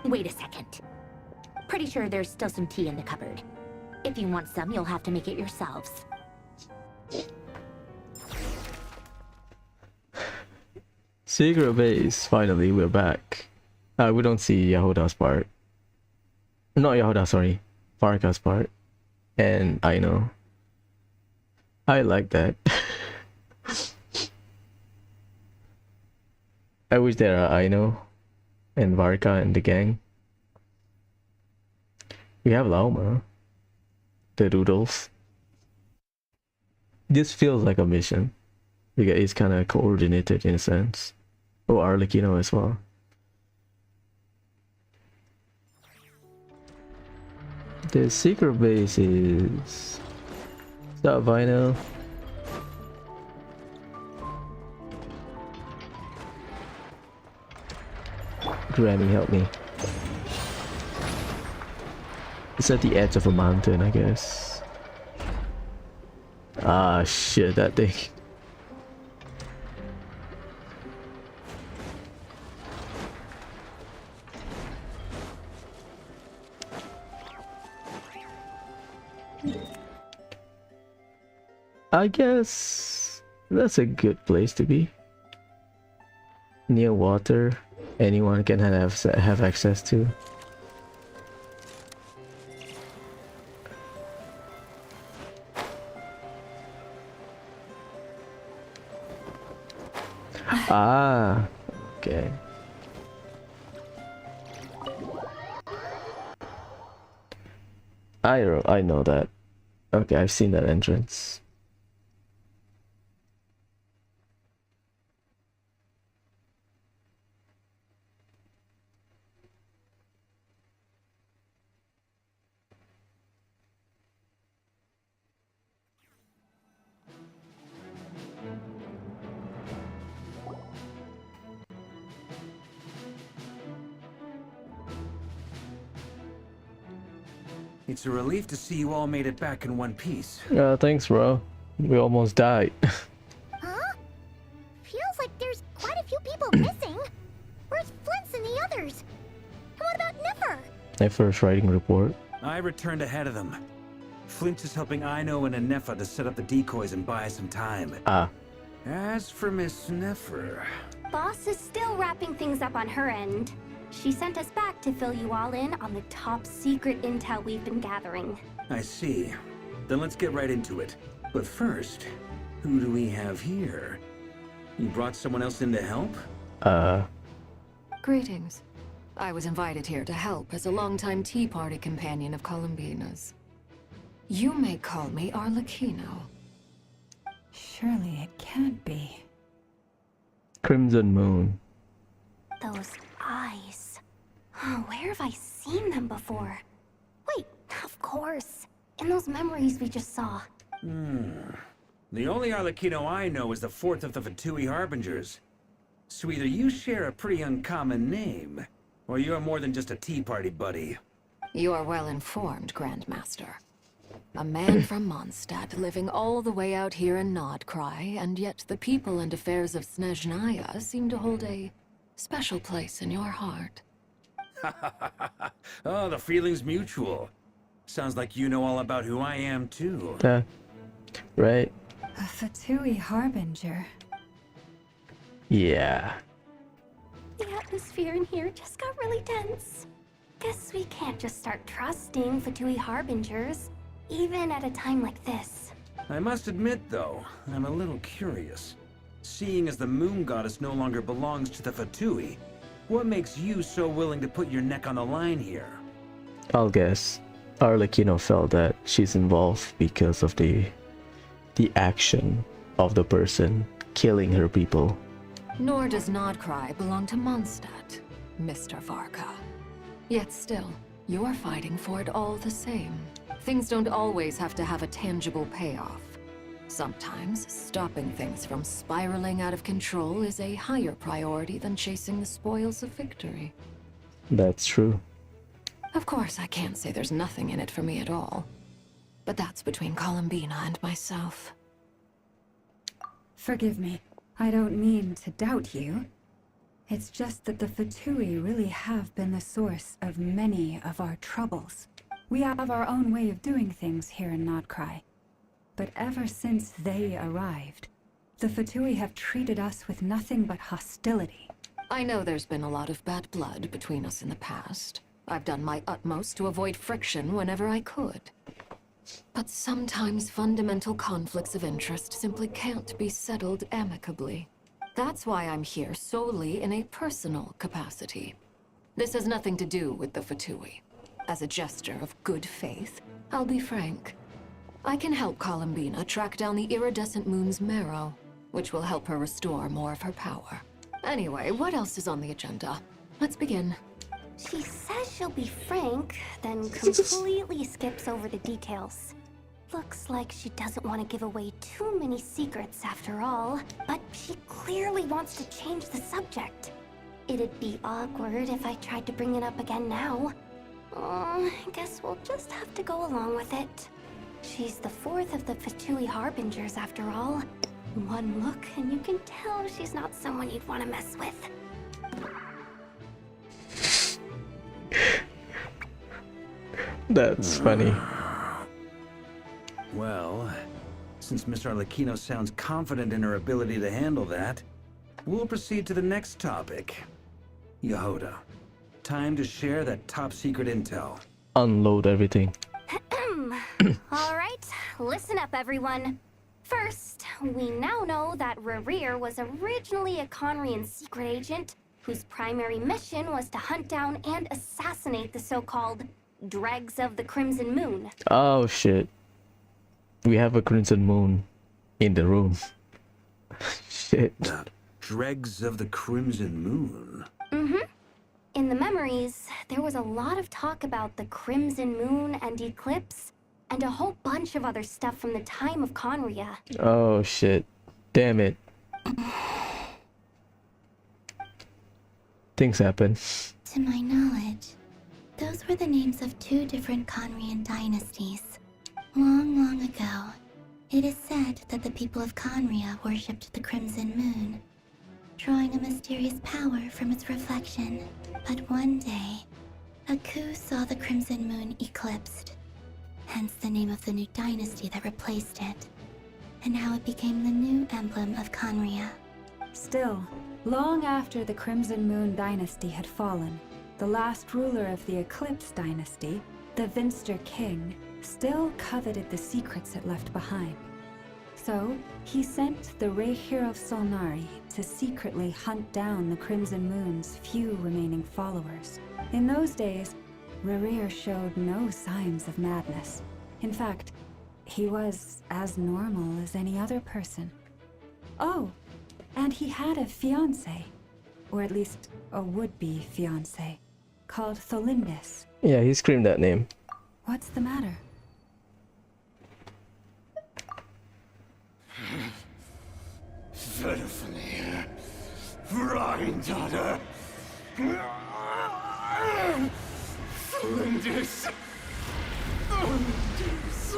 Wait a second. Pretty sure there's still some tea in the cupboard. If you want some, you'll have to make it yourselves. Secret base, finally, we're back. We don't see Yahoda's part. Not Yahoda, sorry. Varka's part. And I know. I like that. I wish there are Aino and Varka and the gang. We have Lauma. The Doodles. This feels like a mission. Because it's kind of coordinated in a sense. Oh, Arlecchino as well. The secret base is that vinyl. Granny, help me. It's at the edge of a mountain, I guess. Ah, shit, that thing. I guess that's a good place to be. Near water, anyone can have access to. Ah, okay. I know that. Okay, I've seen that entrance. It's a relief to see you all made it back in one piece. Thanks, bro. We almost died. Huh? Feels like there's quite a few people missing. Where's Flint's and the others? And what about Niffer? My first writing report. I returned ahead of them. Flint is helping Aino and Anefa to set up the decoys and buy some time. Ah. As for Miss Neffer... Boss is still wrapping things up on her end. She sent us back to fill you all in on the top secret intel we've been gathering. I see. Then let's get right into it. But first, who do we have here? You brought someone else in to help? Greetings. I was invited here to help as a longtime Tea Party companion of Columbina's. You may call me Arlecchino. Surely it can't be. Crimson Moon. Those eyes. Oh, where have I seen them before? Wait, of course. In those memories we just saw. The only Arlecchino I know is the fourth of the Fatui Harbingers. So either you share a pretty uncommon name, or you're more than just a Tea Party buddy. You are well informed, Grandmaster. A man from Mondstadt living all the way out here in Nodcry, and yet the people and affairs of Snezhnaya seem to hold a special place in your heart. Oh, the feeling's mutual. Sounds like you know all about who I am, too. Right? A Fatui harbinger. Yeah. The atmosphere in here just got really tense. Guess we can't just start trusting Fatui harbingers, even at a time like this. I must admit, though, I'm a little curious. Seeing as the moon goddess no longer belongs to the Fatui, what makes you so willing to put your neck on the line here? I'll guess. Arlecchino felt that she's involved because of the action of the person killing her people. Nor does Nodcry belong to Mondstadt, Mr. Varka. Yet still, you're fighting for it all the same. Things don't always have to have a tangible payoff. Sometimes, stopping things from spiraling out of control is a higher priority than chasing the spoils of victory. That's true. Of course, I can't say there's nothing in it for me at all. But that's between Columbina and myself. Forgive me. I don't mean to doubt you. It's just that the Fatui really have been the source of many of our troubles. We have our own way of doing things here in Nodcry. But ever since they arrived, the Fatui have treated us with nothing but hostility. I know there's been a lot of bad blood between us in the past. I've done my utmost to avoid friction whenever I could. But sometimes fundamental conflicts of interest simply can't be settled amicably. That's why I'm here solely in a personal capacity. This has nothing to do with the Fatui. As a gesture of good faith, I'll be frank. I can help Columbina track down the iridescent moon's marrow, which will help her restore more of her power. Anyway, what else is on the agenda? Let's begin. She says she'll be frank, then completely skips over the details. Looks like she doesn't want to give away too many secrets after all, but she clearly wants to change the subject. It'd be awkward if I tried to bring it up again now. I guess we'll just have to go along with it. She's the fourth of the Fatui harbingers after all. One look and you can tell she's not someone you'd want to mess with. That's funny. Well, since Miss Arlecchino sounds confident in her ability to handle that, we'll proceed to the next topic. Yehuda, time to share that top-secret intel. Unload everything. Alright, listen up everyone. First, we now know that Rerir was originally a Conrian secret agent whose primary mission was to hunt down and assassinate the so-called Dregs of the Crimson Moon. Oh shit. We have a Crimson Moon in the room. Shit. The Dregs of the Crimson Moon? Mm-hmm. In the memories, there was a lot of talk about the Crimson Moon and Eclipse, and a whole bunch of other stuff from the time of Conria. Oh shit. Damn it. Things happen. To my knowledge, those were the names of two different Conrian dynasties. Long, long ago, it is said that the people of Conria worshipped the Crimson Moon, drawing a mysterious power from its reflection. But one day, a coup saw the Crimson Moon eclipsed, hence the name of the new dynasty that replaced it, and how it became the new emblem of Conria. Still, long after the Crimson Moon dynasty had fallen, the last ruler of the Eclipse dynasty, the Vinster King, still coveted the secrets it left behind. So, he sent the Rehir of Solnari to secretly hunt down the Crimson Moon's few remaining followers. In those days, Rerir showed no signs of madness. In fact, he was as normal as any other person. Oh, and he had a fiancé, or at least a would-be fiancé, called Tholindis. Yeah, he screamed that name. What's the matter? Verfnir, Freindaughter, Flinders, Undis.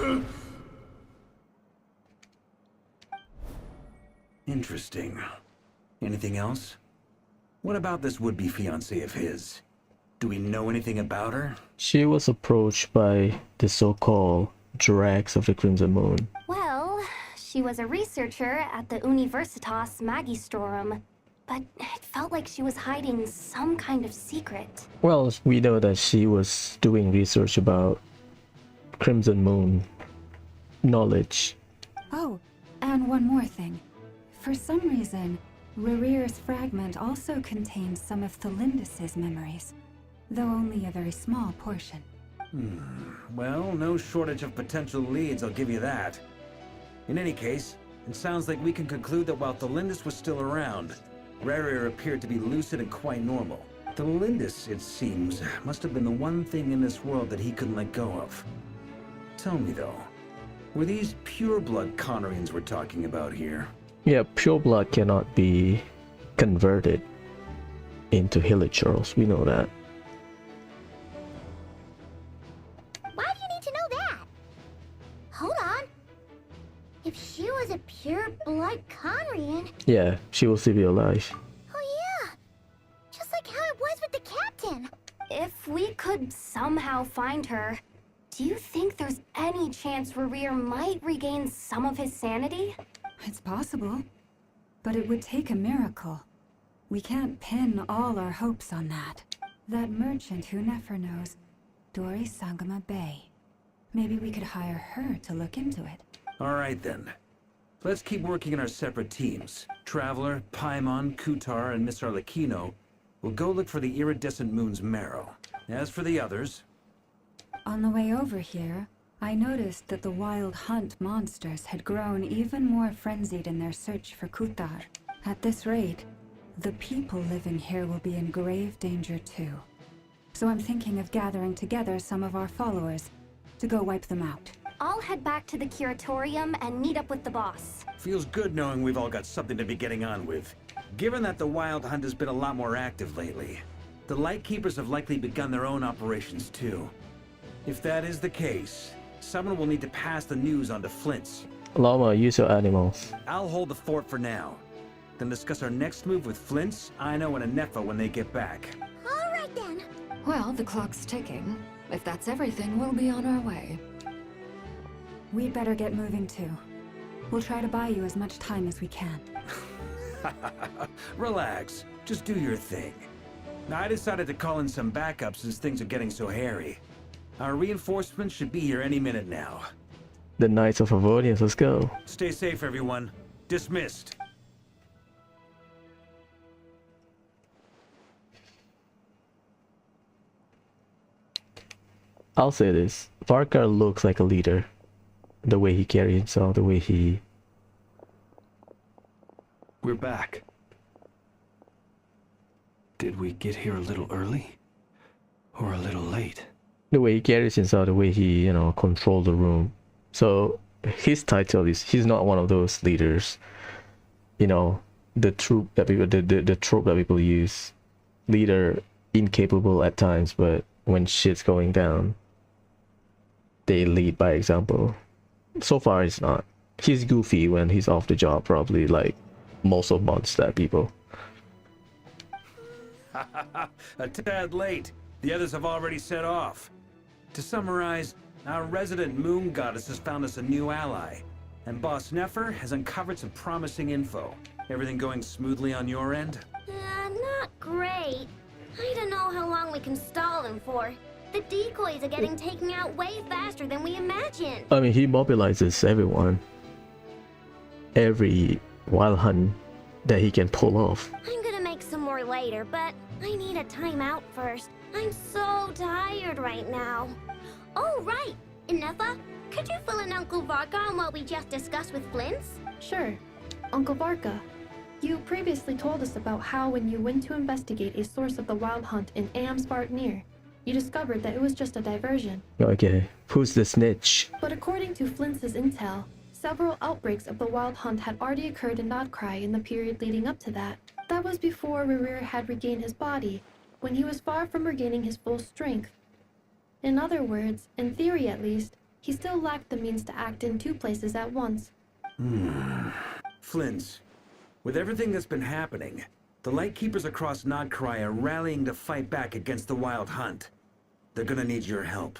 Interesting. Anything else? What about this would-be fiancée of his? Do we know anything about her? She was approached by the so-called Drags of the Crimson Moon. Well, she was a researcher at the Universitas Magistrorum, but it felt like she was hiding some kind of secret. Well, we know that she was doing research about Crimson Moon knowledge. Oh, and one more thing. For some reason, Rerear's fragment also contains some of Thelindis' memories, though only a very small portion. Well, no shortage of potential leads, I'll give you that. In any case, it sounds like we can conclude that while Thelindis was still around, Rerear appeared to be lucid and quite normal. Thelindis, it seems, must have been the one thing in this world that he couldn't let go of. Tell me though, were these pure-blood Conorians we're talking about here? Yeah, pure blood cannot be converted into Hilichurls, we know that. Why do you need to know that? Hold on. If she was a pure-blood Conrian... Yeah, she will still be alive. Oh yeah! Just like how it was with the captain. If we could somehow find her, do you think there's any chance Rerear might regain some of his sanity? It's possible, but it would take a miracle. We can't pin all our hopes on that. That merchant who Nefer knows, Dori Sangama Bay. Maybe we could hire her to look into it. Alright then. Let's keep working in our separate teams. Traveler, Paimon, Kutar, and Miss Arlecchino will go look for the iridescent moon's marrow. As for the others... On the way over here, I noticed that the wild hunt monsters had grown even more frenzied in their search for Kutar. At this rate, the people living here will be in grave danger too. So I'm thinking of gathering together some of our followers to go wipe them out. I'll head back to the curatorium and meet up with the boss. Feels good knowing we've all got something to be getting on with. Given that the Wild Hunt has been a lot more active lately, the Lightkeepers have likely begun their own operations too. If that is the case, someone will need to pass the news on to Flint's. Llama, use your animals. I'll hold the fort for now. Then discuss our next move with Flint's, Aino, and Anefa when they get back. Alright then. Well, the clock's ticking. If that's everything, we'll be on our way. We'd better get moving too. We'll try to buy you as much time as we can. Relax. Just do your thing. Now, I decided to call in some backup since things are getting so hairy. Our reinforcements should be here any minute now. The Knights of Favonius, let's go. Stay safe, everyone. Dismissed. I'll say this. Varkar looks like a leader. The way he carries himself, the way he... We're back. Did we get here a little early? Or a little late? The way he carries himself, the way he, controls the room. So, his title is, he's not one of those leaders. The trope that people, the trope that people use. Leader, incapable at times, but when shit's going down, they lead by example. So far, he's not. He's goofy when he's off the job, probably, like most of Mondstadt people. A tad late. The others have already set off. To summarize, our resident moon goddess has found us a new ally, and Boss Nefer has uncovered some promising info. Everything going smoothly on your end? Not great. I don't know how long we can stall him for. The decoys are getting taken out way faster than we imagined. I mean, he mobilizes everyone. Every wild hunt that he can pull off. I'm gonna make some more later, but I need a timeout first. I'm so tired right now. Oh, right! Inefa, could you fill in Uncle Varka on what we just discussed with Flint's? Sure. Uncle Varka, you previously told us about how when you went to investigate a source of the wild hunt in Amsvartnir, you discovered that it was just a diversion. Okay, who's the snitch? But according to Flint's intel, several outbreaks of the wild hunt had already occurred in Nodcry in the period leading up to that. That was before Rerear had regained his body, when he was far from regaining his full strength. In other words, in theory at least, He still lacked the means to act in 2 places at once. Flint, with everything that's been happening, the Lightkeepers across Nodcry are rallying to fight back against the Wild Hunt. They're gonna need your help.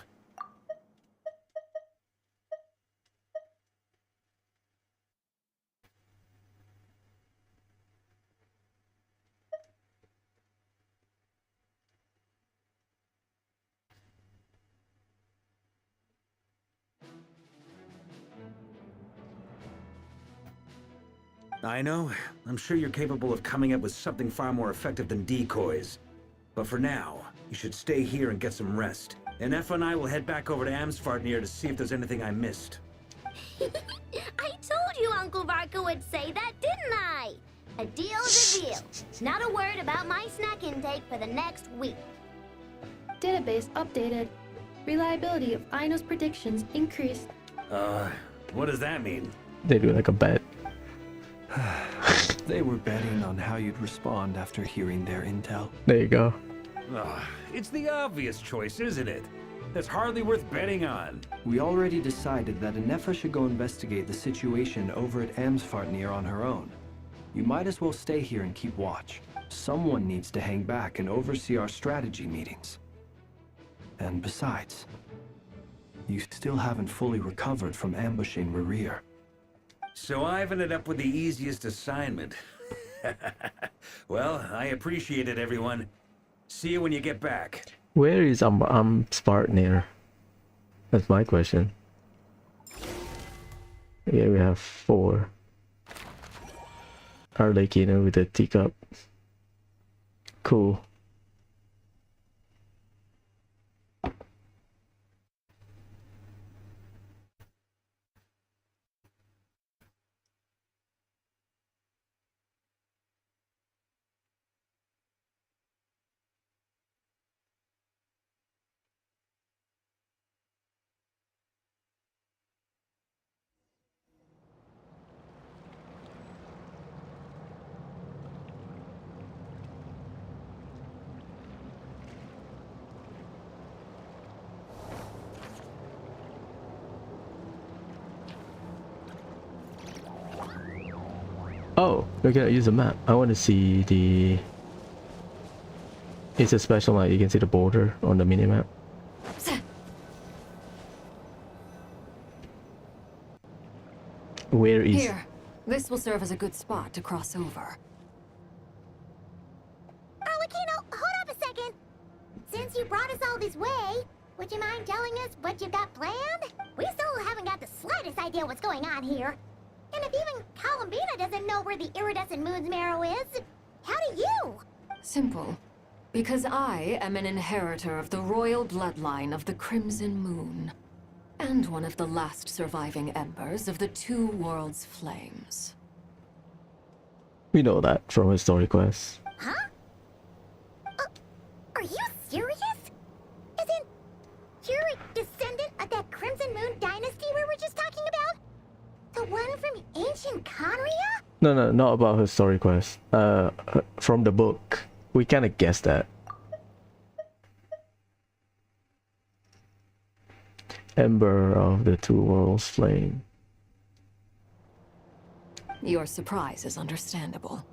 I know. I'm sure you're capable of coming up with something far more effective than decoys. But for now, you should stay here and get some rest. And Effa and I will head back over to Amsvartnir to see if there's anything I missed. I told you Uncle Varka would say that, didn't I? A deal's a deal. Not a word about my snack intake for the next week. Database updated. Reliability of Aino's predictions increased. What does that mean? They do like a bet. They were betting on how you'd respond after hearing their intel. There you go. It's the obvious choice, isn't it? That's hardly worth betting on. We already decided that Anefa should go investigate the situation over at Amsvartnir on her own. You might as well stay here and keep watch. Someone needs to hang back and oversee our strategy meetings. And besides, you still haven't fully recovered from ambushing Rerir. So I've ended up with the easiest assignment. Well, I appreciate it, everyone. See you when you get back. Where is Spartnir? That's my question. Yeah, we have 4. Arlecchino with a teacup. Cool. Oh, we can use a map. I want to see the... It's a special map. You can see the border on the minimap. Where is... Here. This will serve as a good spot to cross over. Arlecchino, hold up a second. Since you brought us all this way, would you mind telling us what you've got planned? We still haven't got the slightest idea what's going on here. And if even Columbina doesn't know where the iridescent moon's marrow is, how do you? Simple. Because I am an inheritor of the royal bloodline of the Crimson Moon. And one of the last surviving embers of the 2 worlds' flames. We know that from his story quest. Huh? Are you serious? Isn't you a descendant of that Crimson Moon dynasty we were just talking about? The one from ancient Conria? No, not about her story quest. From the book. We kind of guessed that. Ember of the 2 worlds flame. Your surprise is understandable.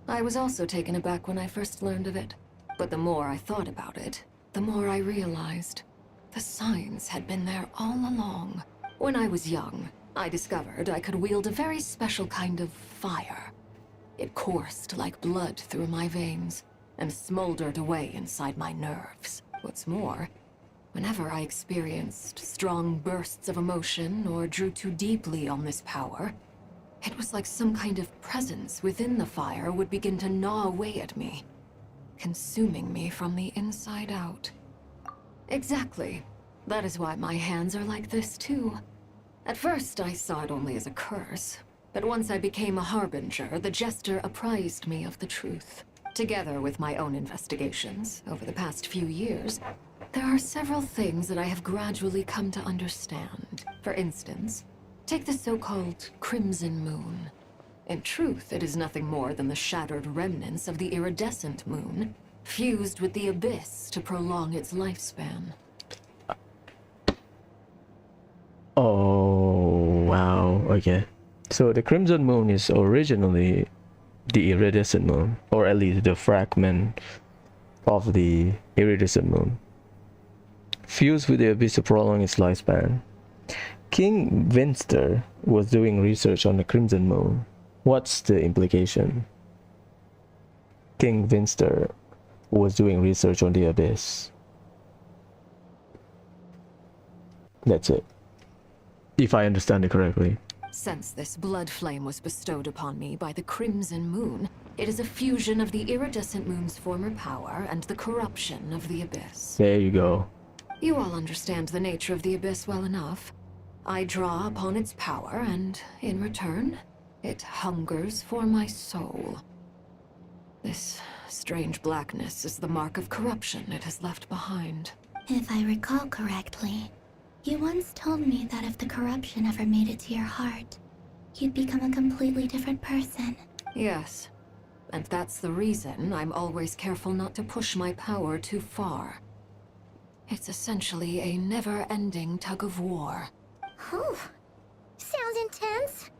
I was also taken aback when I first learned of it. But the more I thought about it, the more I realized the signs had been there all along. When I was young, I discovered I could wield a very special kind of fire. It coursed like blood through my veins and smoldered away inside my nerves. What's more, whenever I experienced strong bursts of emotion or drew too deeply on this power, it was like some kind of presence within the fire would begin to gnaw away at me, consuming me from the inside out. Exactly. That is why my hands are like this too. At first, I saw it only as a curse, but once I became a harbinger, the jester apprised me of the truth. Together with my own investigations over the past few years, there are several things that I have gradually come to understand. For instance, take the so-called Crimson Moon. In truth, it is nothing more than the shattered remnants of the iridescent moon, fused with the abyss to prolong its lifespan. okay. So the Crimson Moon is originally the iridescent moon, or at least the fragment of the iridescent moon, fused with the abyss to prolong its lifespan. King Vinster was doing research on the Crimson Moon. What's the implication? King Vinster was doing research on the abyss. That's it, if I understand it correctly. Since this blood flame was bestowed upon me by the Crimson Moon, it is a fusion of the iridescent moon's former power and the corruption of the abyss. There you go. You all understand the nature of the abyss well enough. I draw upon its power, and in return, it hungers for my soul. This strange blackness is the mark of corruption it has left behind. If I recall correctly, you once told me that if the corruption ever made it to your heart, you'd become a completely different person. Yes, and that's the reason I'm always careful not to push my power too far. It's essentially a never-ending tug of war. Whew. Sounds intense.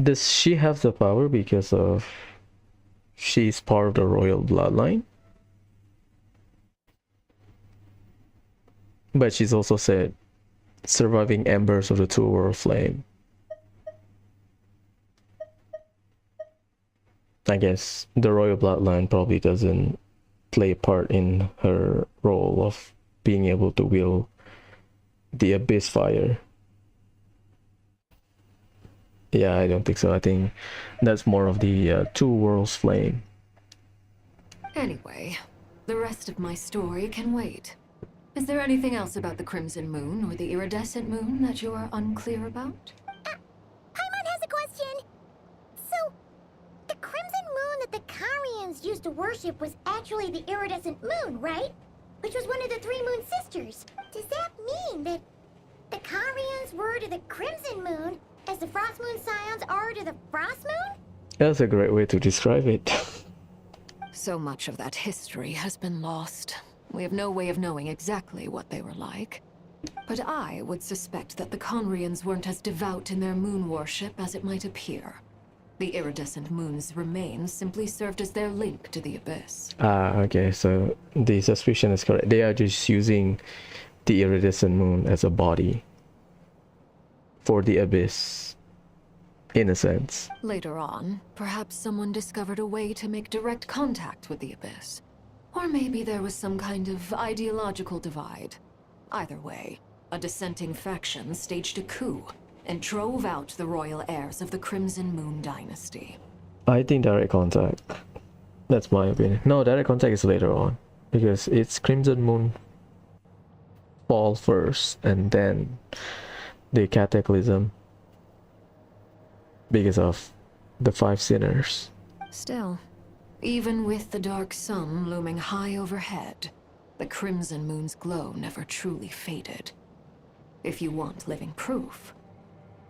Does she have the power because of she's part of the royal bloodline? But she's also said surviving embers of the two-world flame. I guess the royal bloodline probably doesn't play a part in her role of being able to wield the abyss fire. Yeah, I don't think so. I think that's more of the two worlds flame. Anyway, the rest of my story can wait. Is there anything else about the Crimson Moon or the Iridescent Moon that you are unclear about? Paimon has a question. So, the Crimson Moon that the Karians used to worship was actually the Iridescent Moon, right? Which was one of the three Moon Sisters. Does that mean that the Karians were to the Crimson Moon as the Frost Moon Scions are to the Frost Moon? That's a great way to describe it. So much of that history has been lost. We have no way of knowing exactly what they were like. But I would suspect that the Conrians weren't as devout in their moon worship as it might appear. The iridescent moon's remains simply served as their link to the abyss. Okay, so the suspicion is correct. They are just using the iridescent moon as a body for the abyss, in a sense. Later on, perhaps someone discovered a way to make direct contact with the abyss. Or maybe there was some kind of ideological divide. Either way, a dissenting faction staged a coup and drove out the royal heirs of the Crimson Moon dynasty. I think direct contact. That's my opinion. No, direct contact is later on. Because it's Crimson Moon fall first and then the cataclysm because of the five sinners. Still, even with the dark sun looming high overhead, the Crimson Moon's glow never truly faded. If you want living proof,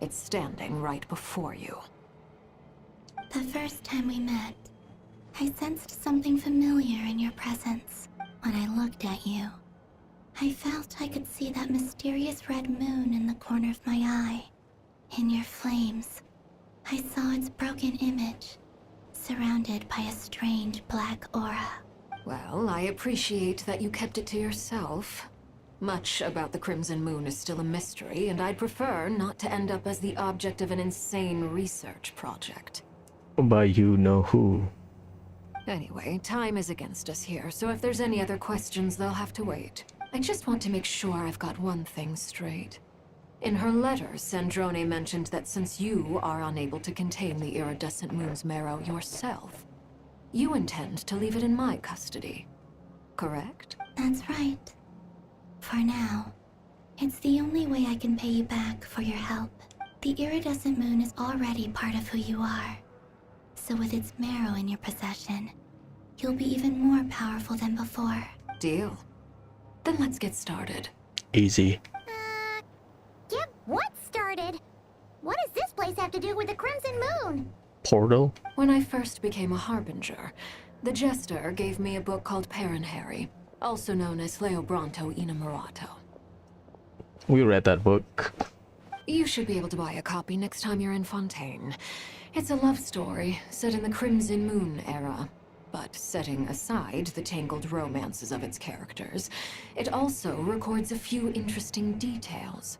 it's standing right before you. The first time we met, I sensed something familiar in your presence. When I looked at you, I felt I could see that mysterious red moon in the corner of my eye. In your flames, I saw its broken image, surrounded by a strange black aura. Well, I appreciate that you kept it to yourself. Much about the Crimson Moon is still a mystery, and I'd prefer not to end up as the object of an insane research project. By you know who. Anyway, time is against us here, so if there's any other questions, they'll have to wait. I just want to make sure I've got one thing straight. In her letter, Sandrone mentioned that since you are unable to contain the iridescent moon's marrow yourself, you intend to leave it in my custody, correct? That's right. For now, it's the only way I can pay you back for your help. The iridescent moon is already part of who you are. So with its marrow in your possession, you'll be even more powerful than before. Deal. Then let's get started. Easy. Get what started? What does this place have to do with the Crimson Moon? Portal? When I first became a Harbinger, the Jester gave me a book called Paranhari, also known as Leobranto Inamorato. We read that book. You should be able to buy a copy next time you're in Fontaine. It's a love story set in the Crimson Moon era. But setting aside the tangled romances of its characters, it also records a few interesting details.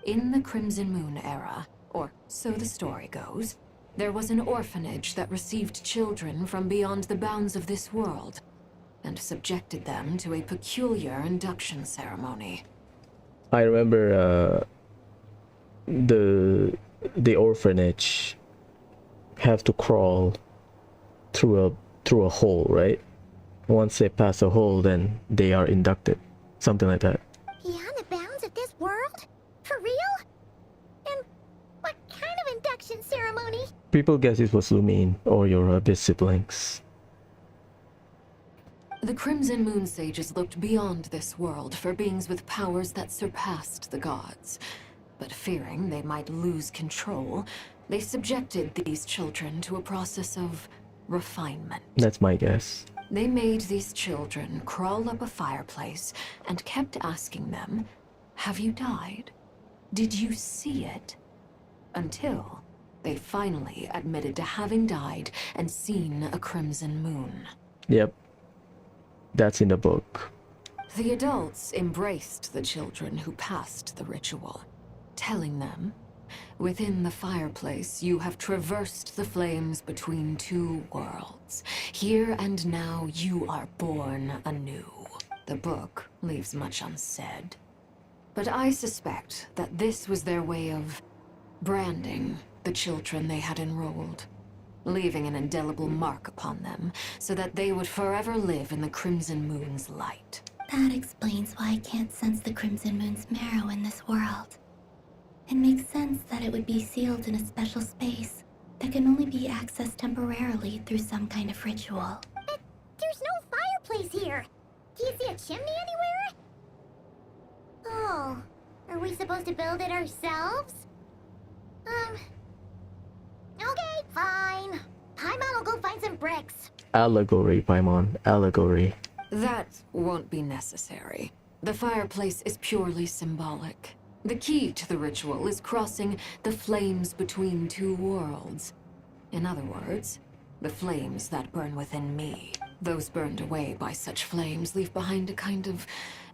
In the Crimson Moon era, or so the story goes, there was an orphanage that received children from beyond the bounds of this world, and subjected them to a peculiar induction ceremony. I remember the orphanage have to crawl through a hole, right? Once they pass a hole, then they are inducted. Something like that. Beyond the bounds of this world? For real? And what kind of induction ceremony? People guess it was Lumine or your Abyss siblings. The Crimson Moon sages looked beyond this world for beings with powers that surpassed the gods. But fearing they might lose control, they subjected these children to a process of refinement. That's my guess. They made these children crawl up a fireplace and kept asking them, "Have you died? Did you see it?" Until they finally admitted to having died and seen a crimson moon. Yep. That's in the book. The adults embraced the children who passed the ritual, telling them, "Within the fireplace, you have traversed the flames between two worlds. Here and now, you are born anew." The book leaves much unsaid. But I suspect that this was their way of branding the children they had enrolled, leaving an indelible mark upon them so that they would forever live in the Crimson Moon's light. That explains why I can't sense the Crimson Moon's marrow in this world. It makes sense that it would be sealed in a special space that can only be accessed temporarily through some kind of ritual. But there's no fireplace here. Do you see a chimney anywhere? Oh, are we supposed to build it ourselves? Okay, fine. Paimon will go find some bricks. Allegory, Paimon. Allegory. That won't be necessary. The fireplace is purely symbolic. The key to the ritual is crossing the flames between two worlds. In other words, the flames that burn within me. Those burned away by such flames leave behind a kind of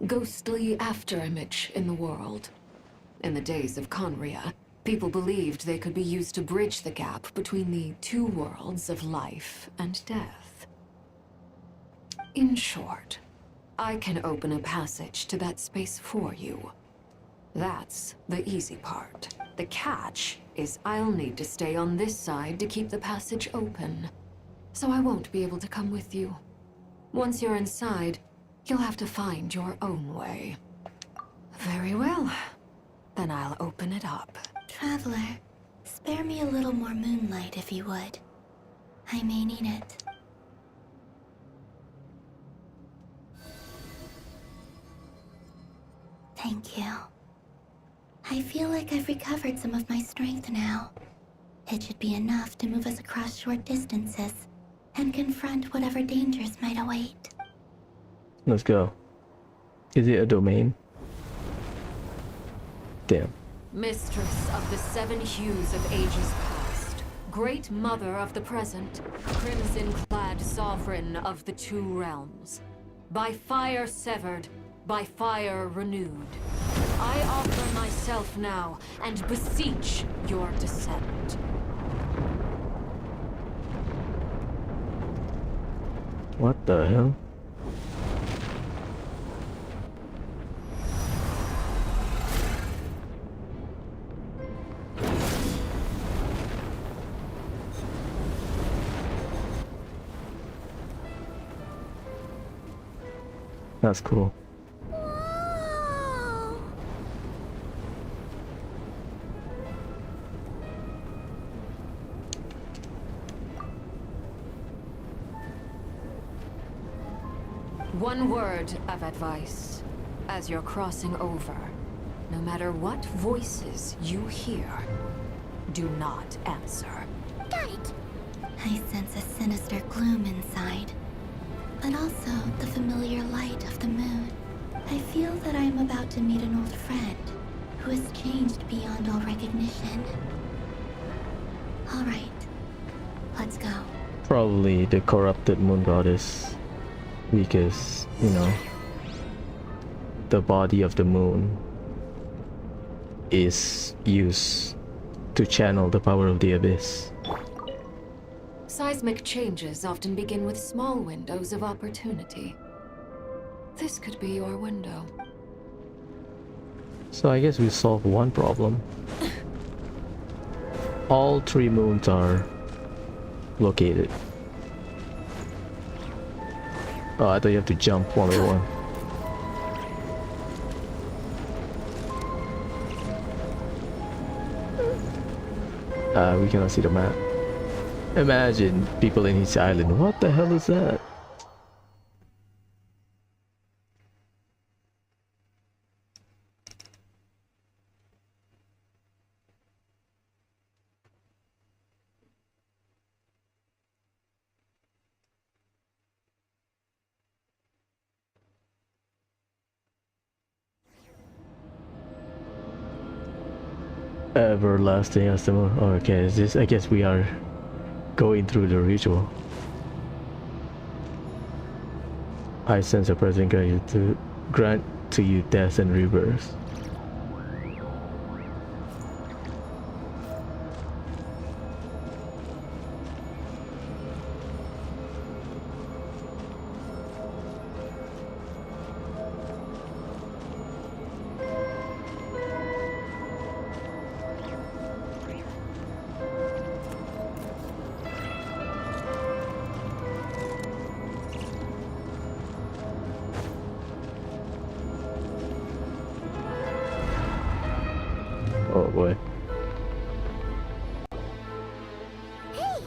ghostly afterimage in the world. In the days of Conria, people believed they could be used to bridge the gap between the two worlds of life and death. In short, I can open a passage to that space for you. That's the easy part. The catch is I'll need to stay on this side to keep the passage open, so I won't be able to come with you. Once you're inside, you'll have to find your own way. Very well. Then I'll open it up. Traveler, spare me a little more moonlight if you would. I may need it. Thank you. I feel like I've recovered some of my strength now. It should be enough to move us across short distances and confront whatever dangers might await. Let's go. Is it a domain? Damn. Mistress of the seven hues of ages past, great mother of the present, crimson-clad sovereign of the two realms, by fire severed, by fire renewed, I offer myself now and beseech your descent. What the hell? That's cool. One word of advice. As you're crossing over, no matter what voices you hear, do not answer. Got it. I sense a sinister gloom inside, but also the familiar light of the moon. I feel that I'm about to meet an old friend who has changed beyond all recognition. Alright, let's go. Probably the corrupted moon goddess, because, you know, the body of the moon is used to channel the power of the abyss. Seismic changes often begin with small windows of opportunity. This could be your window. So I guess we solved one problem. All 3 moons are located. Oh, I thought you have to jump one by one. We cannot see the map. Imagine people in his island. What the hell is that? Everlasting as the moon. Oh, okay, is this, I guess we are going through the ritual. I sense a present grant to you death and rebirth. Oh boy. Hey!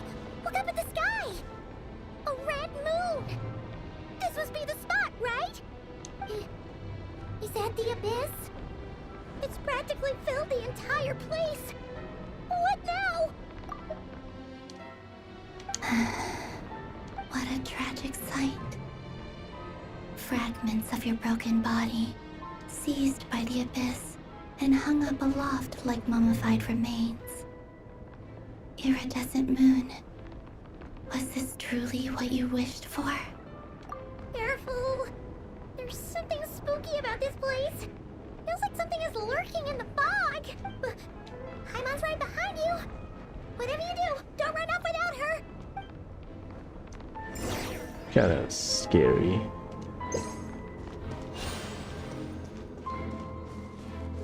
Look up at the sky! A red moon! This must be the spot, right? Is that the abyss? It's practically filled the entire place! What now? What a tragic sight. Fragments of your broken body, seized by the abyss, and hung up aloft like mummified remains. Iridescent moon, was this truly what you wished for? Careful! There's something spooky about this place. Feels like something is lurking in the fog. Paimon's right behind you. Whatever you do, don't run off without her. Kinda scary.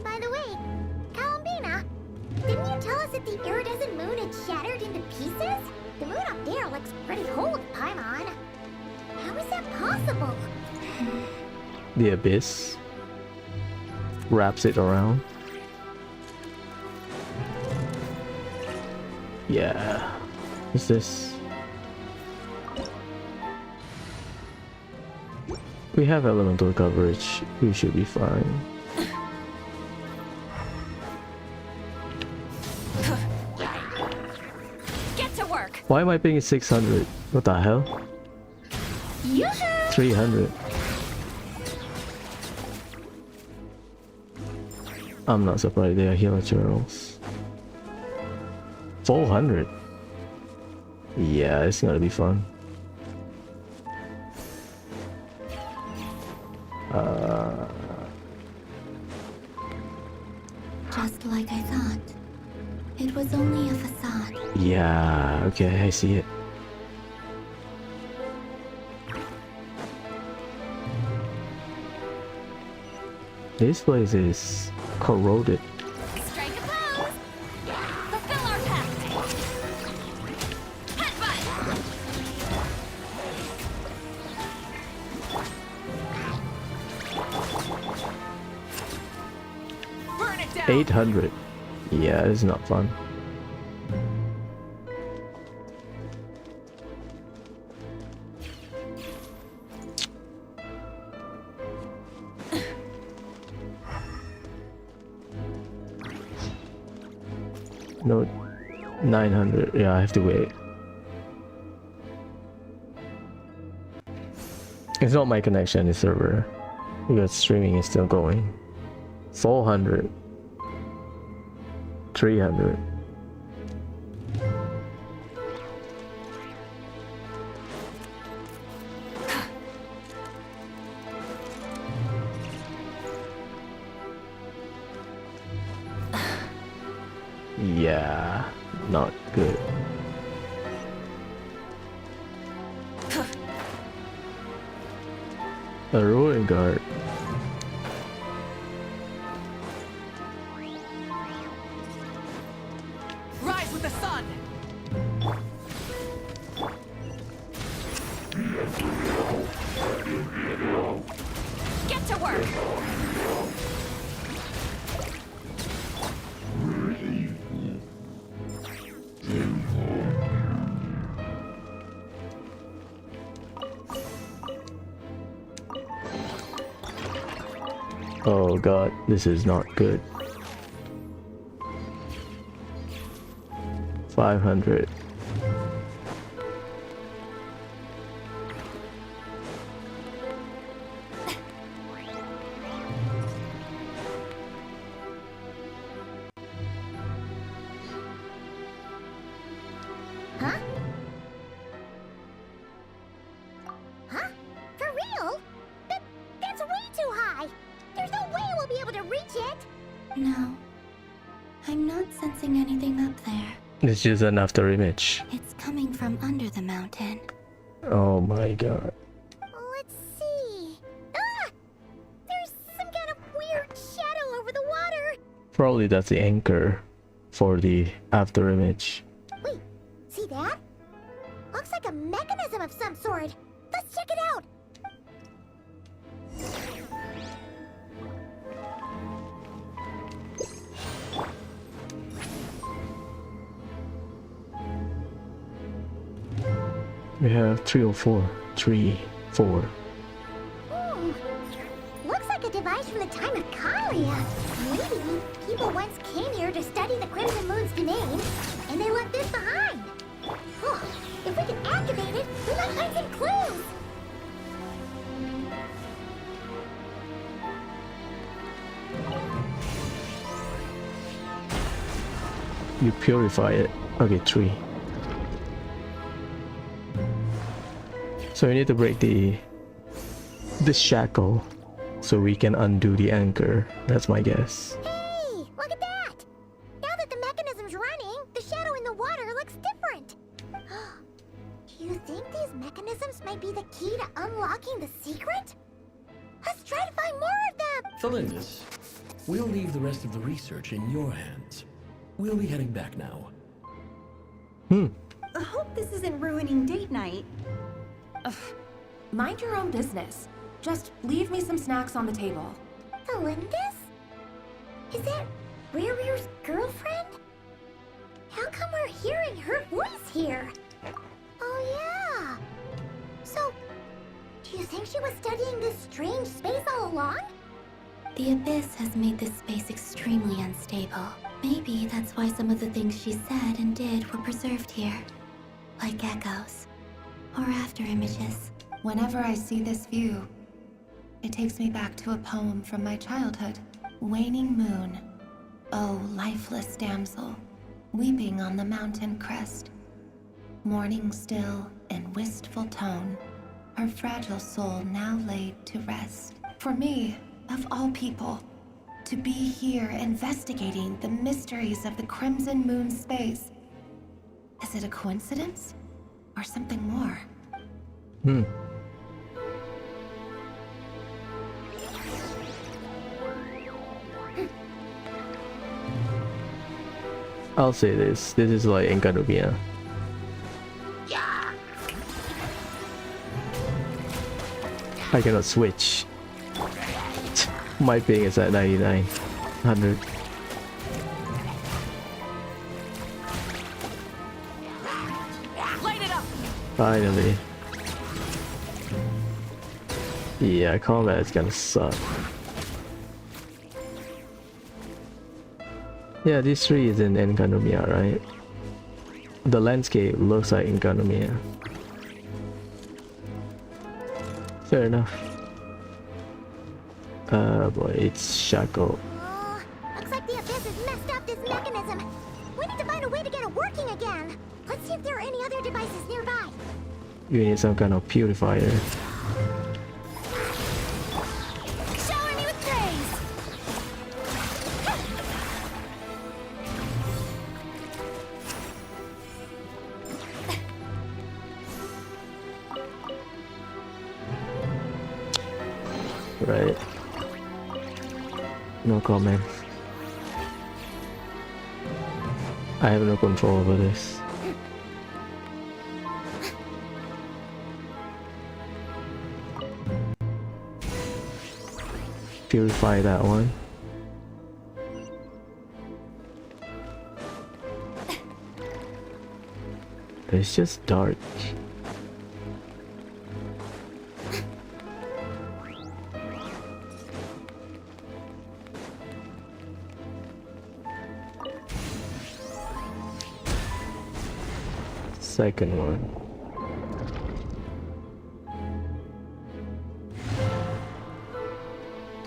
By the way, Columbina, didn't you tell us that the iridescent moon had shattered into pieces? The moon up there looks pretty whole, Paimon. How is that possible? The abyss wraps it around. Yeah. What's this? We have elemental coverage. We should be fine. Get to work. Why am I paying 600? What the hell? 300. I'm not surprised they are healer journals. 400. Yeah, it's gonna be fun. Just like I thought. It was only a facade. Yeah, okay, I see it. This place is corroded. Strike a pose! Fulfill our pact! Headbutt! Burn it down. 800. Yeah, it's not fun. No, 900. Yeah, I have to wait. It's not my connection, it's server. Because streaming is still going. 400. 300. Yeah, not good. A ruin guard. Rise with the sun! Get to work! Oh god, this is not good. 500. Huh? Huh? For real? That's way too high! There's no way we'll be able to reach it! No. I'm not sensing anything up there. It's just an after image. It's coming from under the mountain. Oh my god. Let's see. Ah! There's some kind of weird shadow over the water! Probably that's the anchor for the after image. Wait, see that? Looks like a mechanism of some sort. Let's check it out! We have 304. 3, 4. Looks like a device from the time of Kalia. Maybe people once came here to study the Crimson Moon's domain, and they left this behind. Oh, if we can activate it, we might find some clues. You purify it. Okay, 3. So we need to break the shackle so we can undo the anchor. That's my guess. Hey, look at that! Now that the mechanism's running, the shadow in the water looks different. Do you think these mechanisms might be the key to unlocking the secret? Let's try to find more of them! Felindus, we'll leave the rest of the research in your hands. We'll be heading back now. I hope this isn't ruining date night. Ugh. Mind your own business. Just leave me some snacks on the table. Felindus? Is that Rear's girlfriend? How come we're hearing her voice here? Oh yeah. So, do you think she was studying this strange space all along? The Abyss has made this space extremely unstable. Maybe that's why some of the things she said and did were preserved here. Like echoes. Or after images. Whenever I see this view, it takes me back to a poem from my childhood. Waning moon, oh lifeless damsel, weeping on the mountain crest. Mourning still in wistful tone, her fragile soul now laid to rest. For me, of all people, to be here investigating the mysteries of the Crimson Moon space. Is it a coincidence? Or something more? I'll say this. This is like Enkanomia. I cannot switch. My ping is at 99. 100. Light it up! Finally. Yeah, combat is gonna suck. Yeah, this tree is in Enkanomia, right? The landscape looks like Enkanomia. Fair enough. Boy, it's Shackle. Oh, looks like the Abyss has messed up this mechanism. We need to find a way to get it working again. Let's see if there are any other devices nearby. You need some kind of purifier. Shower me with praise! Right. No comment. I have no control over this. Purify that one. It's just dark. Second one.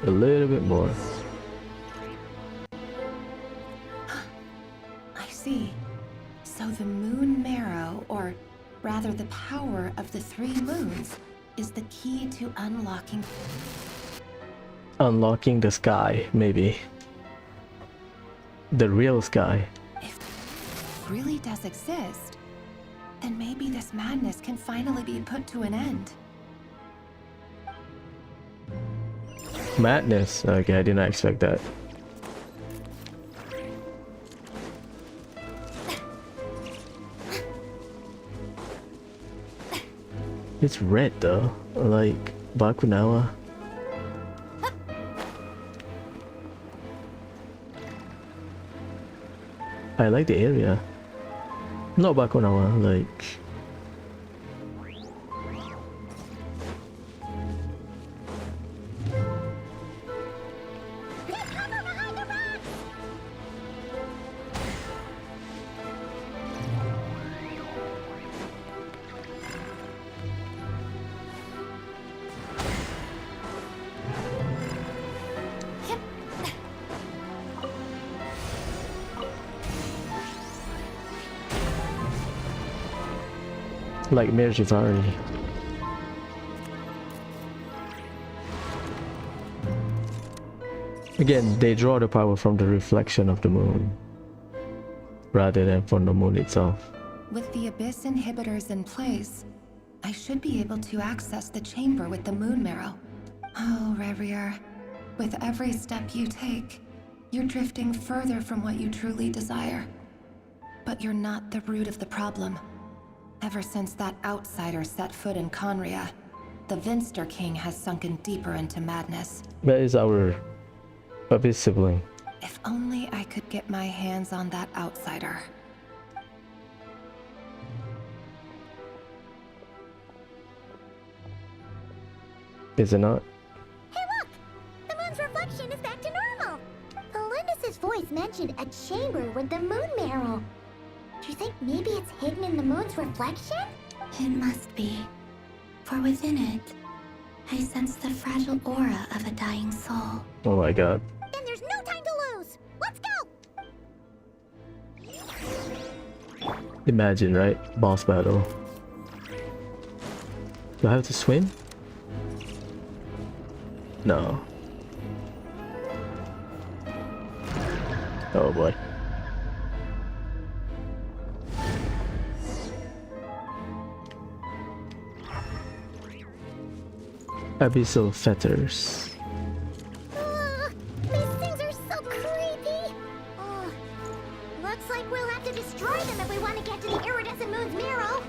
A little bit more. I see. So the moon marrow, or rather the power of the 3 moons, is the key to unlocking... Unlocking the sky, maybe. The real sky. If it really does exist, then maybe this madness can finally be put to an end. Madness. Okay, I did not expect that. It's red though, like Bakunawa. I like the area. Not Bakunawa, like... like Mirjivari. Again, they draw the power from the reflection of the moon, rather than from the moon itself. With the Abyss inhibitors in place, I should be able to access the chamber with the moon marrow. Oh, Revier, with every step you take, you're drifting further from what you truly desire. But you're not the root of the problem. Ever since that outsider set foot in Conria, the Vinster King has sunken deeper into madness. That is our Abyss sibling. If only I could get my hands on that outsider. Is it not? Hey look! The moon's reflection is back to normal! Elendis' voice mentioned a chamber with the moon marrow. Do you think maybe it's hidden in the moon's reflection? It must be. For within it, I sense the fragile aura of a dying soul. Oh my god. Then there's no time to lose! Let's go! Imagine, right? Boss battle. Do I have to swim? No. Oh boy. Abyssal fetters. These things are so creepy! Looks like we'll have to destroy them if we want to get to the iridescent moon's marrow.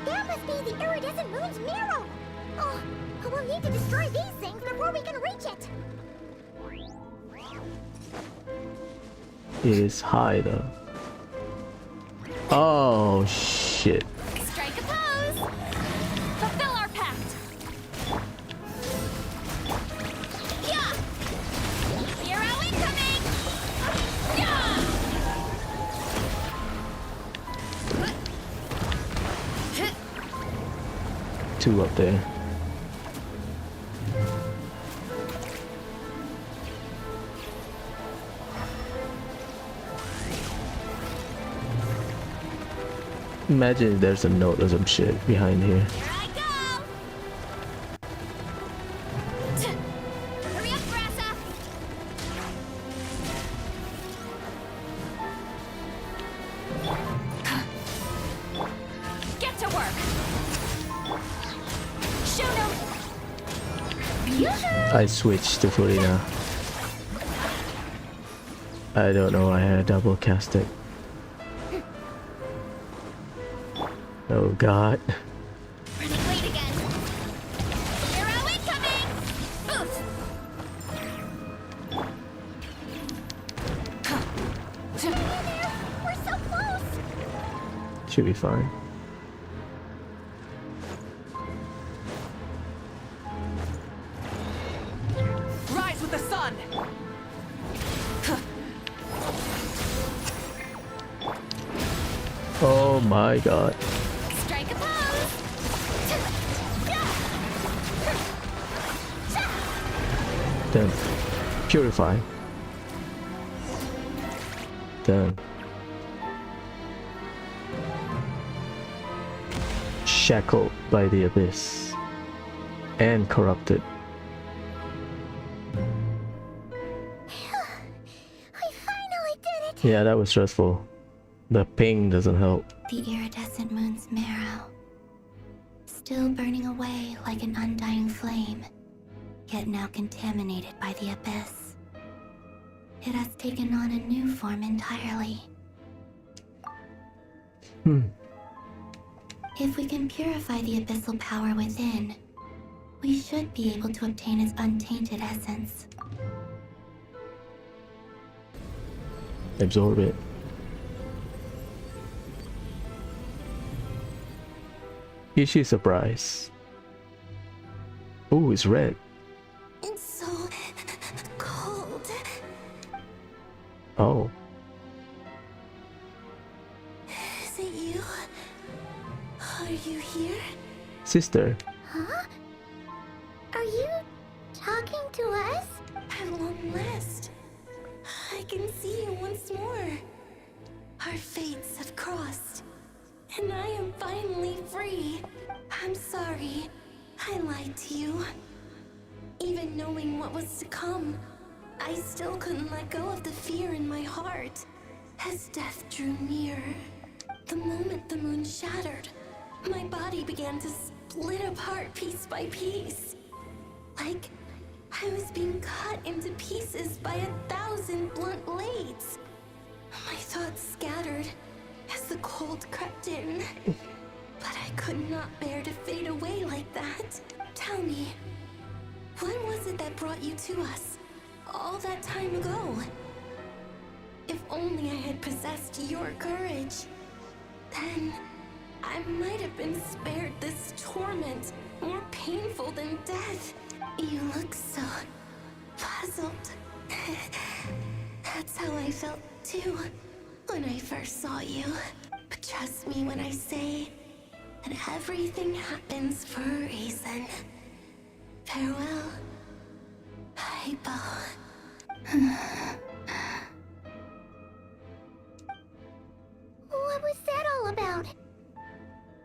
That must be the iridescent moon's marrow! Oh, we'll need to destroy these things before we can reach it! It is high though. Oh shit. Strike a pose! Fulfill our two up there. Imagine if there's a note or some shit behind here. Hurry up, Brassa! Get to work! Shoot him! I switched to Furina. I don't know, I had double cast it. Oh god. Wait again. Hero incoming! Boost! We're so close! Should be fine. Rise with the sun! Oh my god. Strike a pose! Damn. Purify. Damn. Shackled by the abyss. And corrupted. We finally did it! Yeah, that was stressful. The ping doesn't help. The iridescent moon's marrow, still burning away like an undying flame, yet now contaminated by the abyss. It has taken on a new form entirely. If we can purify the abyssal power within, we should be able to obtain its untainted essence. Absorb it. Ishi's surprise. Oh, it's red. It's so cold. Oh. Is it you? Are you here? Sister. Huh? Are you talking to us? At long last, I can see you once more. Our fates have crossed, and I am finally free. I'm sorry, I lied to you. Even knowing what was to come, I still couldn't let go of the fear in my heart. As death drew near, the moment the moon shattered, my body began to split apart piece by piece. Like I was being cut into pieces by 1,000 blunt blades. My thoughts scattered as the cold crept in. But I could not bear to fade away like that. Tell me, what was it that brought you to us all that time ago? If only I had possessed your courage, then I might have been spared this torment more painful than death. You look so puzzled. That's how I felt too when I first saw you. But trust me when I say that everything happens for a reason. Farewell, Hypo. What was that all about?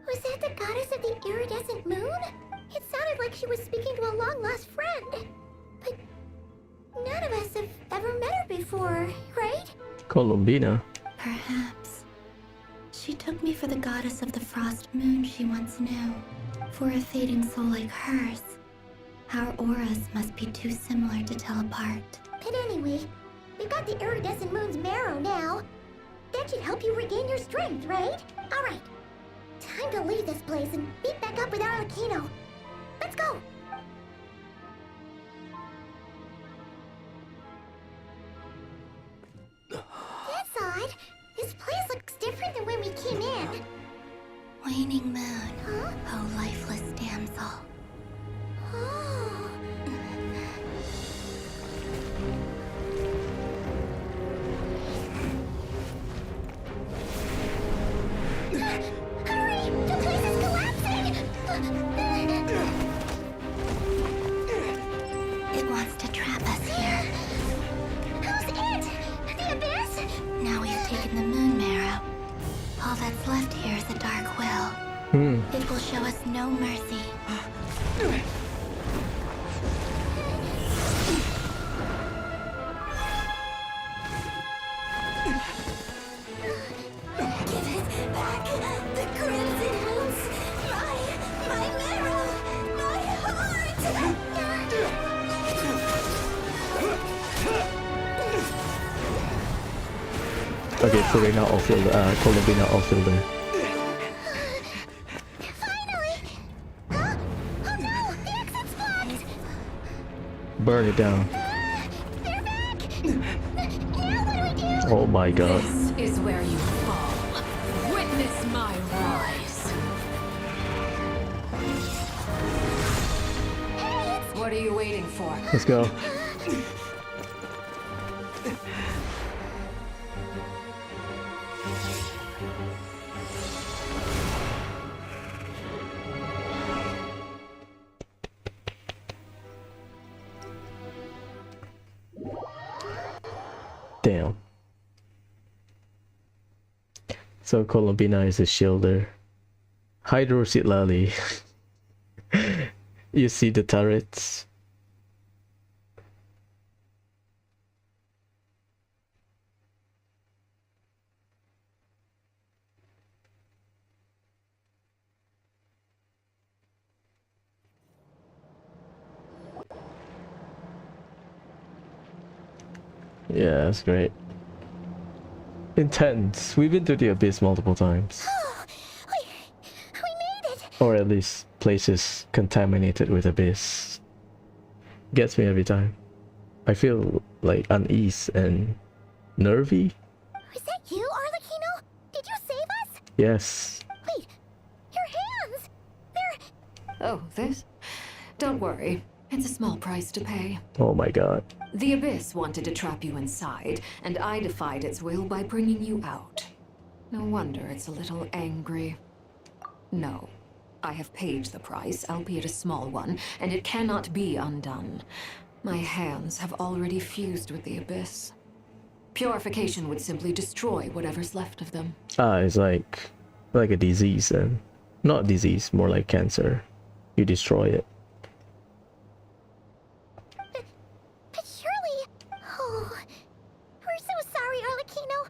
Was that the goddess of the iridescent moon? It sounded like she was speaking to a long-lost friend. But none of us have ever met her before, right? Columbina. Perhaps. She took me for the goddess of the frost moon she once knew. For a fading soul like hers, our auras must be too similar to tell apart. But anyway, we've got the iridescent moon's marrow now. That should help you regain your strength, right? Alright. Time to leave this place and meet back up with Arlecchino. Let's go! That's odd. This place looks different than when we came in. Waning moon, oh lifeless damsel. Oh. Hurry! The place is collapsing! us no mercy. Give it back! The crimson moons! My marrow! My heart! Okay, Serena off-fielder, Columbina off-fielder. Burn it down. Oh my god. This is where you fall. Witness my rise. What are you waiting for? Let's go. Damn. So Columbina is a shielder. Hydro Lally. You see the turrets? Yeah, that's great. Intense. We've been to the Abyss multiple times. We made it! Or at least places contaminated with Abyss. Gets me every time. I feel like unease and nervy. Was that you, Arlecchino? Did you save us? Yes. Wait, your hands! They're... Oh, this? Don't worry. It's a small price to pay. Oh my god. The Abyss wanted to trap you inside, and I defied its will by bringing you out. No wonder it's a little angry. No. I have paid the price, albeit a small one, and it cannot be undone. My hands have already fused with the Abyss. Purification would simply destroy whatever's left of them. Ah, it's like a disease then. Not disease, more like cancer. You destroy it. But surely... Oh... We're so sorry, Arlecchino.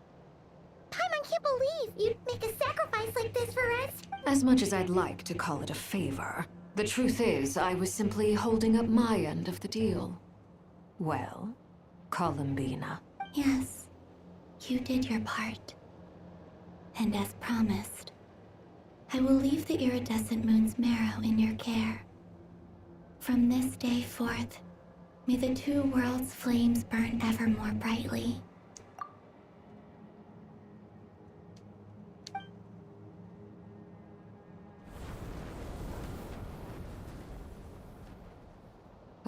Paimon can't believe you'd make a sacrifice like this for us. As much as I'd like to call it a favor, the truth is I was simply holding up my end of the deal. Well, Columbina. Yes, you did your part. And as promised, I will leave the iridescent moon's marrow in your care. From this day forth, may the two worlds' flames burn ever more brightly.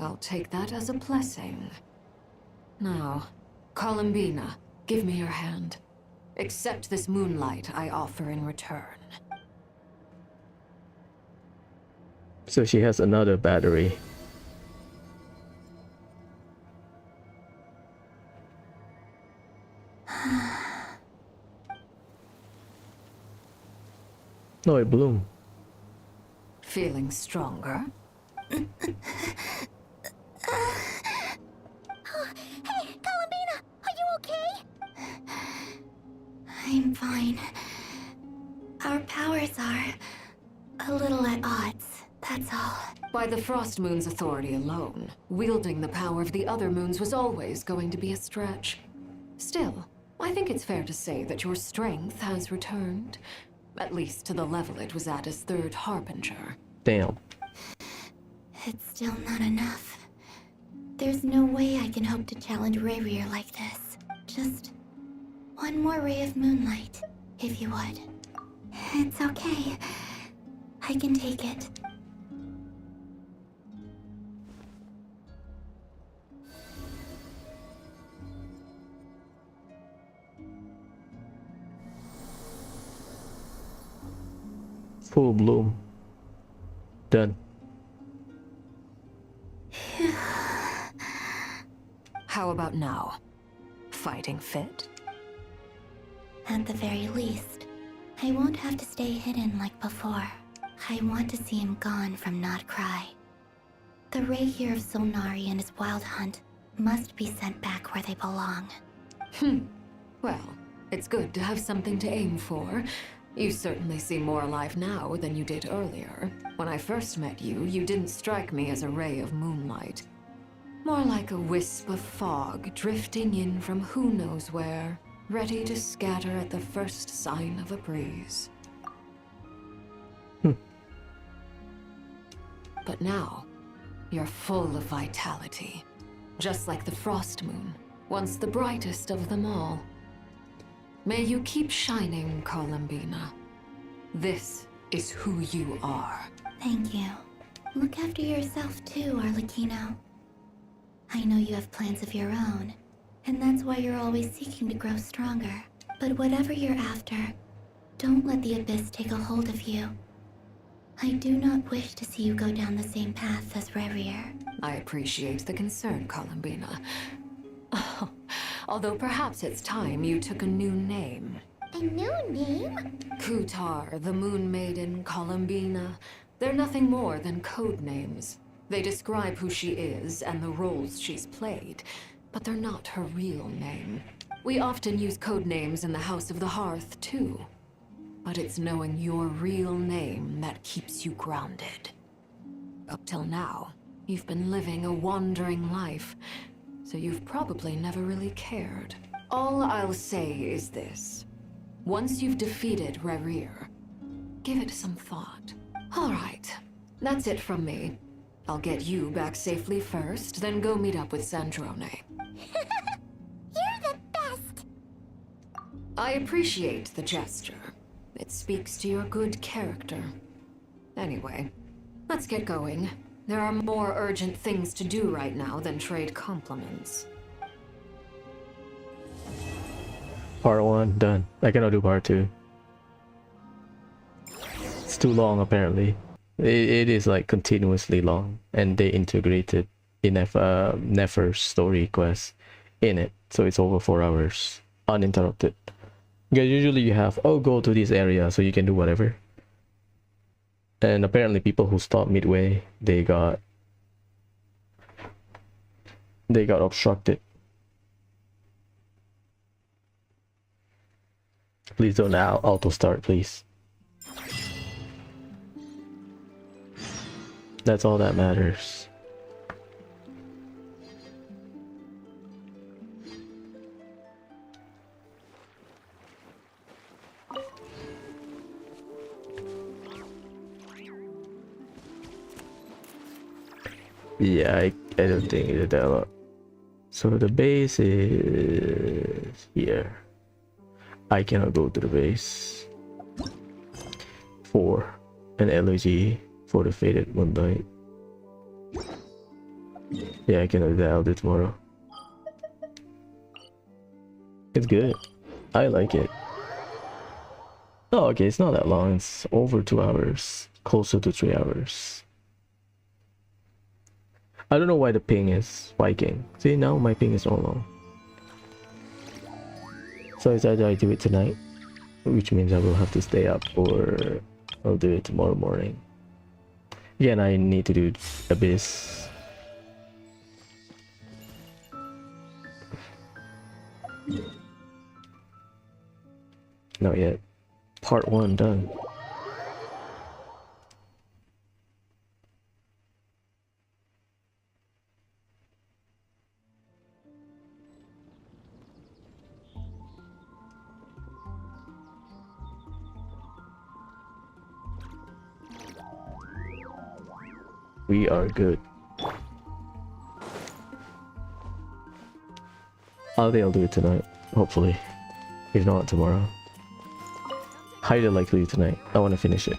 I'll take that as a blessing. Now, Columbina, give me your hand. Accept this moonlight I offer in return. So she has another battery. No, it bloomed. Feeling stronger? Hey, Columbina, are you okay? I'm fine. Our powers are a little at odds, that's all. By the Frost Moon's authority alone, wielding the power of the other moons was always going to be a stretch. Still, I think it's fair to say that your strength has returned. At least to the level it was at as Third Harbinger. Damn. It's still not enough. There's no way I can hope to challenge Rayrear like this. Just one more ray of moonlight, if you would. It's okay. I can take it. Full bloom. Done. How about now? Fighting fit? At the very least, I won't have to stay hidden like before. I want to see him gone from Not Cry. The Rahier of Solnari and his wild hunt must be sent back where they belong. Well, it's good to have something to aim for. You certainly seem more alive now than you did earlier. When I first met you, you didn't strike me as a ray of moonlight. More like a wisp of fog drifting in from who knows where, ready to scatter at the first sign of a breeze. But now, you're full of vitality. Just like the Frost Moon, once the brightest of them all. May you keep shining, Columbina. This is who you are. Thank you. Look after yourself too, Arlecchino. I know you have plans of your own, and that's why you're always seeking to grow stronger. But whatever you're after, don't let the Abyss take a hold of you. I do not wish to see you go down the same path as Rerir. I appreciate the concern, Columbina. Although perhaps it's time you took a new name. A new name? Kutar, the Moon Maiden, Columbina. They're nothing more than code names. They describe who she is and the roles she's played, but they're not her real name. We often use code names in the House of the Hearth, too. But it's knowing your real name that keeps you grounded. Up till now, you've been living a wandering life, so you've probably never really cared. All I'll say is this. Once you've defeated Rerir, give it some thought. All right, that's it from me. I'll get you back safely first, then go meet up with Sandrone. You're the best! I appreciate the gesture. It speaks to your good character. Anyway, let's get going. There are more urgent things to do right now than trade compliments. Part 1 done. I cannot do part 2. It's too long apparently. It is like continuously long, and they integrated enough Nefer's story quest in it, so it's over 4 hours uninterrupted. Because usually you have, oh, go to this area so you can do whatever. And apparently people who stopped midway, they got obstructed. Please don't auto start, please. That's all that matters. Yeah, I don't think it's that a lot. So the base is here. I cannot go to the base. 4. An elegy for the faded moonlight. Yeah, I cannot do that. I'll do it tomorrow. It's good. I like it. Oh, okay, it's not that long. It's over 2 hours. Closer to 3 hours. I don't know why the ping is spiking. See, now my ping is not long. So it's either I do it tonight, which means I will have to stay up, or I'll do it tomorrow morning. Again, I need to do Abyss. Not yet. Part 1 done. We are good. I think I'll do it tonight, hopefully. If not, tomorrow. Highly likely tonight. I want to finish it.